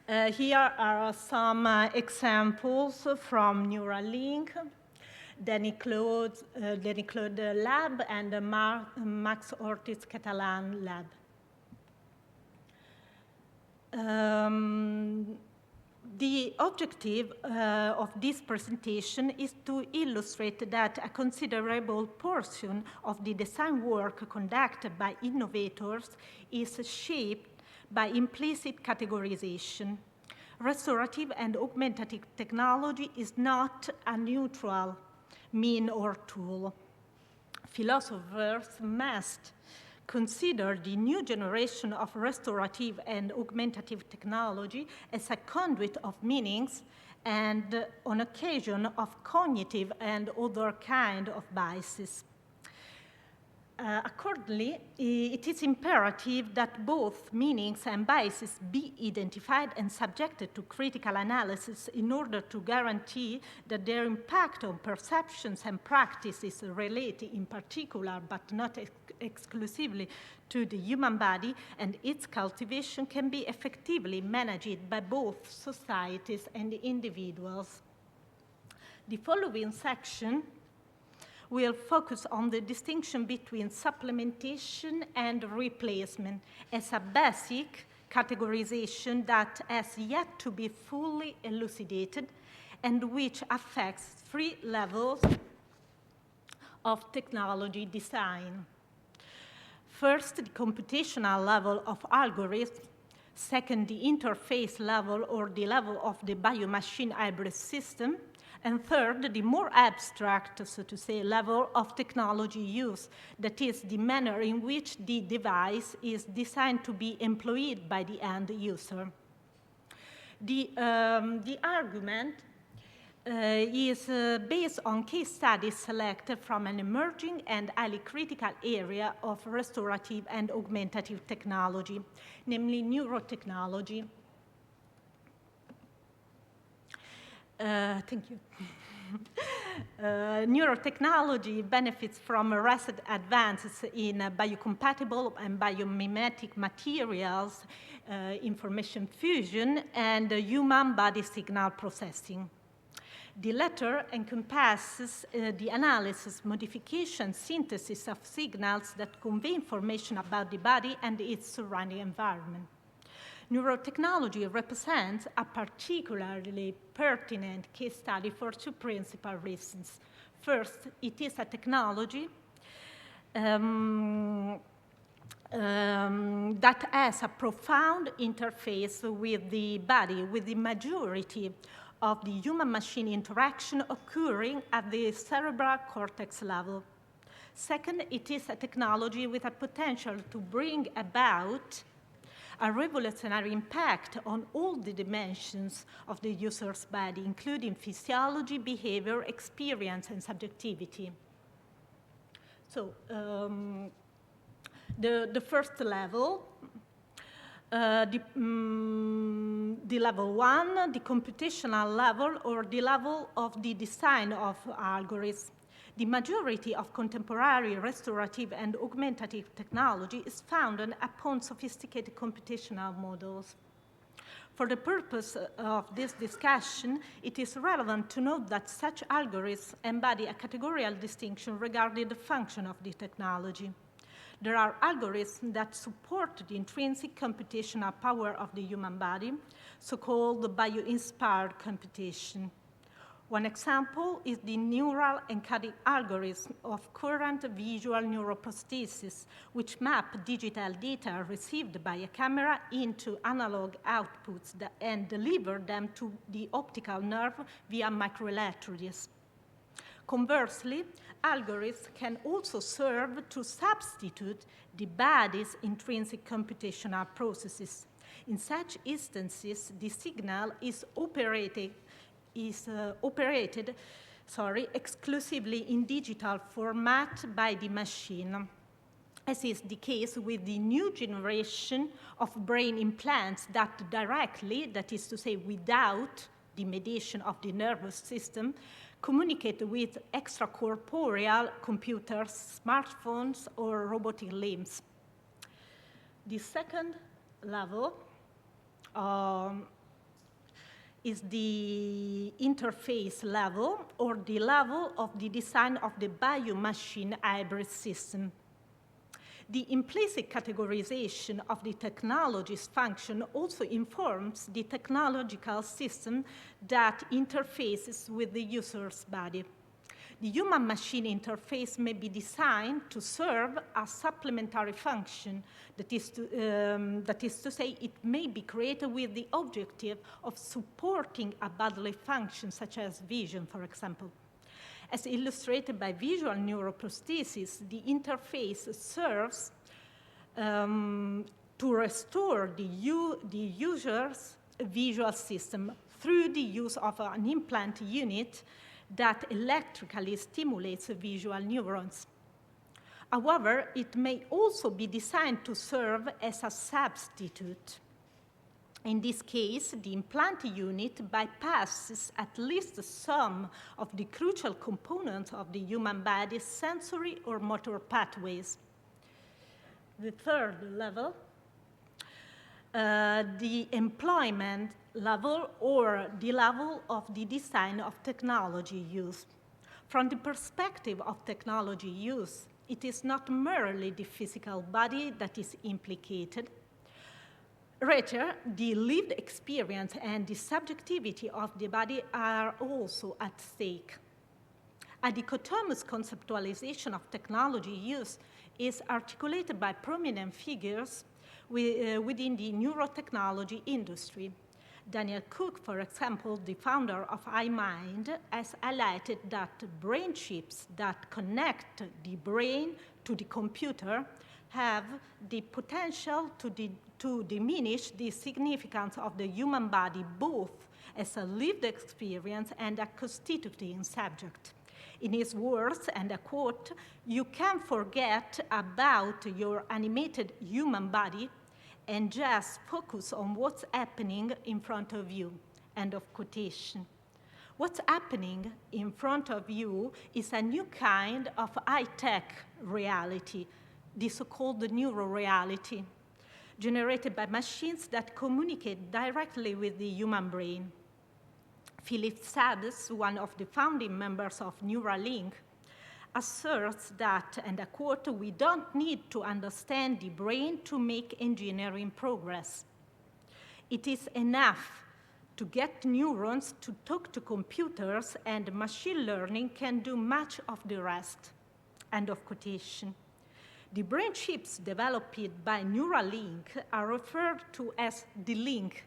Here are some examples from Neuralink, Denis-Claude Lab and Max Ortiz Catalan Lab. The objective of this presentation is to illustrate that a considerable portion of the design work conducted by innovators is shaped by implicit categorization. Restorative and augmentative technology is not a neutral mean or tool. Philosophers must consider the new generation of restorative and augmentative technology as a conduit of meanings and, on occasion, of cognitive and other kind of biases. Accordingly, it is imperative that both meanings and biases be identified and subjected to critical analysis in order to guarantee that their impact on perceptions and practices related in particular, but not exclusively, to the human body and its cultivation can be effectively managed by both societies and individuals. The following section will focus on the distinction between supplementation and replacement as a basic categorization that has yet to be fully elucidated and which affects 3 levels of technology design. First, the computational level of algorithms. Second, the interface level or the level of the bio-machine hybrid system. And third, the more abstract, so to say, level of technology use, that is the manner in which the device is designed to be employed by the end user. The argument is based on case studies selected from an emerging and highly critical area of restorative and augmentative technology, namely neurotechnology. Thank you. Neurotechnology benefits from recent advances in biocompatible and biomimetic materials, information fusion, and human body signal processing. The latter encompasses the analysis, modification, synthesis of signals that convey information about the body and its surrounding environment. Neurotechnology represents a particularly pertinent case study for two principal reasons. First, it is a technology that has a profound interface with the body, with the majority of the human-machine interaction occurring at the cerebral cortex level. Second, it is a technology with a potential to bring about a revolutionary impact on all the dimensions of the user's body, including physiology, behavior, experience, and subjectivity. So the first level, the level 1, the computational level, or the level of the design of algorithms. The majority of contemporary restorative and augmentative technology is founded upon sophisticated computational models. For the purpose of this discussion, it is relevant to note that such algorithms embody a categorical distinction regarding the function of the technology. There are algorithms that support the intrinsic computational power of the human body, so-called bio-inspired computation. One example is the neural encoding algorithm of current visual neuroprosthesis, which map digital data received by a camera into analog outputs and deliver them to the optical nerve via microelectrodes. Conversely, algorithms can also serve to substitute the body's intrinsic computational processes. In such instances, the signal is operated exclusively in digital format by the machine, as is the case with the new generation of brain implants that directly, that is to say without the mediation of the nervous system, communicate with extracorporeal computers, smartphones, or robotic limbs. The second level is the interface level, or the level of the design of the bio-machine hybrid system. The implicit categorization of the technology's function also informs the technological system that interfaces with the user's body. The human-machine interface may be designed to serve a supplementary function. That is to say, it may be created with the objective of supporting a bodily function, such as vision, for example. As illustrated by visual neuroprosthesis, the interface serves to restore the user's visual system through the use of an implant unit that electrically stimulates visual neurons. However, it may also be designed to serve as a substitute. In this case, the implant unit bypasses at least some of the crucial components of the human body's sensory or motor pathways. The third level, the employment level, or the level of the design of technology use. From the perspective of technology use, it is not merely the physical body that is implicated. Rather, the lived experience and the subjectivity of the body are also at stake. A dichotomous conceptualization of technology use is articulated by prominent figures within the neurotechnology industry. Daniel Cook, for example, the founder of iMind, has highlighted that brain chips that connect the brain to the computer have the potential to diminish the significance of the human body, both as a lived experience and a constituting subject. In his words, and I quote, "You can forget about your animated human body and just focus on what's happening in front of you," end of quotation. What's happening in front of you is a new kind of high-tech reality, the so-called neuroreality, generated by machines that communicate directly with the human brain. Philip Sades, one of the founding members of Neuralink, asserts that, and I quote, "We don't need to understand the brain to make engineering progress. It is enough to get neurons to talk to computers, and machine learning can do much of the rest." End of quotation. The brain chips developed by Neuralink are referred to as the link.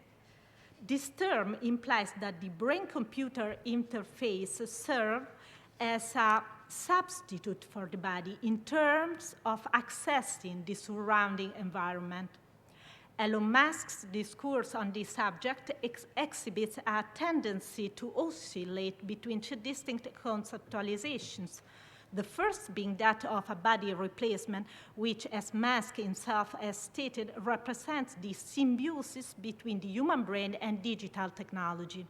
This term implies that the brain-computer interface serves as a substitute for the body in terms of accessing the surrounding environment. Elon Musk's discourse on this subject exhibits a tendency to oscillate between two distinct conceptualizations. The first being that of a body replacement, which, as Musk himself has stated, represents the symbiosis between the human brain and digital technology.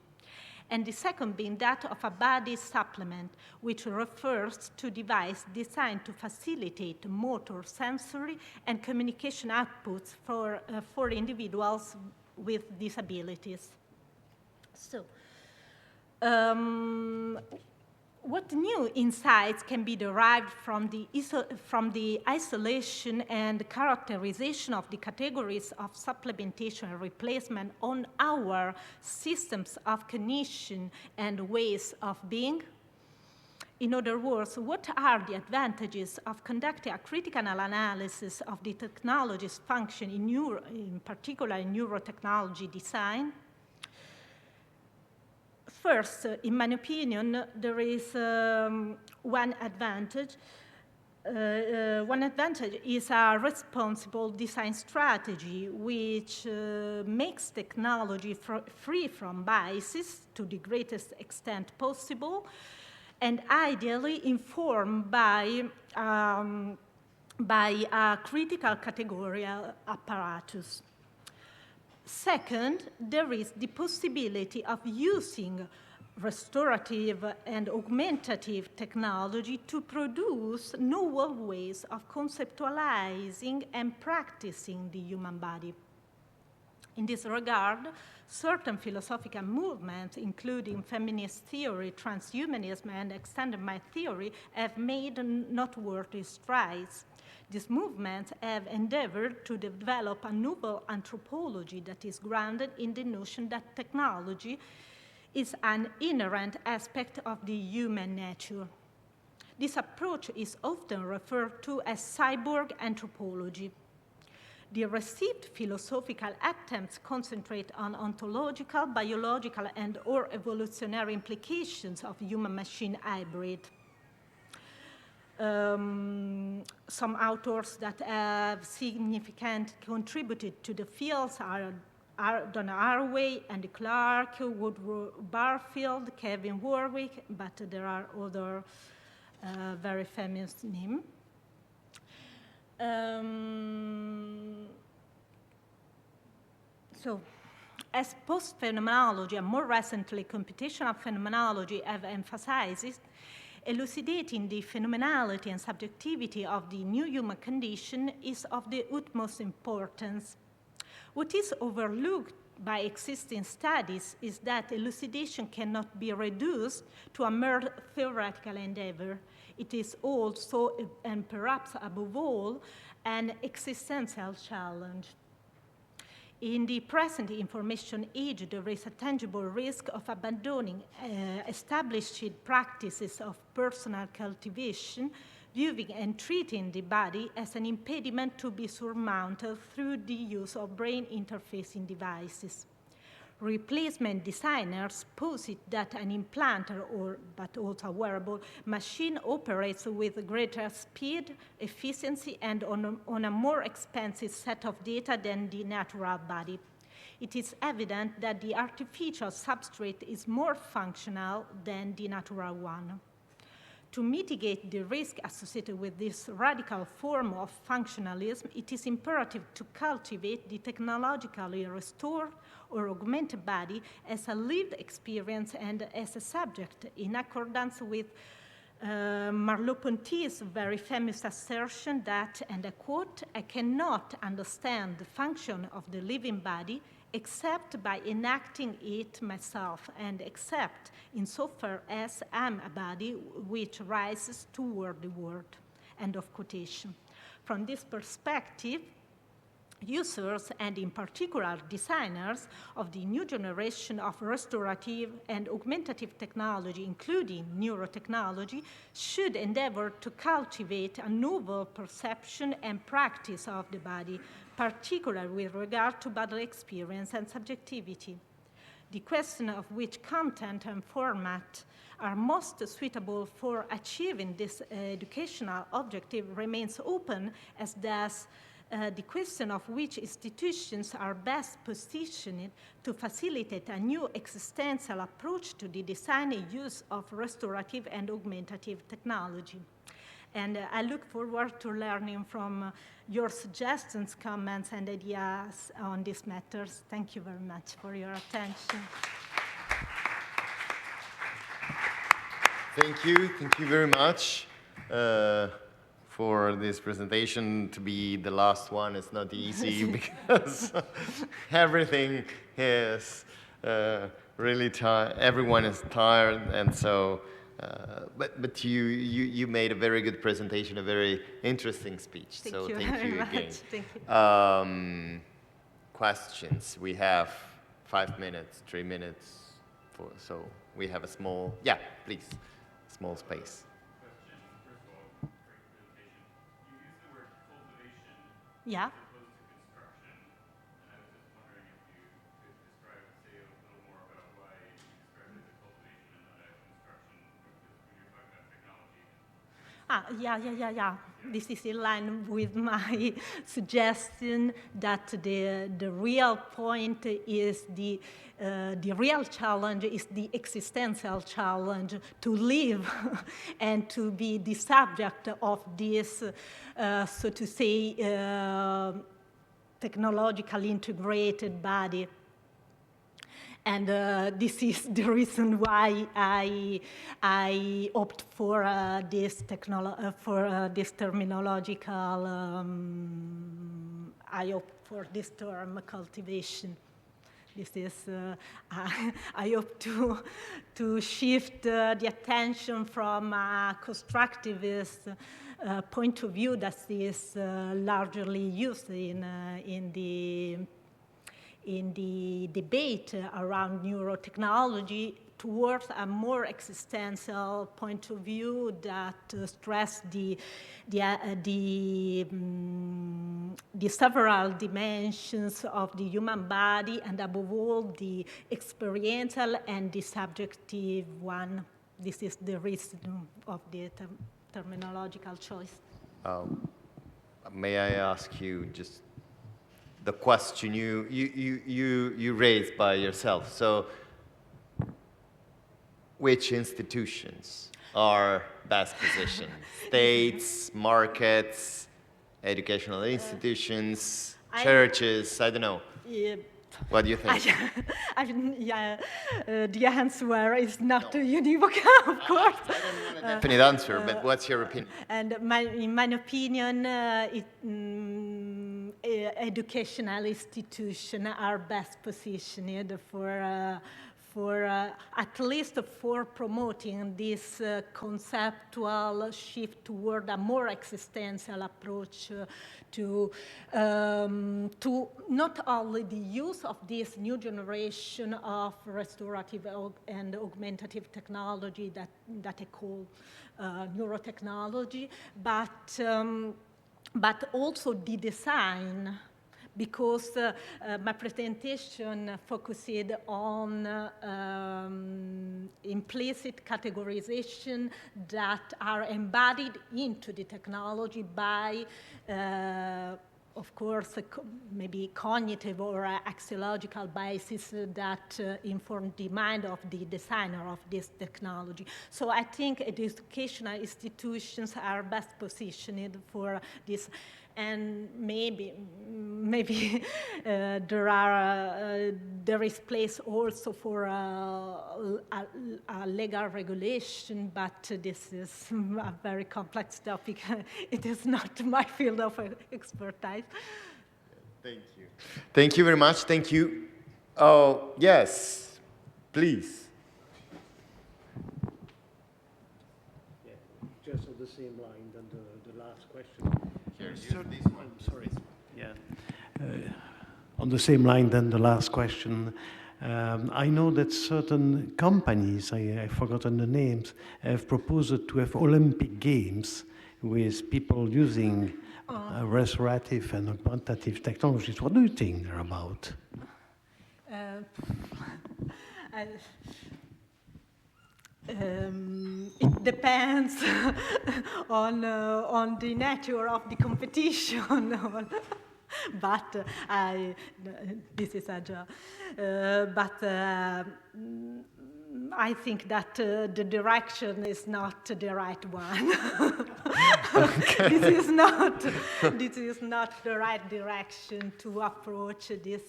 And the second being that of a body supplement, which refers to devices designed to facilitate motor, sensory, and communication outputs for individuals with disabilities. So, what new insights can be derived from the isolation and characterization of the categories of supplementation and replacement on our systems of cognition and ways of being? In other words, what are the advantages of conducting a critical analysis of the technology's function in particular in neurotechnology design? First, in my opinion, there is one advantage. One advantage is a responsible design strategy, which makes technology free from biases to the greatest extent possible, and ideally informed by a critical categorical apparatus. Second, there is the possibility of using restorative and augmentative technology to produce novel ways of conceptualizing and practicing the human body. In this regard, certain philosophical movements, including feminist theory, transhumanism, and extended mind theory, have made noteworthy strides. These movements have endeavored to develop a novel anthropology that is grounded in the notion that technology is an inherent aspect of the human nature. This approach is often referred to as cyborg anthropology. The received philosophical attempts concentrate on ontological, biological, and/or evolutionary implications of human-machine hybrid. Some authors that have significantly contributed to the fields are Donna Haraway, Andy Clark, Woodrow Barfield, Kevin Warwick, but there are other very famous names. So, as post-phenomenology and more recently computational phenomenology have emphasized, elucidating the phenomenality and subjectivity of the new human condition is of the utmost importance. What is overlooked by existing studies is that elucidation cannot be reduced to a mere theoretical endeavor. It is also, and perhaps above all, an existential challenge. In the present information age, there is a tangible risk of abandoning established practices of personal cultivation, viewing and treating the body as an impediment to be surmounted through the use of brain interfacing devices. Replacement designers posit that an implanter, but also a wearable machine, operates with greater speed, efficiency, and on a more expensive set of data than the natural body. It is evident that the artificial substrate is more functional than the natural one. To mitigate the risk associated with this radical form of functionalism, it is imperative to cultivate the technologically restored or augmented body as a lived experience and as a subject, in accordance with Merleau-Ponty's very famous assertion that, and I quote, "I cannot understand the function of the living body except by enacting it myself, and except insofar as I am a body which rises toward the world." End of quotation. From this perspective, users, and in particular designers of the new generation of restorative and augmentative technology, including neurotechnology, should endeavor to cultivate a novel perception and practice of the body, particularly with regard to bodily experience and subjectivity. The question of which content and format are most suitable for achieving this educational objective remains open, as does the question of which institutions are best positioned to facilitate a new existential approach to the design and use of restorative and augmentative technology. And I look forward to learning from your suggestions, comments, and ideas on these matters. Thank you very much for your attention. Thank you very much for this presentation. To be the last one is not easy because everything is really tired. Everyone is tired, and so. But you made a very good presentation, a very interesting speech. Thank you again. Thank you. Questions? We have 5 minutes, 3 minutes, so we have a small. Yeah, please, small space. Question. First of all, great presentation. You used the word cultivation Yeah. as opposed to construction, and I was just wondering if you could describe, say a little more about why you described it as a cultivation and not a construction when you're talking about technology. Yeah. This is in line with my suggestion that the real point is the real challenge is the existential challenge to live and to be the subject of this, so to say, technologically integrated body. And this is the reason why I opt for this terminological. I opt for this term cultivation. This is I hope to shift the attention from a constructivist point of view that is largely used in the debate around neurotechnology towards a more existential point of view that stress the several dimensions of the human body, and above all the experiential and the subjective one. This is the reason of the terminological choice. May I ask you just the question you raised by yourself? So, which institutions are best positioned? States, markets, educational institutions, churches? I don't know. What do you think? The answer is not univocal, of course. I don't want a definite answer, but what's your opinion? And in my opinion, educational institutions are best positioned for at least for promoting this conceptual shift toward a more existential approach to not only the use of this new generation of restorative and augmentative technology that I call neurotechnology, but also the design, because my presentation focused on implicit categorization that are embodied into the technology by of course, maybe cognitive or axiological biases that inform the mind of the designer of this technology. So I think educational institutions are best positioned for this. And maybe there is place also for a legal regulation, but this is a very complex topic. It is not my field of expertise. Thank you. Thank you very much. Thank you. Oh, yes, please. Yeah, just on the same line than the last question. Here, use this one. Sorry. Yeah. On the same line than the last question, I know that certain companies, I've forgotten the names, have proposed to have Olympic Games with people using restorative and augmentative technologies. What do you think they're about? It depends on the nature of the competition. But this is a joke. But I think that the direction is not the right one. This is not the right direction to approach this.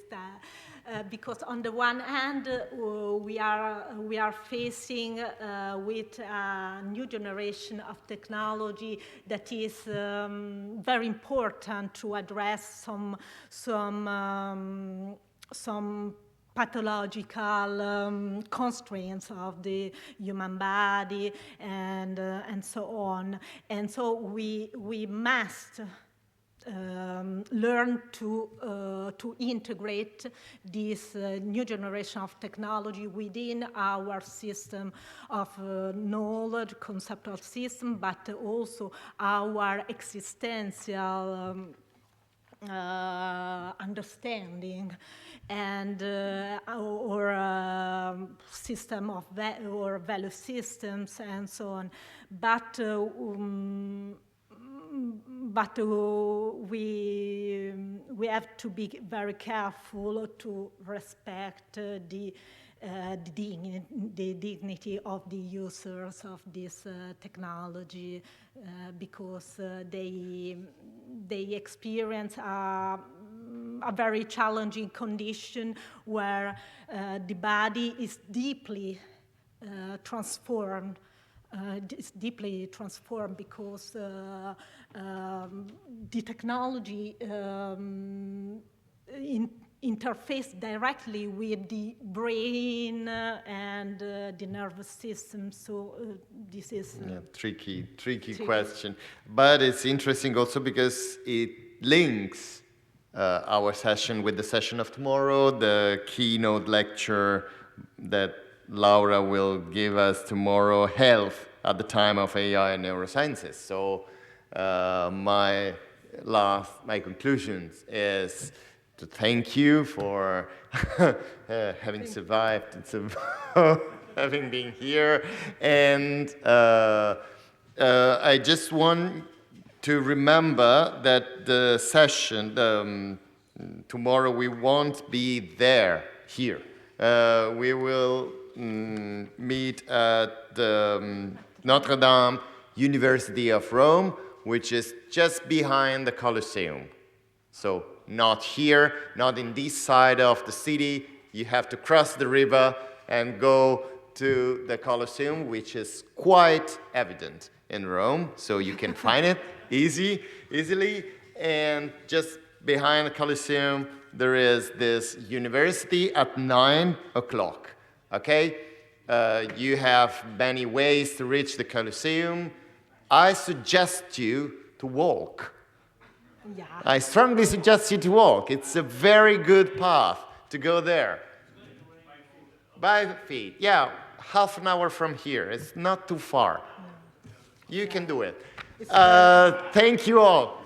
Because on the one hand, we are facing with a new generation of technology that is very important to address some pathological constraints of the human body and so on. And so we must learn to integrate this new generation of technology within our system of knowledge, conceptual system, but also our existential understanding and or system of or value systems and so on. But we have to be very careful to respect the dignity of the users of this technology because they experience a very challenging condition where the body is deeply transformed. It's deeply transformed because the technology interface directly with the brain and the nervous system. So this is tricky question. But it's interesting also because it links our session with the session of tomorrow, the keynote lecture that Laura will give us tomorrow, Health at the Time of AI and Neurosciences. So my conclusions is to thank you for having survived, having been here. And I just want to remember that the session, tomorrow we won't be here. We will meet at the Notre Dame University of Rome, which is just behind the Colosseum. So not here, not in this side of the city. You have to cross the river and go to the Colosseum, which is quite evident in Rome, so you can find it easily. And just behind the Colosseum, there is this university at 9 o'clock. Okay, you have many ways to reach the Colosseum. I suggest you to walk. Yeah. I strongly suggest you to walk. It's a very good path to go there. By feet, yeah, half an hour from here. It's not too far. You can do it. Thank you all.